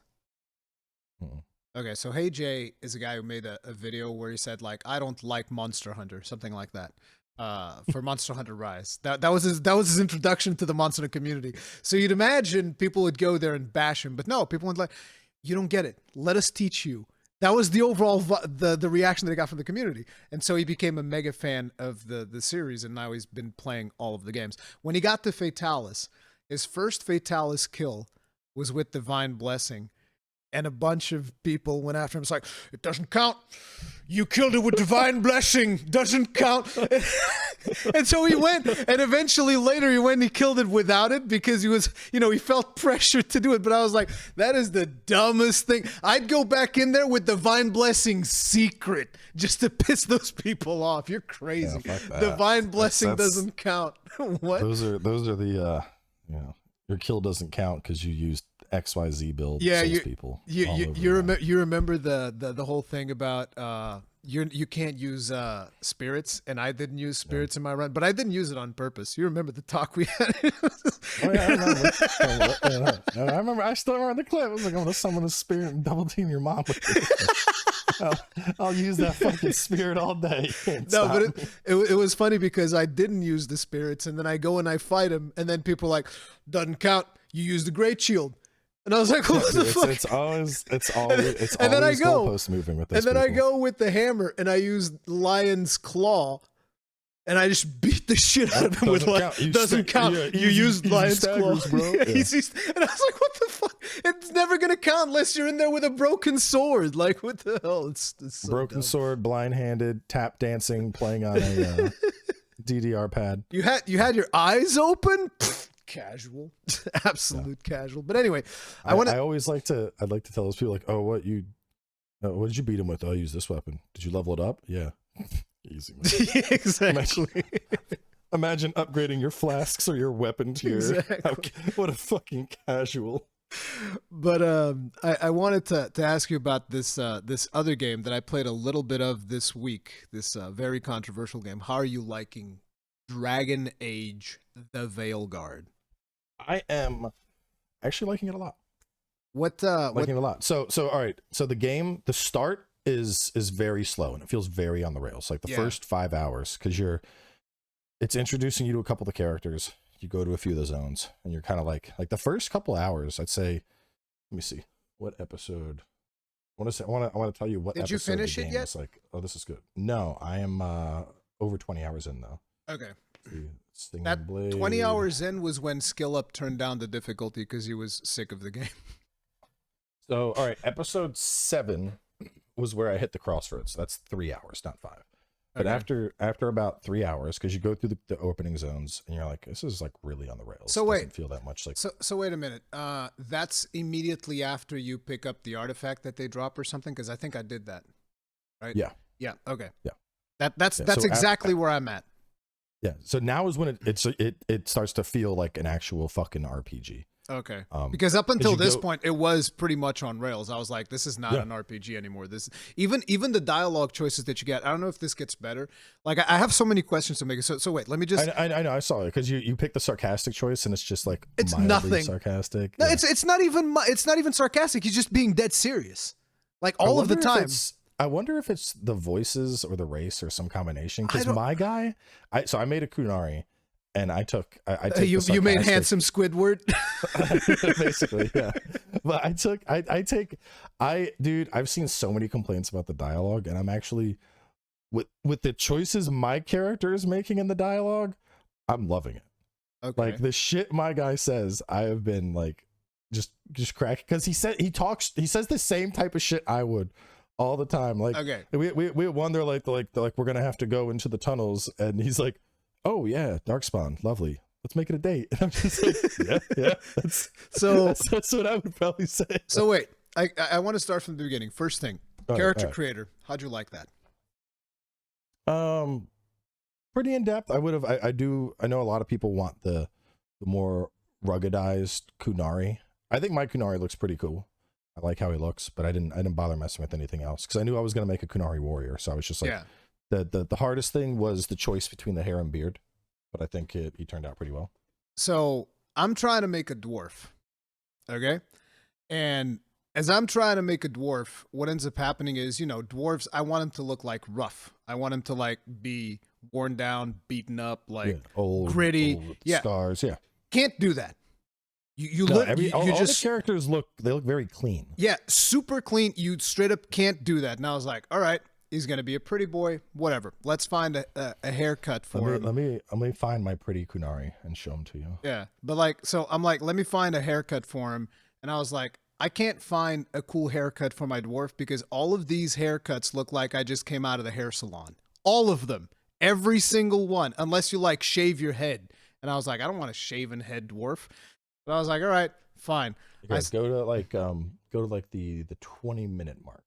Okay, so Hey Jay is a guy who made a video where he said, like, I don't like Monster Hunter, something like that. For Monster Hunter Rise. That was his introduction to the Monster Hunter community. So you'd imagine people would go there and bash him, but no, people would like, you don't get it. Let us teach you. That was the overall the reaction that he got from the community. And so he became a mega fan of the series, and now he's been playing all of the games. When he got to Fatalis, his first Fatalis kill was with Divine Blessing, and a bunch of people went after him. It's like, it doesn't count. You killed it with Divine Blessing. Doesn't count. And so he went, and eventually later he went and he killed it without it because he was, he felt pressure to do it. But I was like, that is the dumbest thing. I'd go back in there with Divine Blessing secret just to piss those people off. You're crazy. Divine Blessing doesn't count. What? Those are the, your kill doesn't count because you used XYZ build. Yeah, people. You remember the whole thing about you can't use spirits, and I didn't use spirits in my run, but I didn't use it on purpose. You remember the talk we had? I remember. I still remember the clip. I was like, I'm gonna summon a spirit and double team your mom with it. I'll use that fucking spirit all day. No, but it was funny because I didn't use the spirits, and then I go and I fight him, and then people are like, doesn't count. You use the great shield. And I was like, what the fuck? It's always and then I go goalpost moving with this. And then I go with the hammer and I use Lion's Claw and I just beat the shit out of him with like doesn't count. Yeah, you used Lion's Claw, bro. Yeah. And I was like, what the fuck? It's never gonna count unless you're in there with a broken sword. Like, what the hell? It's so broken dumb. Sword, blind-handed, tap dancing, playing on a DDR pad. You had your eyes open. Casual, absolute casual. But anyway, I'd like to tell those people like, oh, what did you beat him with? Oh, I use this weapon. Did you level it up? Yeah. Easy. Yeah, exactly. Imagine upgrading your flasks or your weapon to your what a fucking casual. But I wanted to ask you about this other game that I played a little bit of this week, this very controversial game. How are you liking Dragon Age The Veilguard? I am actually liking it a lot. Liking it a lot. So all right. So the start is very slow and it feels very on the rails. Like the first 5 hours, because it's introducing you to a couple of the characters. You go to a few of the zones, and you're kind of like the first couple of hours. I'd say, let me see what episode. I want to tell you what. Did you finish it yet? Like, oh, this is good. No, I am over 20 hours in though. Okay. That 20 hours in was when Skill Up turned down the difficulty because he was sick of the game. So, all right, episode 7 was where I hit the crossroads. That's 3 hours, not 5. But after about 3 hours, because you go through the opening zones, and you're like, this is like really on the rails. So wait, doesn't feel that much like. So wait a minute. That's immediately after you pick up the artifact that they drop or something, because I think I did that. Right? Yeah. Yeah. Okay. Yeah. That's exactly where I'm at. Yeah. So now is when it starts to feel like an actual fucking RPG. Okay. Because up until this point, it was pretty much on rails. I was like, this is not an RPG anymore. This even the dialogue choices that you get. I don't know if this gets better. Like, I have so many questions to make. So wait, let me just. I know. I saw it because you pick the sarcastic choice, and it's just like it's nothing sarcastic. No, it's not even sarcastic. He's just being dead serious, like all of the time. I wonder if it's the voices or the race or some combination. I Because don't- my guy, I made a Kunari, and I took the you made sarcastic- handsome Squidward. basically, yeah. But dude, I've seen so many complaints about the dialogue, and I'm actually with the choices my character is making in the dialogue, I'm loving it. Okay. Like the shit my guy says, I have been like just cracking, because he says the same type of shit I would all the time. Like Okay. we wonder like we're gonna have to go into the tunnels, and he's like, oh yeah, Darkspawn, lovely. Let's make it a date. And I'm just like, yeah. That's what I would probably say. So wait, I want to start from the beginning. First thing, All right, character all right. creator. How'd you like that? Pretty in depth. I know a lot of people want the more ruggedized Kunari. I think my Kunari looks pretty cool. I like how he looks, but I didn't bother messing with anything else because I knew I was gonna make a Kunari warrior. So I was just like, Yeah. the hardest thing was the choice between the hair and beard, but I think he turned out pretty well. So I'm trying to make a dwarf. Okay. And as I'm trying to make a dwarf, what ends up happening is, dwarves, I want them to look like rough. I want them to like be worn down, beaten up, like Yeah, old, gritty. old Yeah. scars. Yeah. Can't do that. You No, look, all you the just, characters look very clean. yeah, super clean. You straight up can't do that. And I was like, all right, he's going to be a pretty boy, whatever. Let's find a haircut for him. Let me find my pretty Kunari and show him to you. Yeah. But like, so I'm like, let me find a haircut for him. And I was like, I can't find a cool haircut for my dwarf because all of these haircuts look like I just came out of the hair salon. All of them. Every single one. Unless you like shave your head. And I was like, I don't want a shaven head dwarf. But I was like, all right, fine. You guys go to the 20-minute mark.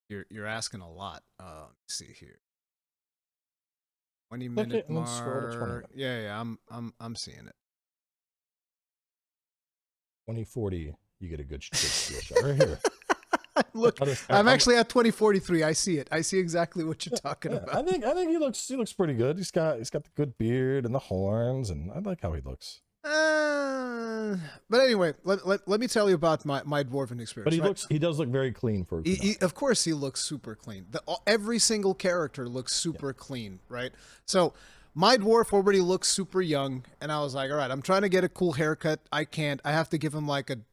You're asking a lot. Let's see here. 20 Click minute it and then scroll to 20 mark. minutes. Yeah, I'm seeing it. 2040, you get a good shot right here. Look, I'm actually at 2043. I see it. I see exactly what you're talking Yeah, about. I think he looks pretty good. He's got the good beard and the horns, and I like how he looks. But anyway, let me tell you about my dwarven experience. But he does look very clean for a Kunari. Of course, he looks super clean. Every single character looks super clean, right? So my dwarf already looks super young, and I was like, all right, I'm trying to get a cool haircut. I can't. I have to give him like an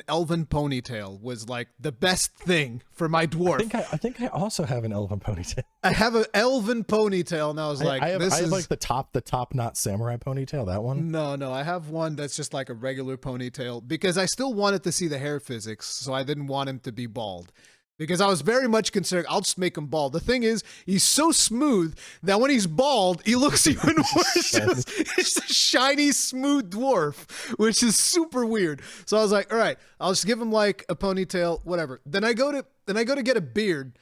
elven ponytail was like the best thing for my dwarf. I think I also have an elven ponytail. I have an elven ponytail, and I was like, I have like the top knot samurai ponytail. That one. No, I have one that's just like a regular ponytail because I still wanted to see the hair physics, so I didn't want him to be bald. Because I was very much concerned, I'll just make him bald. The thing is, he's so smooth that when he's bald, he looks even worse. It's a shiny, smooth dwarf, which is super weird. So I was like, all right, I'll just give him like a ponytail, whatever. Then I go to get a beard.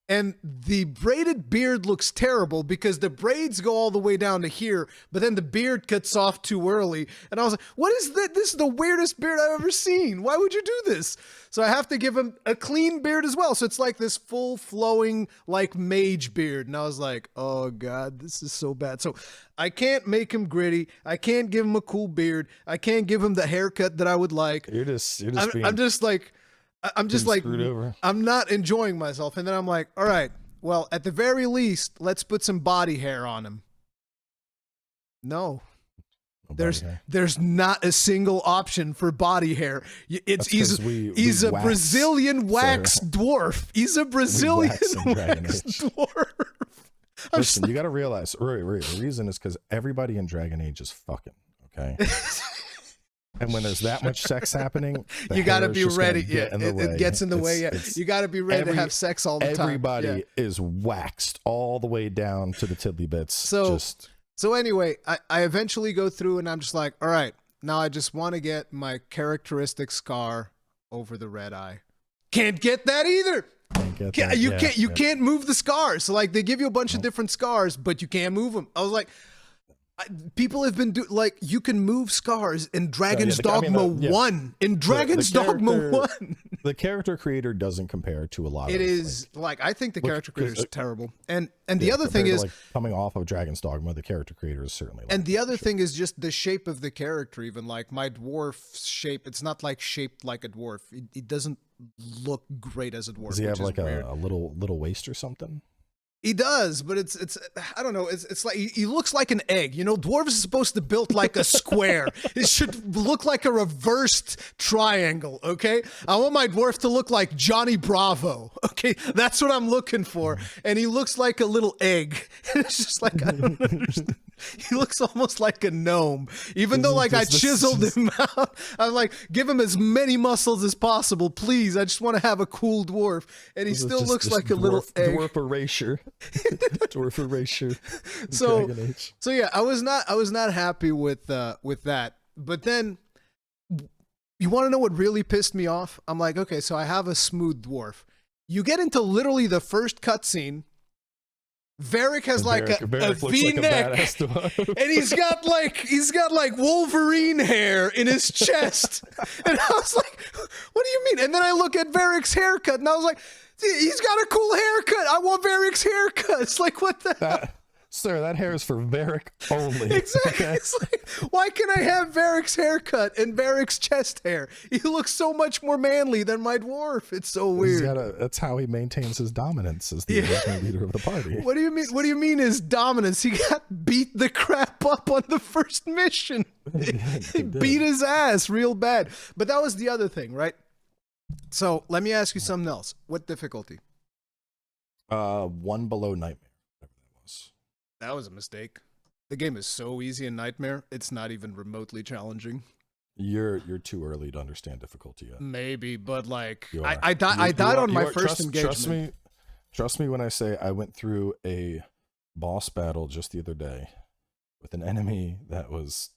And the braided beard looks terrible because the braids go all the way down to here, but then the beard cuts off too early. And I was like, what is that? This is the weirdest beard I've ever seen. Why would you do this? So I have to give him a clean beard as well. So it's like this full flowing, like mage beard. And I was like, oh God, this is so bad. So I can't make him gritty. I can't give him a cool beard. I can't give him the haircut that I would like. I'm just like, screwed over. I'm not enjoying myself. And then I'm like, all right, well, at the very least, let's put some body hair on him. No. There's not a single option for body hair. He's a Brazilian wax dwarf. He's a Brazilian wax dwarf. Listen, you got to realize, the reason is because everybody in Dragon Age is fucking, okay? And when there's that much sex happening, you got to be ready. Yeah, it gets in the way. Yeah, you got to be ready to have sex all the time. Everybody is waxed all the way down to the tiddly bits. So anyway, I eventually go through and I'm just like, all right, now I just want to get my characteristic scar over the red eye. Can't get that either. You can't move the scars. So like they give you a bunch of different scars, but you can't move them. I was like, people have been like you can move scars in Dragon's Dogma 1. In Dragon's Dogma 1. the character creator doesn't compare to a lot of It is like I think the Look, character creator is 'cause, terrible. And the other thing is like coming off of Dragon's Dogma, the character creator is certainly like and the other thing is just the shape of the character. Even like my dwarf's shape, it's not like shaped like a dwarf. It doesn't look great as a dwarf. Does he have like weird. a little waist or something? He does, but it's I don't know. It's like he looks like an egg. You know, dwarves is supposed to build like a square. It should look like a reversed triangle. Okay, I want my dwarf to look like Johnny Bravo. Okay, that's what I'm looking for. And he looks like a little egg. It's just like I don't understand. He looks almost like a gnome. Even though like I chiseled him out, I'm like, give him as many muscles as possible, please. I just want to have a cool dwarf, and he still looks like a little egg. Dwarf erasure. Dwarf erasure. So yeah, I was not happy with that. But then, you want to know what really pissed me off? I'm like, okay, so I have a smooth dwarf. You get into literally the first cutscene. Varric has like a V-neck, and he's got like Wolverine hair in his chest, and I was like, "What do you mean?" And then I look at Varric's haircut, and I was like, "He's got a cool haircut. I want Varric's haircut." It's like, what the hell? Sir, that hair is for Varric only. Exactly. Okay? It's like, why can I have Varric's haircut and Varric's chest hair? He looks so much more manly than my dwarf. It's so weird. That's how he maintains his dominance as the original leader of the party. What do you mean? What do you mean his dominance? He got beat the crap up on the first mission. He beat his ass real bad. But that was the other thing, right? So let me ask you something else. What difficulty? 1 below Nightmare. That was a mistake. The game is so easy in Nightmare, it's not even remotely challenging. You're too early to understand difficulty yet. Maybe, but like I died on my first engagement. Trust me when I say I went through a boss battle just the other day with an enemy that was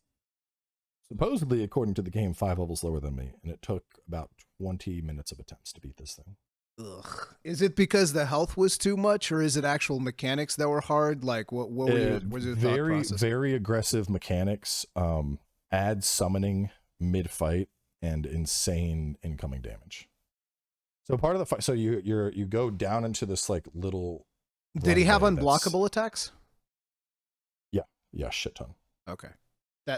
supposedly, according to the game, 5 levels lower than me, and it took about 20 minutes of attempts to beat this thing. Ugh. Is it because the health was too much, or is it actual mechanics that were hard? Like, what was your thought process? Very aggressive mechanics, add summoning mid-fight, and insane incoming damage. So part of the fight, so you go down into this like little. Did he have unblockable attacks? Yeah, shit ton. Okay.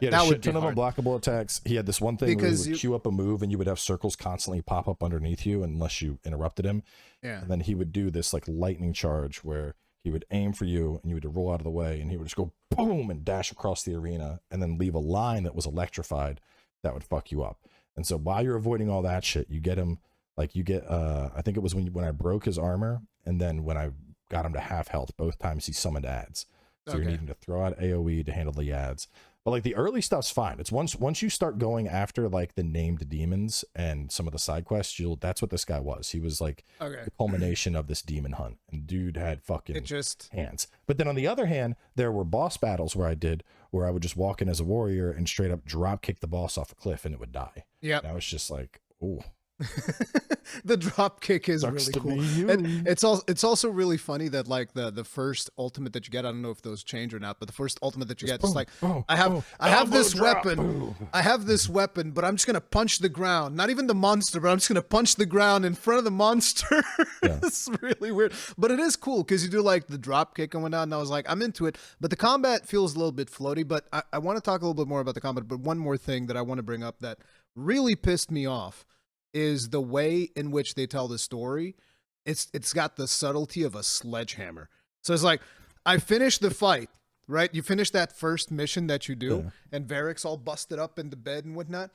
He had a shit ton of unblockable attacks. He had this one thing where he would queue up a move and you would have circles constantly pop up underneath you unless you interrupted him. Yeah. And then he would do this like lightning charge where he would aim for you and you would roll out of the way and he would just go boom and dash across the arena and then leave a line that was electrified that would fuck you up. And so while you're avoiding all that shit, you get him like you get I think it was when I broke his armor and then when I got him to half health, both times he summoned ads. So you're needing to throw out AoE to handle the ads. But like the early stuff's fine. It's once you start going after like the named demons and some of the side quests, that's what this guy was. He was like the culmination of this demon hunt. And dude had fucking hands. But then on the other hand, there were boss battles where I would just walk in as a warrior and straight up drop kick the boss off a cliff and it would die. Yeah. I was just like, oh. The drop kick is really cool. And it's also really funny that like the first ultimate that you get, I don't know if those change or not, but the first ultimate that you get is like, I have this weapon. I have this weapon, but I'm just gonna punch the ground. Not even the monster, but I'm just gonna punch the ground in front of the monster. Yeah. It's really weird. But it is cool because you do like the drop kick and whatnot, and I was like, I'm into it. But the combat feels a little bit floaty, but I want to talk a little bit more about the combat, but one more thing that I want to bring up that really pissed me off is the way in which they tell the story. It's got the subtlety of a sledgehammer. So it's like, I finished the fight, right? You finish that first mission that you do, and Varric's all busted up in the bed and whatnot.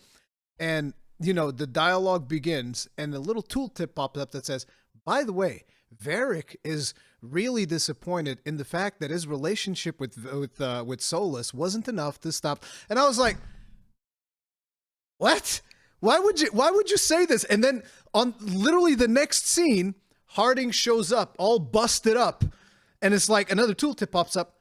And, you know, the dialogue begins, and the little tooltip pops up that says, by the way, Varric is really disappointed in the fact that his relationship with Solus wasn't enough to stop. And I was like, what? Why would you say this? And then on literally the next scene, Harding shows up all busted up. And it's like another tooltip pops up.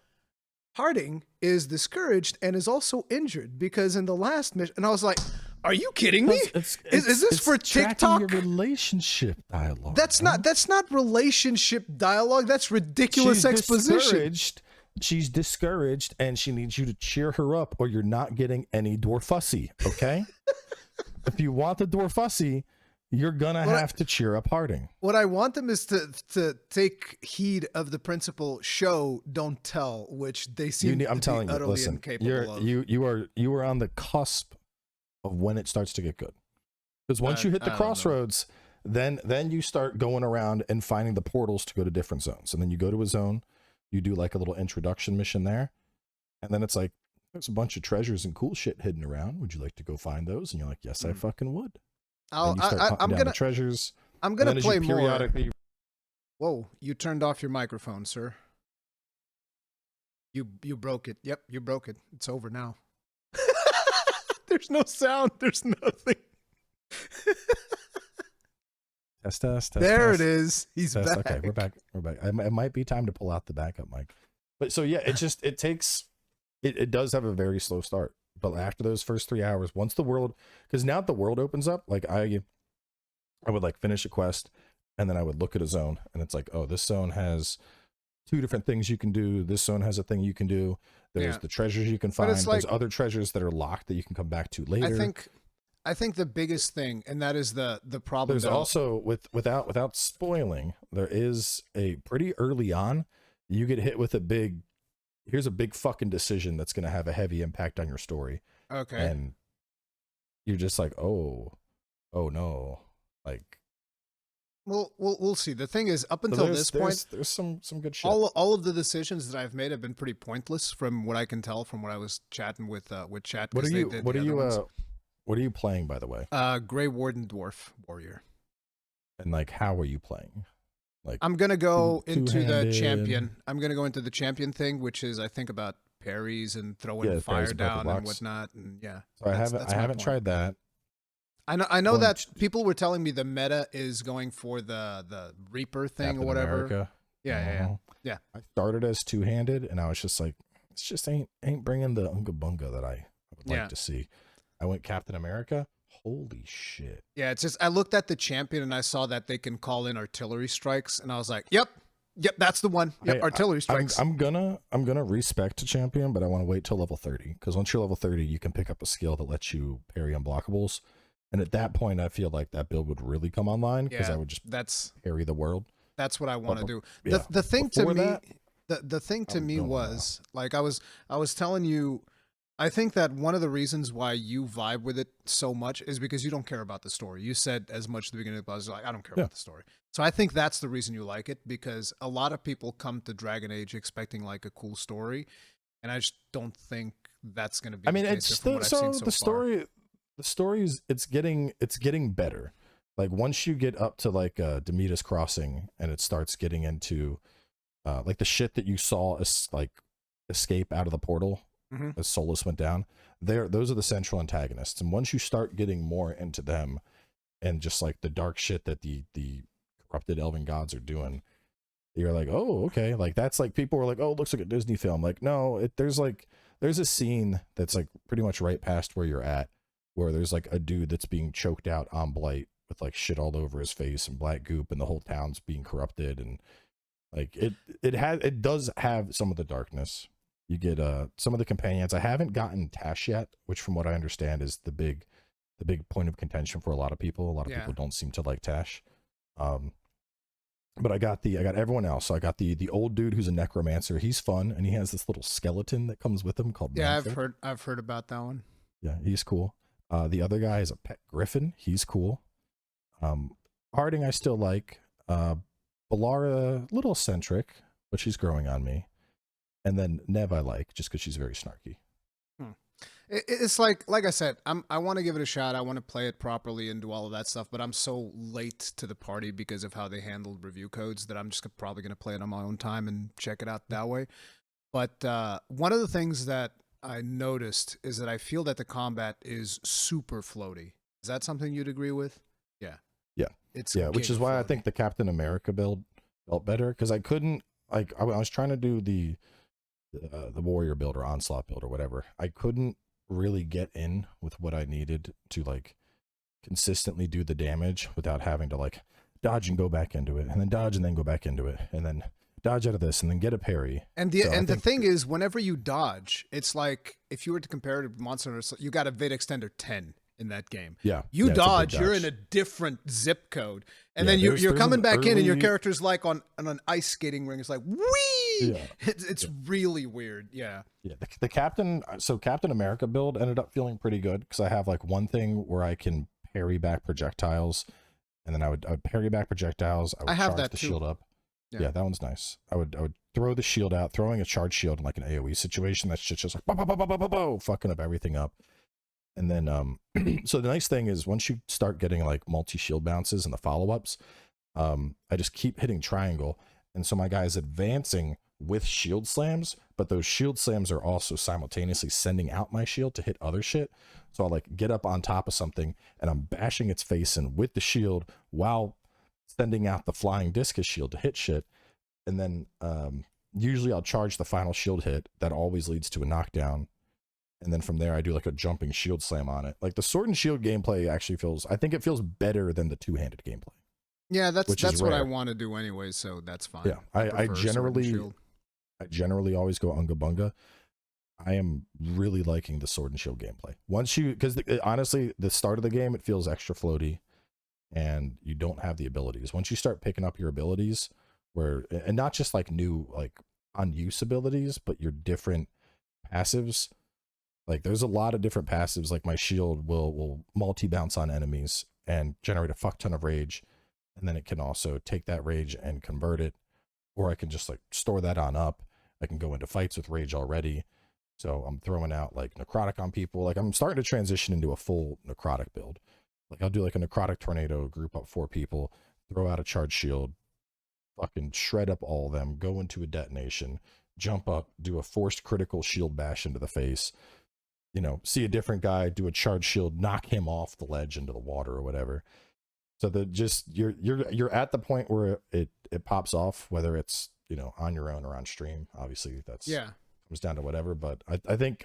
Harding is discouraged and is also injured because in the last mission, and I was like, are you kidding me? Is this for TikTok? Your relationship dialogue. That's not relationship dialogue. That's ridiculous exposition. She's discouraged and she needs you to cheer her up or you're not getting any Dwarfussy, okay? If you want the Dwarfussy, you're gonna have to cheer up Harding. What I want them is to take heed of the principle show, don't tell, which they seem I'm to telling be you, utterly listen, incapable of. you are on the cusp of when it starts to get good. Because once you hit the crossroads, then you start going around and finding the portals to go to different zones. And then you go to a zone, you do like a little introduction mission there, and then it's like, there's a bunch of treasures and cool shit hidden around. Would you like to go find those? And you're like, yes, I fucking would. I'm down gonna the treasures. I'm gonna play more. Periodically... Whoa! You turned off your microphone, sir. You broke it. Yep, you broke it. It's over now. There's no sound. There's nothing. Test. There it is. He's test. back. Okay, we're back. It might be time to pull out the backup mic. But so yeah, it takes. It does have a very slow start. But after those first 3 hours, once the world, because now that the world opens up, like I would like finish a quest, and then I would look at a zone, and it's like, oh, this zone has 2 different things you can do. This zone has a thing you can do. There's the treasures you can find. There's other treasures that are locked that you can come back to later. I think the biggest thing, and that is the problem. There's also without spoiling, there is a pretty early on, you get hit with here's a big fucking decision that's going to have a heavy impact on your story. Okay. And you're just like, oh no. Like, well, we'll see. The thing is, up until this point, there's some good shit. All of the decisions that I've made have been pretty pointless, from what I can tell from what I was chatting with chat. What are you playing, by the way? Grey Warden Dwarf Warrior. And like, how are you playing? Like, I'm gonna go into the champion. I'm gonna go into the champion thing, which is, I think, about parries and throwing fire down and whatnot. And yeah, so I haven't tried that. I know that people were telling me the meta is going for the Reaper thing Captain or whatever. America. Yeah. I started as two-handed, and I was just like, it's just ain't bringing the unga bunga that I would like to see. I went Captain America. Holy shit. Yeah, it's just, I looked at the champion and I saw that they can call in artillery strikes, and I was like, yep, that's the one. Yep, artillery strikes. I'm gonna respect a champion, but I want to wait till level 30, because once you're level 30, you can pick up a skill that lets you parry unblockables. And at that point, I feel like that build would really come online, because I would just parry the world. That's what I want to do. The thing to me, the thing to me was, like, I was telling you, I think that one of the reasons why you vibe with it so much is because you don't care about the story. You said as much at the beginning of the podcast, like, I don't care about the story. So I think that's the reason you like it, because a lot of people come to Dragon Age expecting like a cool story, and I just don't think that's going to be. I mean, the case it's from what I've seen so the far. The stories, it's getting better. Like, once you get up to like Demeter's Crossing, and it starts getting into like the shit that you saw as like escape out of the portal as Solus went down, those are the central antagonists. And once you start getting more into them, and just like the dark shit that the corrupted elven gods are doing, you're like, oh, okay. Like, that's like, people were like, oh, it looks like a Disney film. Like, no, there's a scene that's like pretty much right past where you're at, where there's like a dude that's being choked out on blight with like shit all over his face and black goop, and the whole town's being corrupted. And like, it does have some of the darkness. You get some of the companions. I haven't gotten Tash yet, which from what I understand is the big point of contention for a lot of people. A lot of people don't seem to like Tash. But I got everyone else. So I got the old dude who's a necromancer. He's fun, and he has this little skeleton that comes with him called Banter. I've heard about that one. Yeah, he's cool. The other guy is a pet griffin. He's cool. Harding I still like. Balara, a little eccentric, but she's growing on me. And then Nev I like, just because she's very snarky. It's like I said, I want to give it a shot. I want to play it properly and do all of that stuff, but I'm so late to the party because of how they handled review codes that I'm just probably going to play it on my own time and check it out that way. But one of the things that I noticed is that I feel that the combat is super floaty. Is that something you'd agree with? Yeah. Which is why floaty. I think the Captain America build felt better, because I couldn't, like, I was trying to do the warrior build or onslaught build or whatever. I couldn't really get in with what I needed to like consistently do the damage without having to like dodge and go back into it, and then dodge and then go back into it, and then dodge out of this and then get a parry. And the thing is, whenever you dodge, it's like if you were to compare it to Monster Hunter, you got a vid extender 10. in that game. Yeah. You Yeah, it's a big dodge, you're in dodge. a different zip code. And Yeah, then you're there's coming an back in and your early- character's like on an ice skating ring. It's like, whee! Yeah. It's really weird. Yeah. Yeah, the Captain America build ended up feeling pretty good because I have like one thing where I can parry back projectiles, and then I would parry back projectiles. I would have charge that the too. shield up. Yeah. Yeah, that one's nice. I would throw the shield out, throwing a charge shield in like an AOE situation. That shit's just like fucking up everything up. And then so the nice thing is once you start getting like multi shield bounces and the follow ups, I just keep hitting triangle, and so my guy is advancing with shield slams, but those shield slams are also simultaneously sending out my shield to hit other shit. So I'll like get up on top of something and I'm bashing its face in with the shield while sending out the flying discus shield to hit shit. And then usually I'll charge the final shield hit that always leads to a knockdown. And then from there I do like a jumping shield slam on it. Like the sword and shield gameplay actually I think it feels better than the two-handed gameplay. Yeah, that's what I rare. want to do anyway, so that's fine. Yeah, I prefer sword and shield. generally always go Unga Bunga. I am really liking the sword and shield gameplay. Once you, because honestly, the start of the game, it feels extra floaty and you don't have the abilities. Once you start picking up your abilities, and not just like new, like on-use abilities, but your different passives. Like there's a lot of different passives. Like my shield will multi-bounce on enemies and generate a fuck ton of rage. And then it can also take that rage and convert it, or I can just like store that on up. I can go into fights with rage already. So I'm throwing out like necrotic on people. Like I'm starting to transition into a full necrotic build. Like I'll do like a necrotic tornado, group up 4 people, throw out a charge shield, fucking shred up all of them, go into a detonation, jump up, do a forced critical shield bash into the face, you know, see a different guy, do a charge shield, knock him off the ledge into the water or whatever. So you're at the point where it pops off, whether it's, you know, on your own or on stream. Obviously that's comes down to whatever, but I think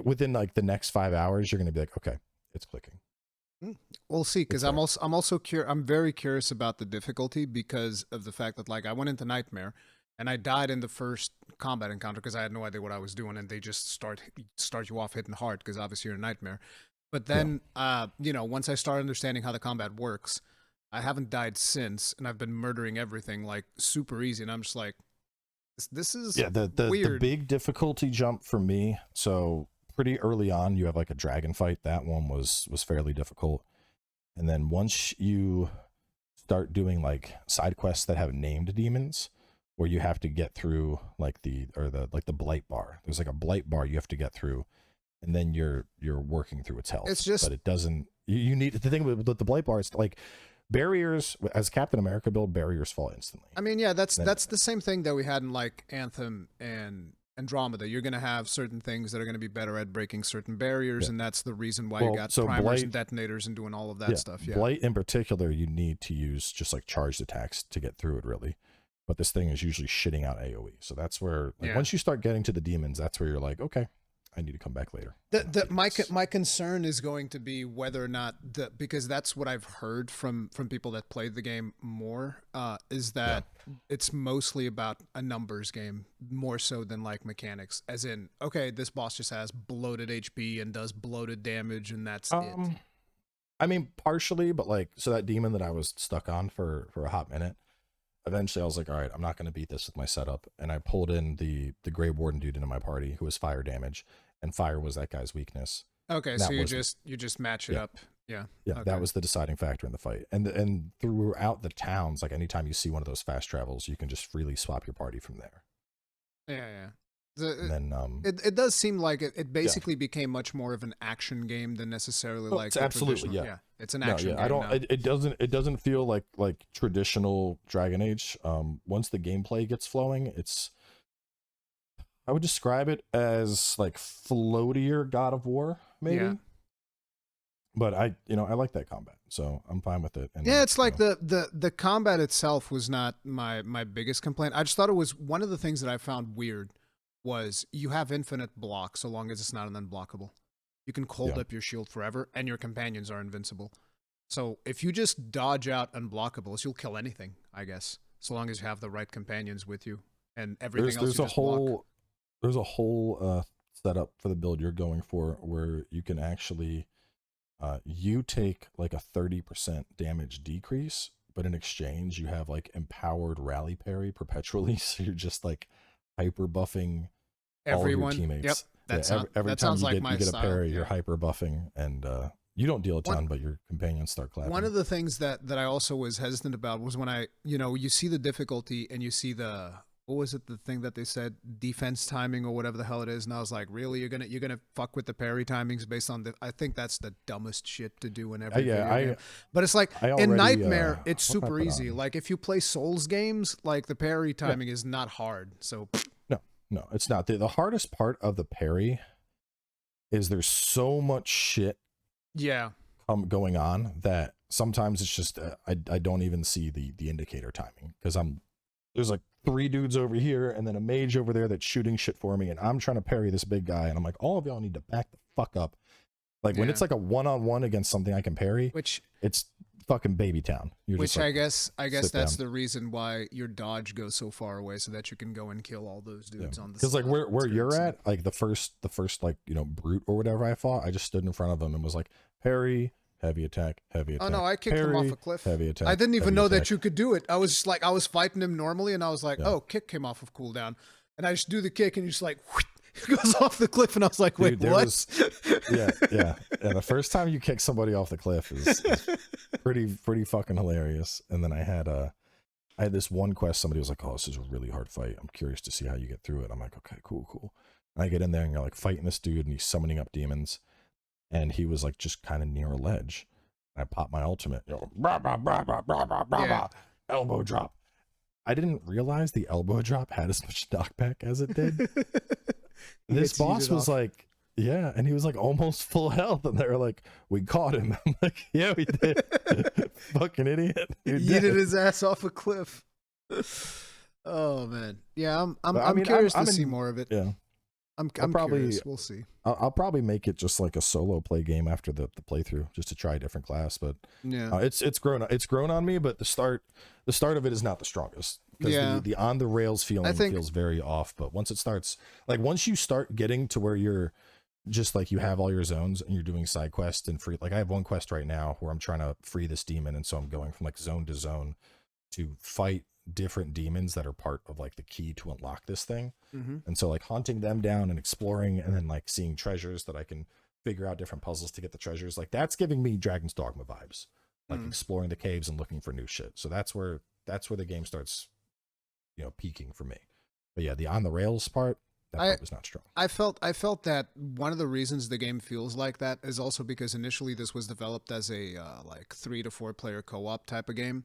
within like the next 5 hours you're gonna be like, okay, it's clicking. We'll see, because I'm also I'm very curious about the difficulty because of the fact that like I went into Nightmare and I died in the first combat encounter because I had no idea what I was doing, and they just start you off hitting hard because obviously you're a Nightmare. But then, you know, once I start understanding how the combat works, I haven't died since, and I've been murdering everything like super easy, and I'm just like, this is the weird. The big difficulty jump for me. So pretty early on, you have like a dragon fight. That one was fairly difficult, and then once you start doing like side quests that have named demons, where you have to get through like the blight bar. There's like a blight bar you have to get through. And then you're working through its health. It's just, but it doesn't. You need the thing with the blight bar is like barriers. As Captain America build, barriers fall instantly. I mean, yeah, that's the same thing that we had in like Anthem and Andromeda. You're gonna have certain things that are gonna be better at breaking certain barriers, and that's the reason why you got primers blight, and detonators and doing all of that stuff. Yeah, blight in particular, you need to use just like charged attacks to get through it, really. But this thing is usually shitting out AOE, so that's where like once you start getting to the demons, that's where you're like, okay, I need to come back later. My concern is going to be whether or not because that's what I've heard from people that played the game more, is that it's mostly about a numbers game more so than like mechanics. As in, okay, this boss just has bloated HP and does bloated damage, and that's it. I mean, partially, but like, so that demon that I was stuck on for a hot minute, eventually I was like, all right, I'm not going to beat this with my setup. And I pulled in the Grey Warden dude into my party who was fire damage, and fire was that guy's weakness. Okay, so you just match it up. Yeah. Yeah, okay. That was the deciding factor in the fight. And throughout the towns, like anytime you see one of those fast travels, you can just freely swap your party from there. Yeah. It does seem like it basically became much more of an action game than necessarily like it's absolutely it's an action game. I don't now. It doesn't feel like traditional Dragon Age. Once the gameplay gets flowing, I would describe it as like floatier God of War, maybe. Yeah. But I like that combat, so I'm fine with it. And, it's like the combat itself was not my biggest complaint. I just thought it was one of the things that I found weird was you have infinite block so long as it's not an unblockable. You can hold up your shield forever, and your companions are invincible. So if you just dodge out unblockables, you'll kill anything, I guess, so long as you have the right companions with you, and everything else. There's a whole set up for the build you're going for, where you can actually you take like a 30% damage decrease, but in exchange you have like empowered rally parry perpetually. So you're just like hyper buffing all of your Everyone. teammates. Yep. Every that time sounds you like get my you get a style. parry, Yeah. you're hyper buffing, and you don't deal a ton, but your companions start clapping. One of the things that I also was hesitant about was when you see the difficulty and you see what was it, the thing that they said, defense timing or whatever the hell it is, and I was like, really, you're gonna fuck with the parry timings based on I think that's the dumbest shit to do in every video game. But it's like in Nightmare, it's super easy. Like if you play Souls games, like the parry timing is not hard. So no, it's not. The hardest part of the parry is there's so much shit going on that sometimes it's just I don't even see the indicator timing, because there's like 3 dudes over here and then a mage over there that's shooting shit for me, and I'm trying to parry this big guy, and I'm like, all of y'all need to back the fuck up. Like when it's like a one-on-one against something I can parry, which it's fucking baby town. Which I guess that's the reason why your dodge goes so far away, so that you can go and kill all those dudes on the side. Because like where you're at, like the first like, you know, brute or whatever I fought, I just stood in front of him and was like, parry, heavy attack, heavy attack. Oh no, I kicked him off a cliff. Heavy attack. I didn't even know that you could do it. I was just like, I was fighting him normally, and I was like, oh, kick came off of cooldown, and I just do the kick, and you just like goes off the cliff, and I was like, wait, dude, what? Yeah. The first time you kick somebody off the cliff is pretty fucking hilarious. And then I had this one quest. Somebody was like, oh, this is a really hard fight. I'm curious to see how you get through it. I'm like, okay, cool. And I get in there, and you're like fighting this dude, and he's summoning up demons, and he was like just kind of near a ledge. I pop my ultimate, elbow drop. I didn't realize the elbow drop had as much knockback as it did. This boss was like, yeah, and he was like almost full health, and they were like, we caught him. I'm like, yeah, we did. Fucking idiot. He yeeted his ass off a cliff. Oh man. Yeah, I'm curious to see more of it. Yeah. I'm probably curious. We'll see. I'll probably make it just like a solo play game after the playthrough, just to try a different class. But yeah, it's grown on me. But the start of it is not the strongest, because the on the rails feeling feels very off. But once it starts, like once you start getting to where you're just like you have all your zones and you're doing side quests and free, like I have one quest right now where I'm trying to free this demon, and so I'm going from like zone to zone to fight different demons that are part of like the key to unlock this thing. And so like hunting them down and exploring, and then like seeing treasures that I can figure out different puzzles to get the treasures, like that's giving me Dragon's Dogma vibes, like exploring the caves and looking for new shit. So that's where the game starts, you know, peaking for me. But yeah, the on the rails part, that part was not strong. I felt that one of the reasons the game feels like that is also because initially this was developed as a like 3 to 4 player co-op type of game.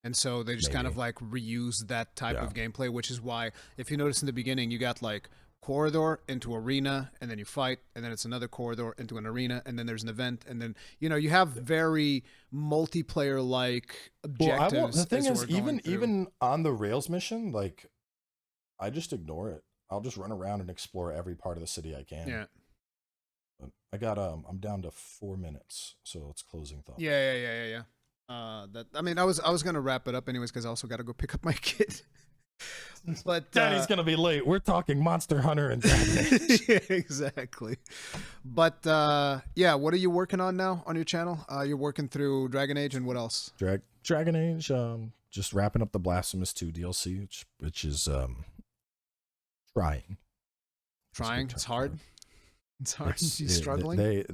And so they just kind of like reuse that type of gameplay, which is why, if you notice in the beginning, you got like corridor into arena, and then you fight, and then it's another corridor into an arena, and then there's an event, and then, you know, you have very multiplayer-like objectives. Well, the thing is, even on the rails mission, like, I just ignore it. I'll just run around and explore every part of the city I can. Yeah. But I got I'm down to 4 minutes, so it's closing thought. Yeah. I mean, I was gonna wrap it up anyways, because I also got to go pick up my kid. But Daddy's gonna be late. We're talking Monster Hunter and Dragon Age. Yeah, exactly. But yeah, what are you working on now on your channel? You're working through Dragon Age, and what else? Dragon Age. Just wrapping up the Blasphemous 2 DLC, which is trying. It's hard. It's hard. He's struggling.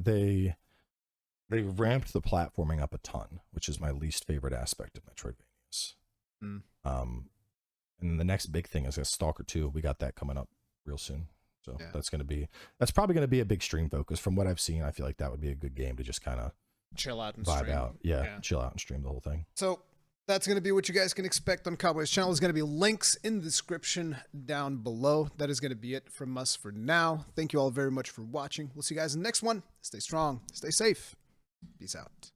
They ramped the platforming up a ton, which is my least favorite aspect of Metroidvanias. And the next big thing is Stalker 2. We got that coming up real soon. So that's probably going to be a big stream focus. From what I've seen, I feel like that would be a good game to just kind of chill out and vibe stream. out. Yeah, chill out and stream the whole thing. So that's going to be what you guys can expect on Cowboy's channel. There's going to be links in the description down below. That is going to be it from us for now. Thank you all very much for watching. We'll see you guys in the next one. Stay strong. Stay safe. Peace out.